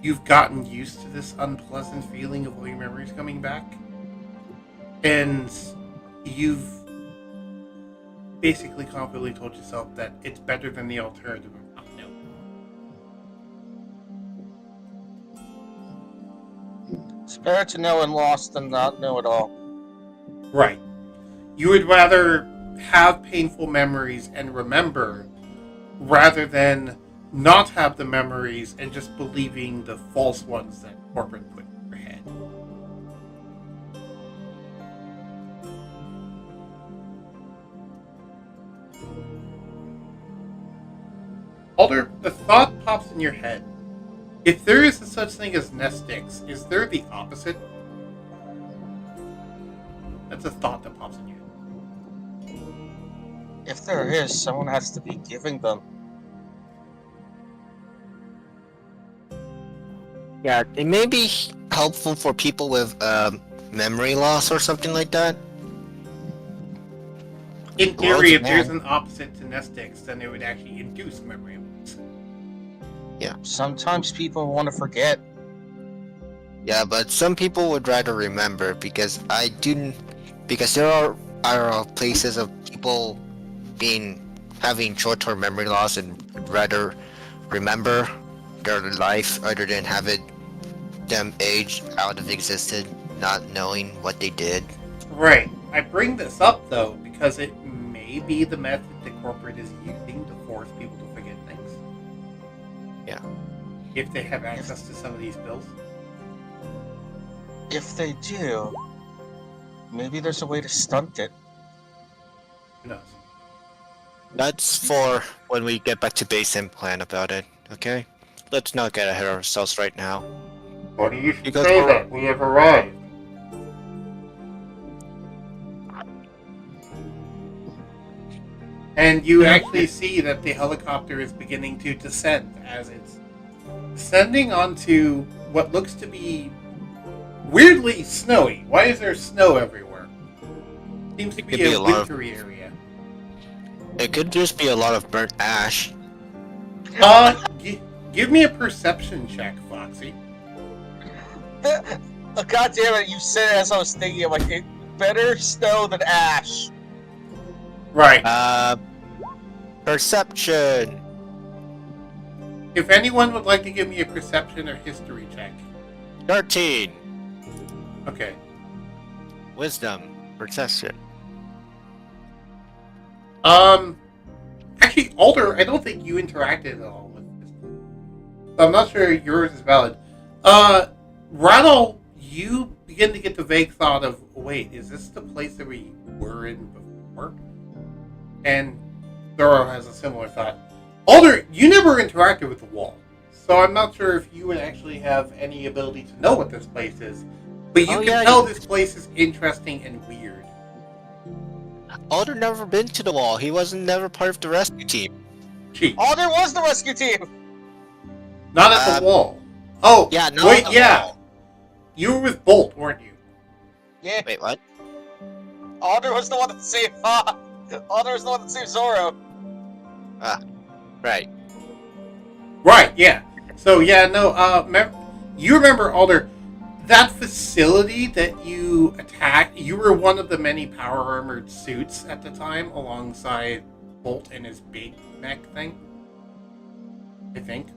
you've gotten used to this unpleasant feeling of all your memories coming back. And you've basically confidently told yourself that it's better than the alternative of not knowing. It's better to know and lost than not know at all. Right. You would rather have painful memories and remember, rather than not have the memories and just believing the false ones that corporate put in your head. Alder, the thought pops in your head. If there is a such thing as nestics, is there the opposite? That's a thought that pops in your head. If there is, someone has to be giving them. Yeah, it may be helpful for people with memory loss or something like that. In theory, if man. there's an opposite to nestics, then it would actually induce memory loss. Sometimes people want to forget. Yeah, but some people would rather remember because there are places of people having short-term memory loss and would rather remember their life other than have them age out of existence, not knowing what they did. Right. I bring this up, though, because it may be the method that corporate is using to force people to forget things. Yeah. If they have access to some of these bills. If they do, maybe there's a way to stunt it. Who knows? That's for when we get back to base and plan about it, okay? Let's not get ahead of ourselves right now. What do you should Because say we're- that? We have arrived. And you actually see that the helicopter is beginning to descend as it's descending onto what looks to be weirdly snowy. Why is there snow everywhere? Seems to It be could be a a lot of- wintry area. It could just be a lot of burnt ash. Give me a perception check, Foxy. God damn it, you said it as I was thinking, like, it better snow than ash. Right. Perception. If anyone would like to give me a perception or history check. 13. Okay. Wisdom. Perception. Actually, Alder, I don't think you interacted at all with this. So I'm not sure yours is valid. Rattle, you begin to get the vague thought of, wait, is this the place that we were in before? And Thorough has a similar thought. Alder, you never interacted with the wall, so I'm not sure if you would actually have any ability to know what this place is. But you can tell this place is interesting and weird. Alder never been to the wall. He wasn't never part of the rescue team. Cheat. Oh, there was the rescue team! Not at the wall. Oh, Yeah, not wait, the yeah. wall. You were with Bolt, weren't you? Yeah, Wait, what? Alder was the one that saved Alder was the one that saved Zoro. Right. Right, yeah. So, yeah, no, you remember, Alder, that facility that you attacked, you were one of the many power armored suits at the time, alongside Bolt and his big mech thing? I think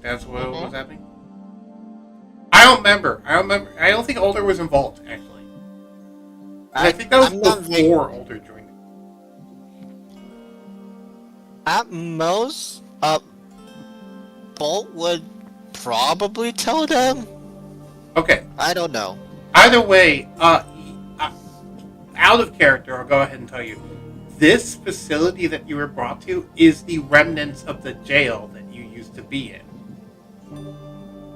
that's what was happening. I don't remember. I don't think Alder was involved, actually. I think that was before Alder joined. At most, Bolt would probably tell them. Okay. I don't know. Either way, out of character, I'll go ahead and tell you. This facility that you were brought to is the remnants of the jail that you used to be in.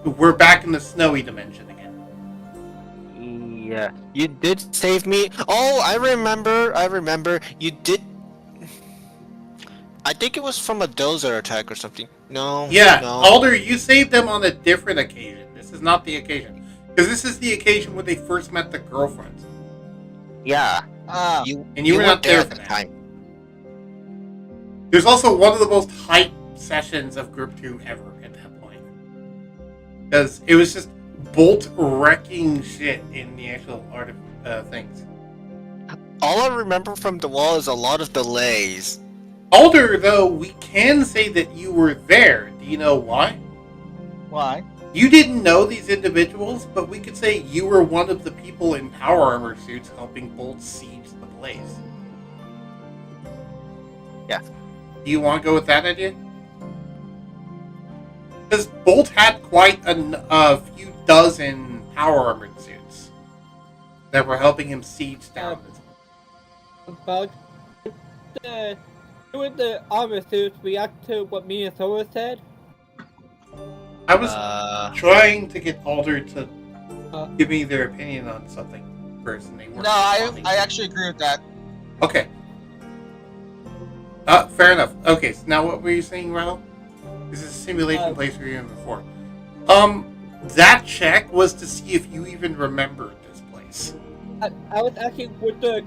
We're back in the snowy dimension again. Yeah. You did save me. Oh, I remember. You did. I think it was from a dozer attack or something. No. Yeah, No. Alder, you saved them on a different occasion. This is not the occasion. Because this is the occasion when they first met the girlfriends. Yeah. You And you were not weren't there at for the that. time. There's also one of the most hype sessions of Group 2 ever at that point. Because it was just Bolt wrecking shit in the actual art of things. All I remember from the wall is a lot of delays. Alder, though, we can say that you were there. Do you know why? Why? You didn't know these individuals, but we could say you were one of the people in power armor suits helping Bolt siege the place. Yeah. Do you want to go with that idea? Because Bolt had quite a few dozen power armored suits that were helping him siege down this. About the doing the armor suits react to what me and Sora said. I was trying to get Alder to Uh, give me their opinion on something first, and they weren't. No, I responding. actually agree with that. Okay. Fair enough. Okay, so now what were you saying, Ronald? This is a simulation place we were in before. That check was to see if you even remembered this place. I was actually with the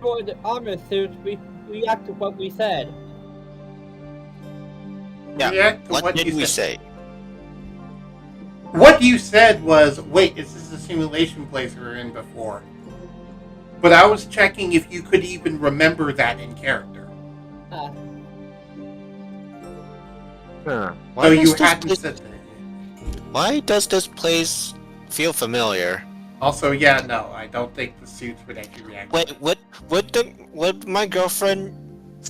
for the armor suits react to what we said. Yeah. React to What did you we said. say? What you said was, wait, is this a simulation place we were in before? But I was checking if you could even remember that in character. Huh. So you hadn't said that. Why does this place feel familiar? Also, yeah, no, I don't think the suits would actually react. Wait, would my girlfriend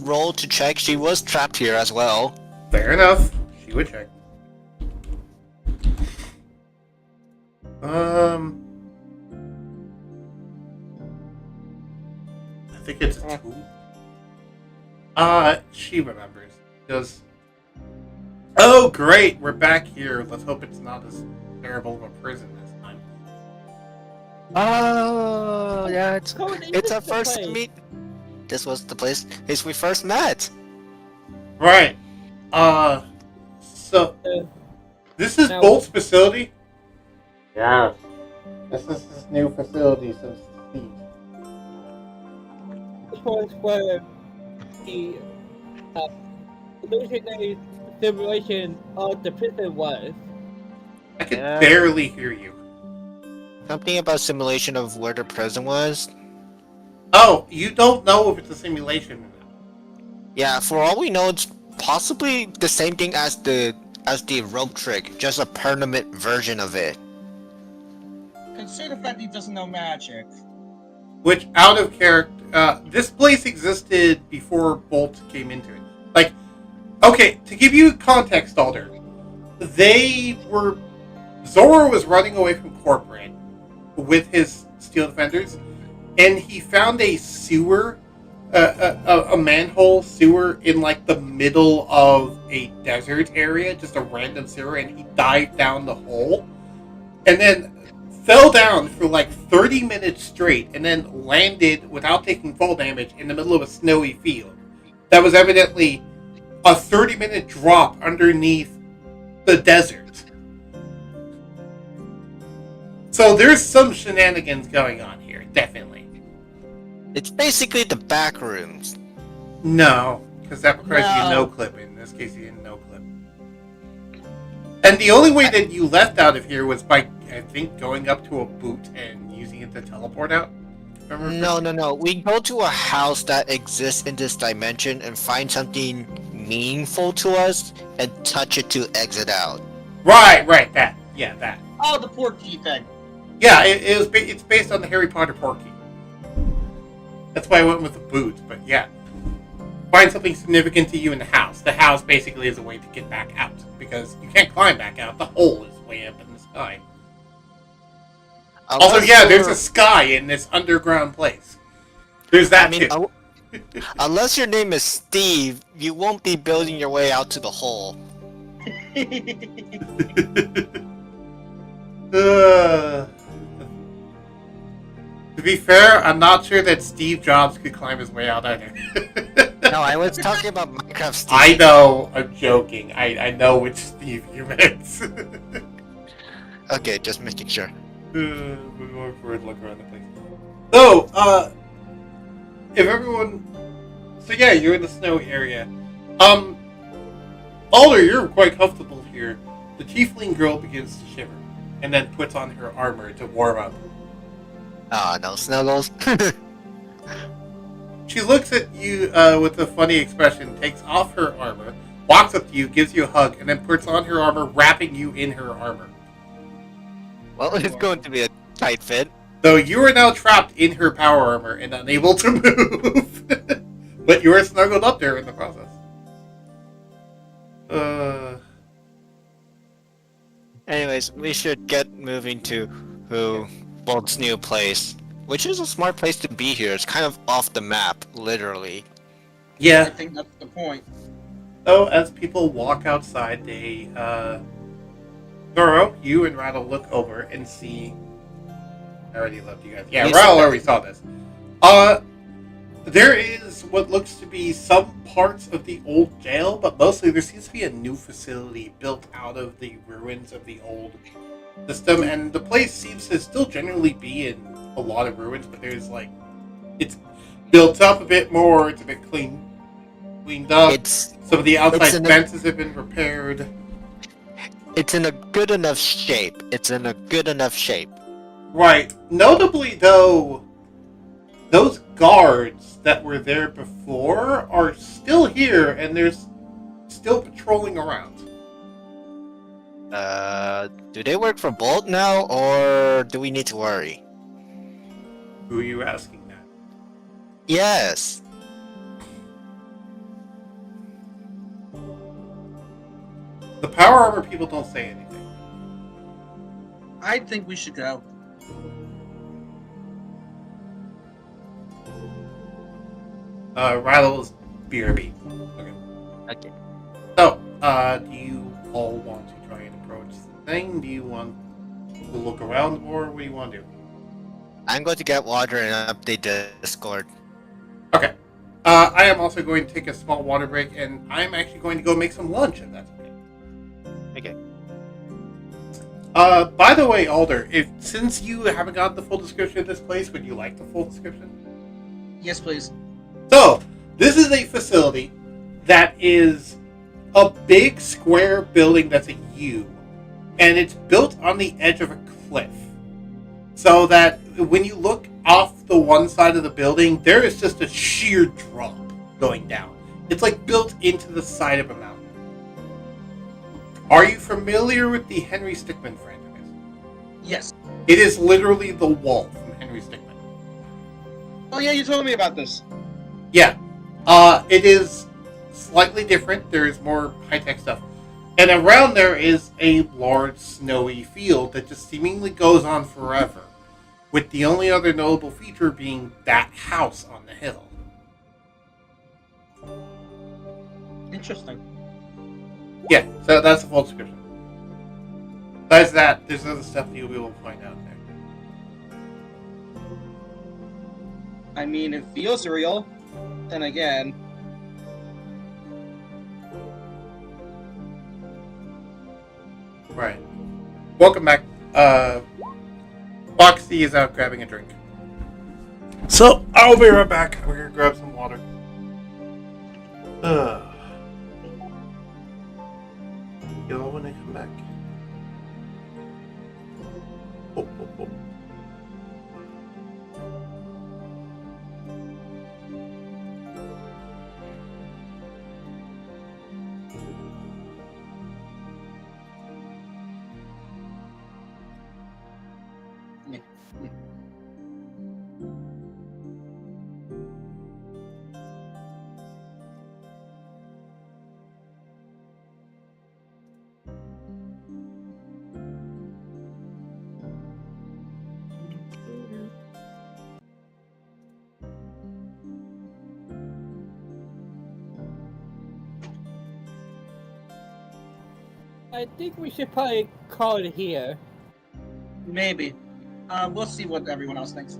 roll to check? She was trapped here as well. Fair enough. She would check. I think it's a 2. She remembers. She goes, oh, great, we're back here. Let's hope it's not as terrible of a prison this time. Oh, yeah, it's It's our first meet. This was the place we first met. Right. So, this is Now- Bolt's facility? Yeah. This is his new facility since the siege. This was where the illusionary simulation of the prison was. I can Yeah. barely hear you. Something about simulation of where the prison was. Oh, you don't know if it's a simulation. Yeah, for all we know, it's possibly the same thing as the rope trick, just a permanent version of it. Consider the fact he doesn't know magic. Which, out of character, this place existed before Bolt came into it. Like, okay, to give you context, Alder, Zora was running away from corporate with his steel defenders, and he found a sewer, a manhole sewer in like the middle of a desert area, just a random sewer, and he dived down the hole, and then fell down for like 30 minutes straight, and then landed without taking fall damage in the middle of a snowy field. That was evidently a 30-minute drop underneath the desert. So there's some shenanigans going on here, definitely. It's basically the back rooms. No, because that requires you No. no clip. In this case, you didn't no clip. And the only way that you left out of here was by, I think, going up to a boot and using it to teleport out. Remember? No. We go to a house that exists in this dimension and find something meaningful to us and touch it to exit out. Right, that. Yeah, that. Oh, the portkey thing. Yeah, it's based on the Harry Potter portkey. That's why I went with the boot, but yeah. Find something significant to you in the house. The house basically is a way to get back out, because you can't climb back out. The hole is way up in the sky. Also, yeah, there's a sky in this underground place. There's that too. Unless your name is Steve, you won't be building your way out to the hole. To be fair, I'm not sure that Steve Jobs could climb his way out either. No, I was talking about Minecraft Steve. I know, I'm joking. I know which Steve you meant. Okay, just making sure. We're going for a look around the place. So, if everyone... So yeah, you're in the snowy area. Alder, you're quite comfortable here. The tiefling girl begins to shiver, and then puts on her armor to warm up. Ah, no snuggles. She looks at you with a funny expression, takes off her armor, walks up to you, gives you a hug, and then puts on her armor, wrapping you in her armor. Well, it's going to be a tight fit. So you are now trapped in her power armor and unable to move. But you were snuggled up there in the process. Anyways, we should get moving to Bolt's new place, which is a smart place to be here. It's kind of off the map, literally. I Yeah. think that's the point. So as people walk outside, they Thorough, you and Rattle look over and see. I already loved you guys. Yeah, You Rattle said already saw this. There is what looks to be some parts of the old jail, but mostly there seems to be a new facility built out of the ruins of the old system, and the place seems to still generally be in a lot of ruins, but there's like it's built up a bit more, it's a bit cleaned up. Some of the outside fences have been repaired. It's in a good enough shape. It's in a good enough shape. Right. Notably, though, those guards that were there before are still here, and they're still patrolling around. Do they work for Bolt now, or do we need to worry? Who are you asking that? Yes. The power armor people don't say anything. I think we should go. Rattle's BRB. Okay. Okay. So, do you all want to try and approach the thing? Do you want to look around more? What do you want to do? I'm going to get water and update the Discord. Okay. I am also going to take a small water break, and I'm actually going to go make some lunch, if that's okay. Okay. By the way, Alder, since you haven't got the full description of this place, would you like the full description? Yes, please. So, this is a facility that is a big square building that's a U, and it's built on the edge of a cliff. So that when you look off the one side of the building, there is just a sheer drop going down. It's like built into the side of a mountain. Are you familiar with the Henry Stickmin franchise? Yes. It is literally the wall from Henry Stickmin. Oh yeah, you told me about this. Yeah. It is slightly different. There is more high-tech stuff. And around there is a large snowy field that just seemingly goes on forever, with the only other notable feature being that house on the hill. Interesting. Yeah, so that's the full description. Besides that, there's other stuff that you'll be able to find out there. I mean, it feels real. Then again, Right. Welcome back. Foxy is out grabbing a drink. So, I'll be right back. We're gonna grab some water. Y'all wanna come back? Oh, oh, oh. I think we should probably call it here. maybe. We'll see what everyone else thinks.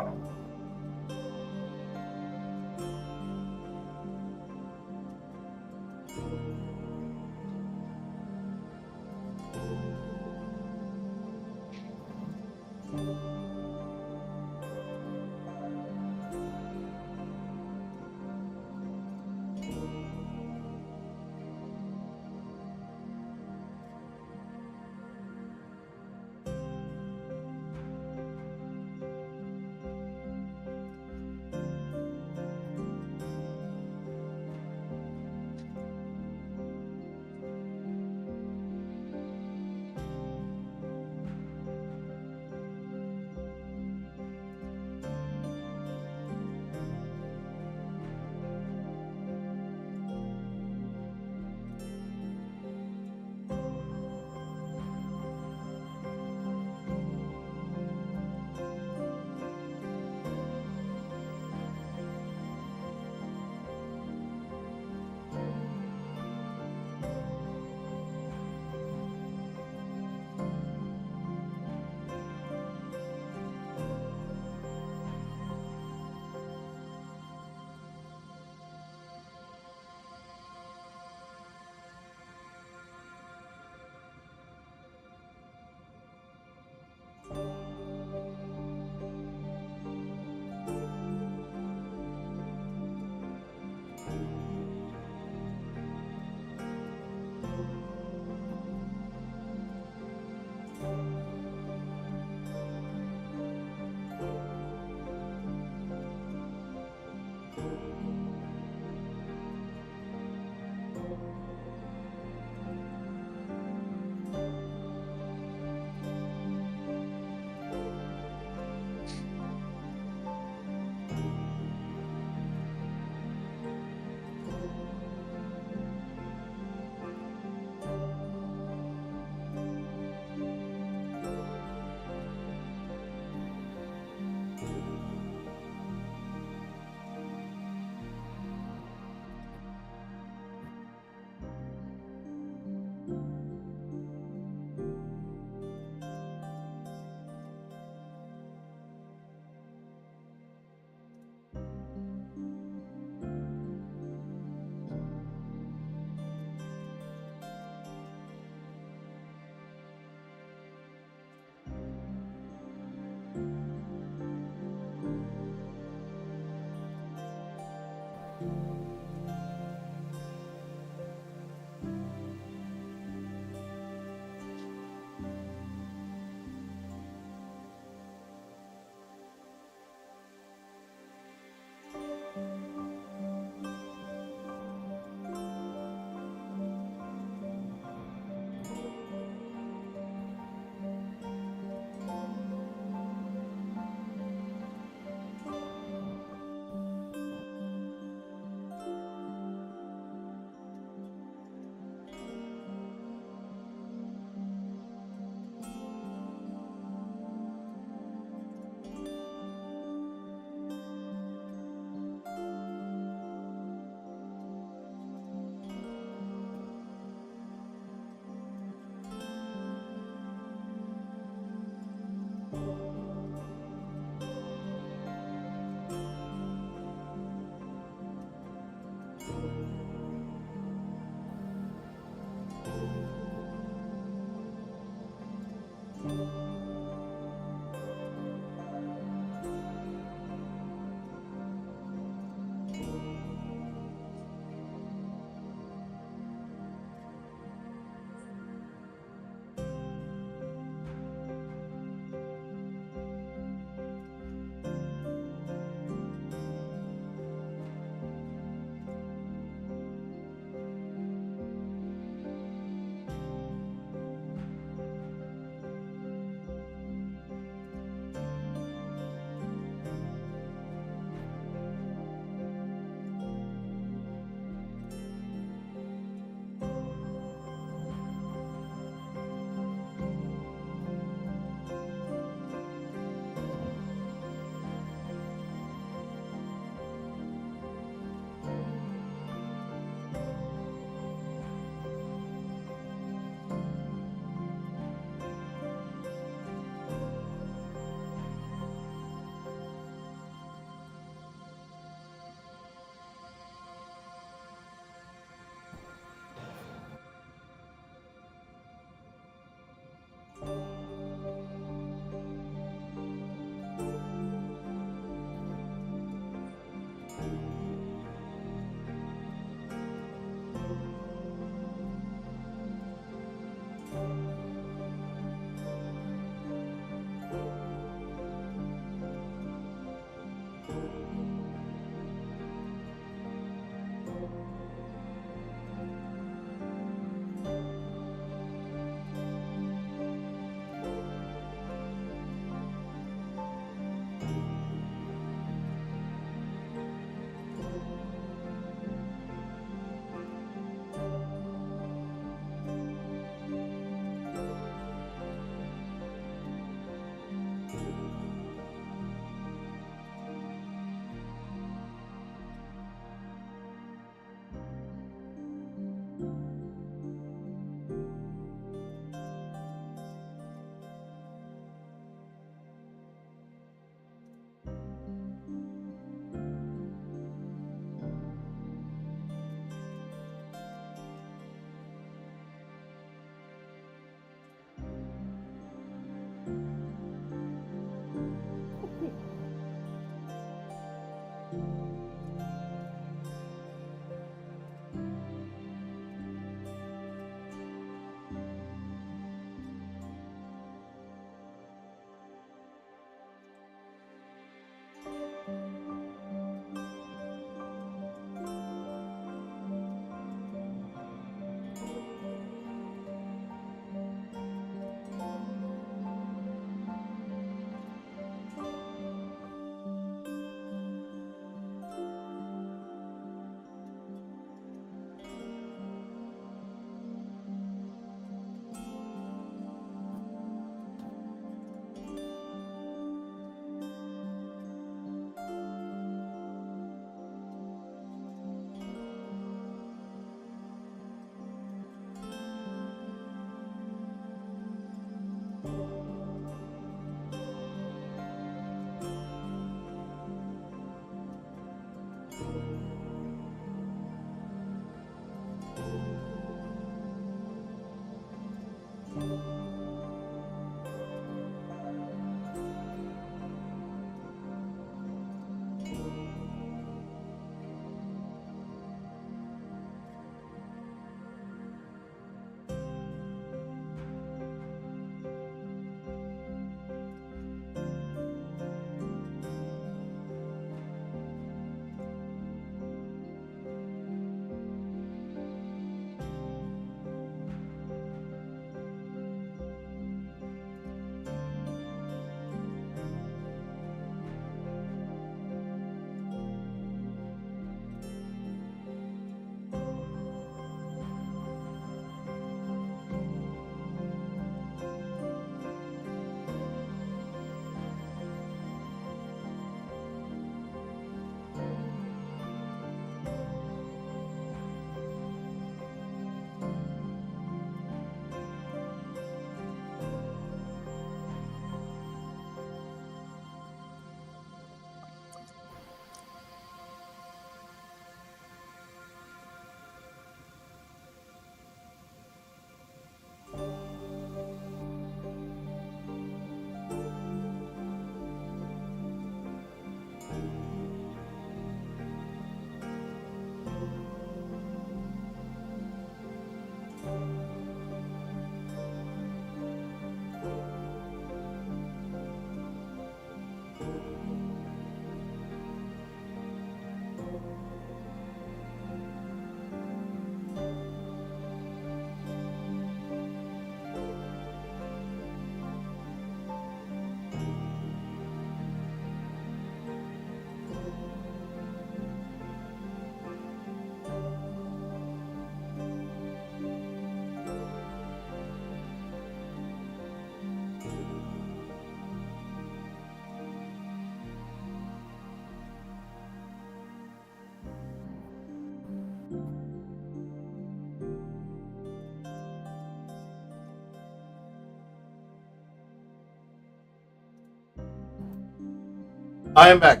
I am back.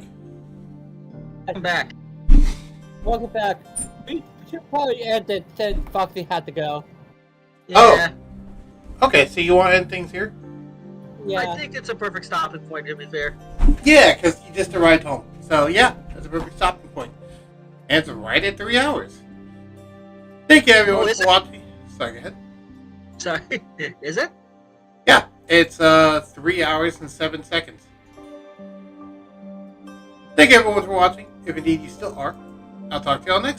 I'm back. Welcome back. We should probably end it since Foxy had to go. Yeah. Okay, so you want to end things here? Yeah. I think it's a perfect stopping point, to be fair. Yeah, because you just arrived home. So yeah, that's a perfect stopping point. And it's right at 3 hours. Thank you everyone is for it? watching. Sorry, go ahead. Sorry. Is it? Yeah, it's 3 hours and 7 seconds. Thank you everyone for watching. If indeed you still are, I'll talk to y'all next time.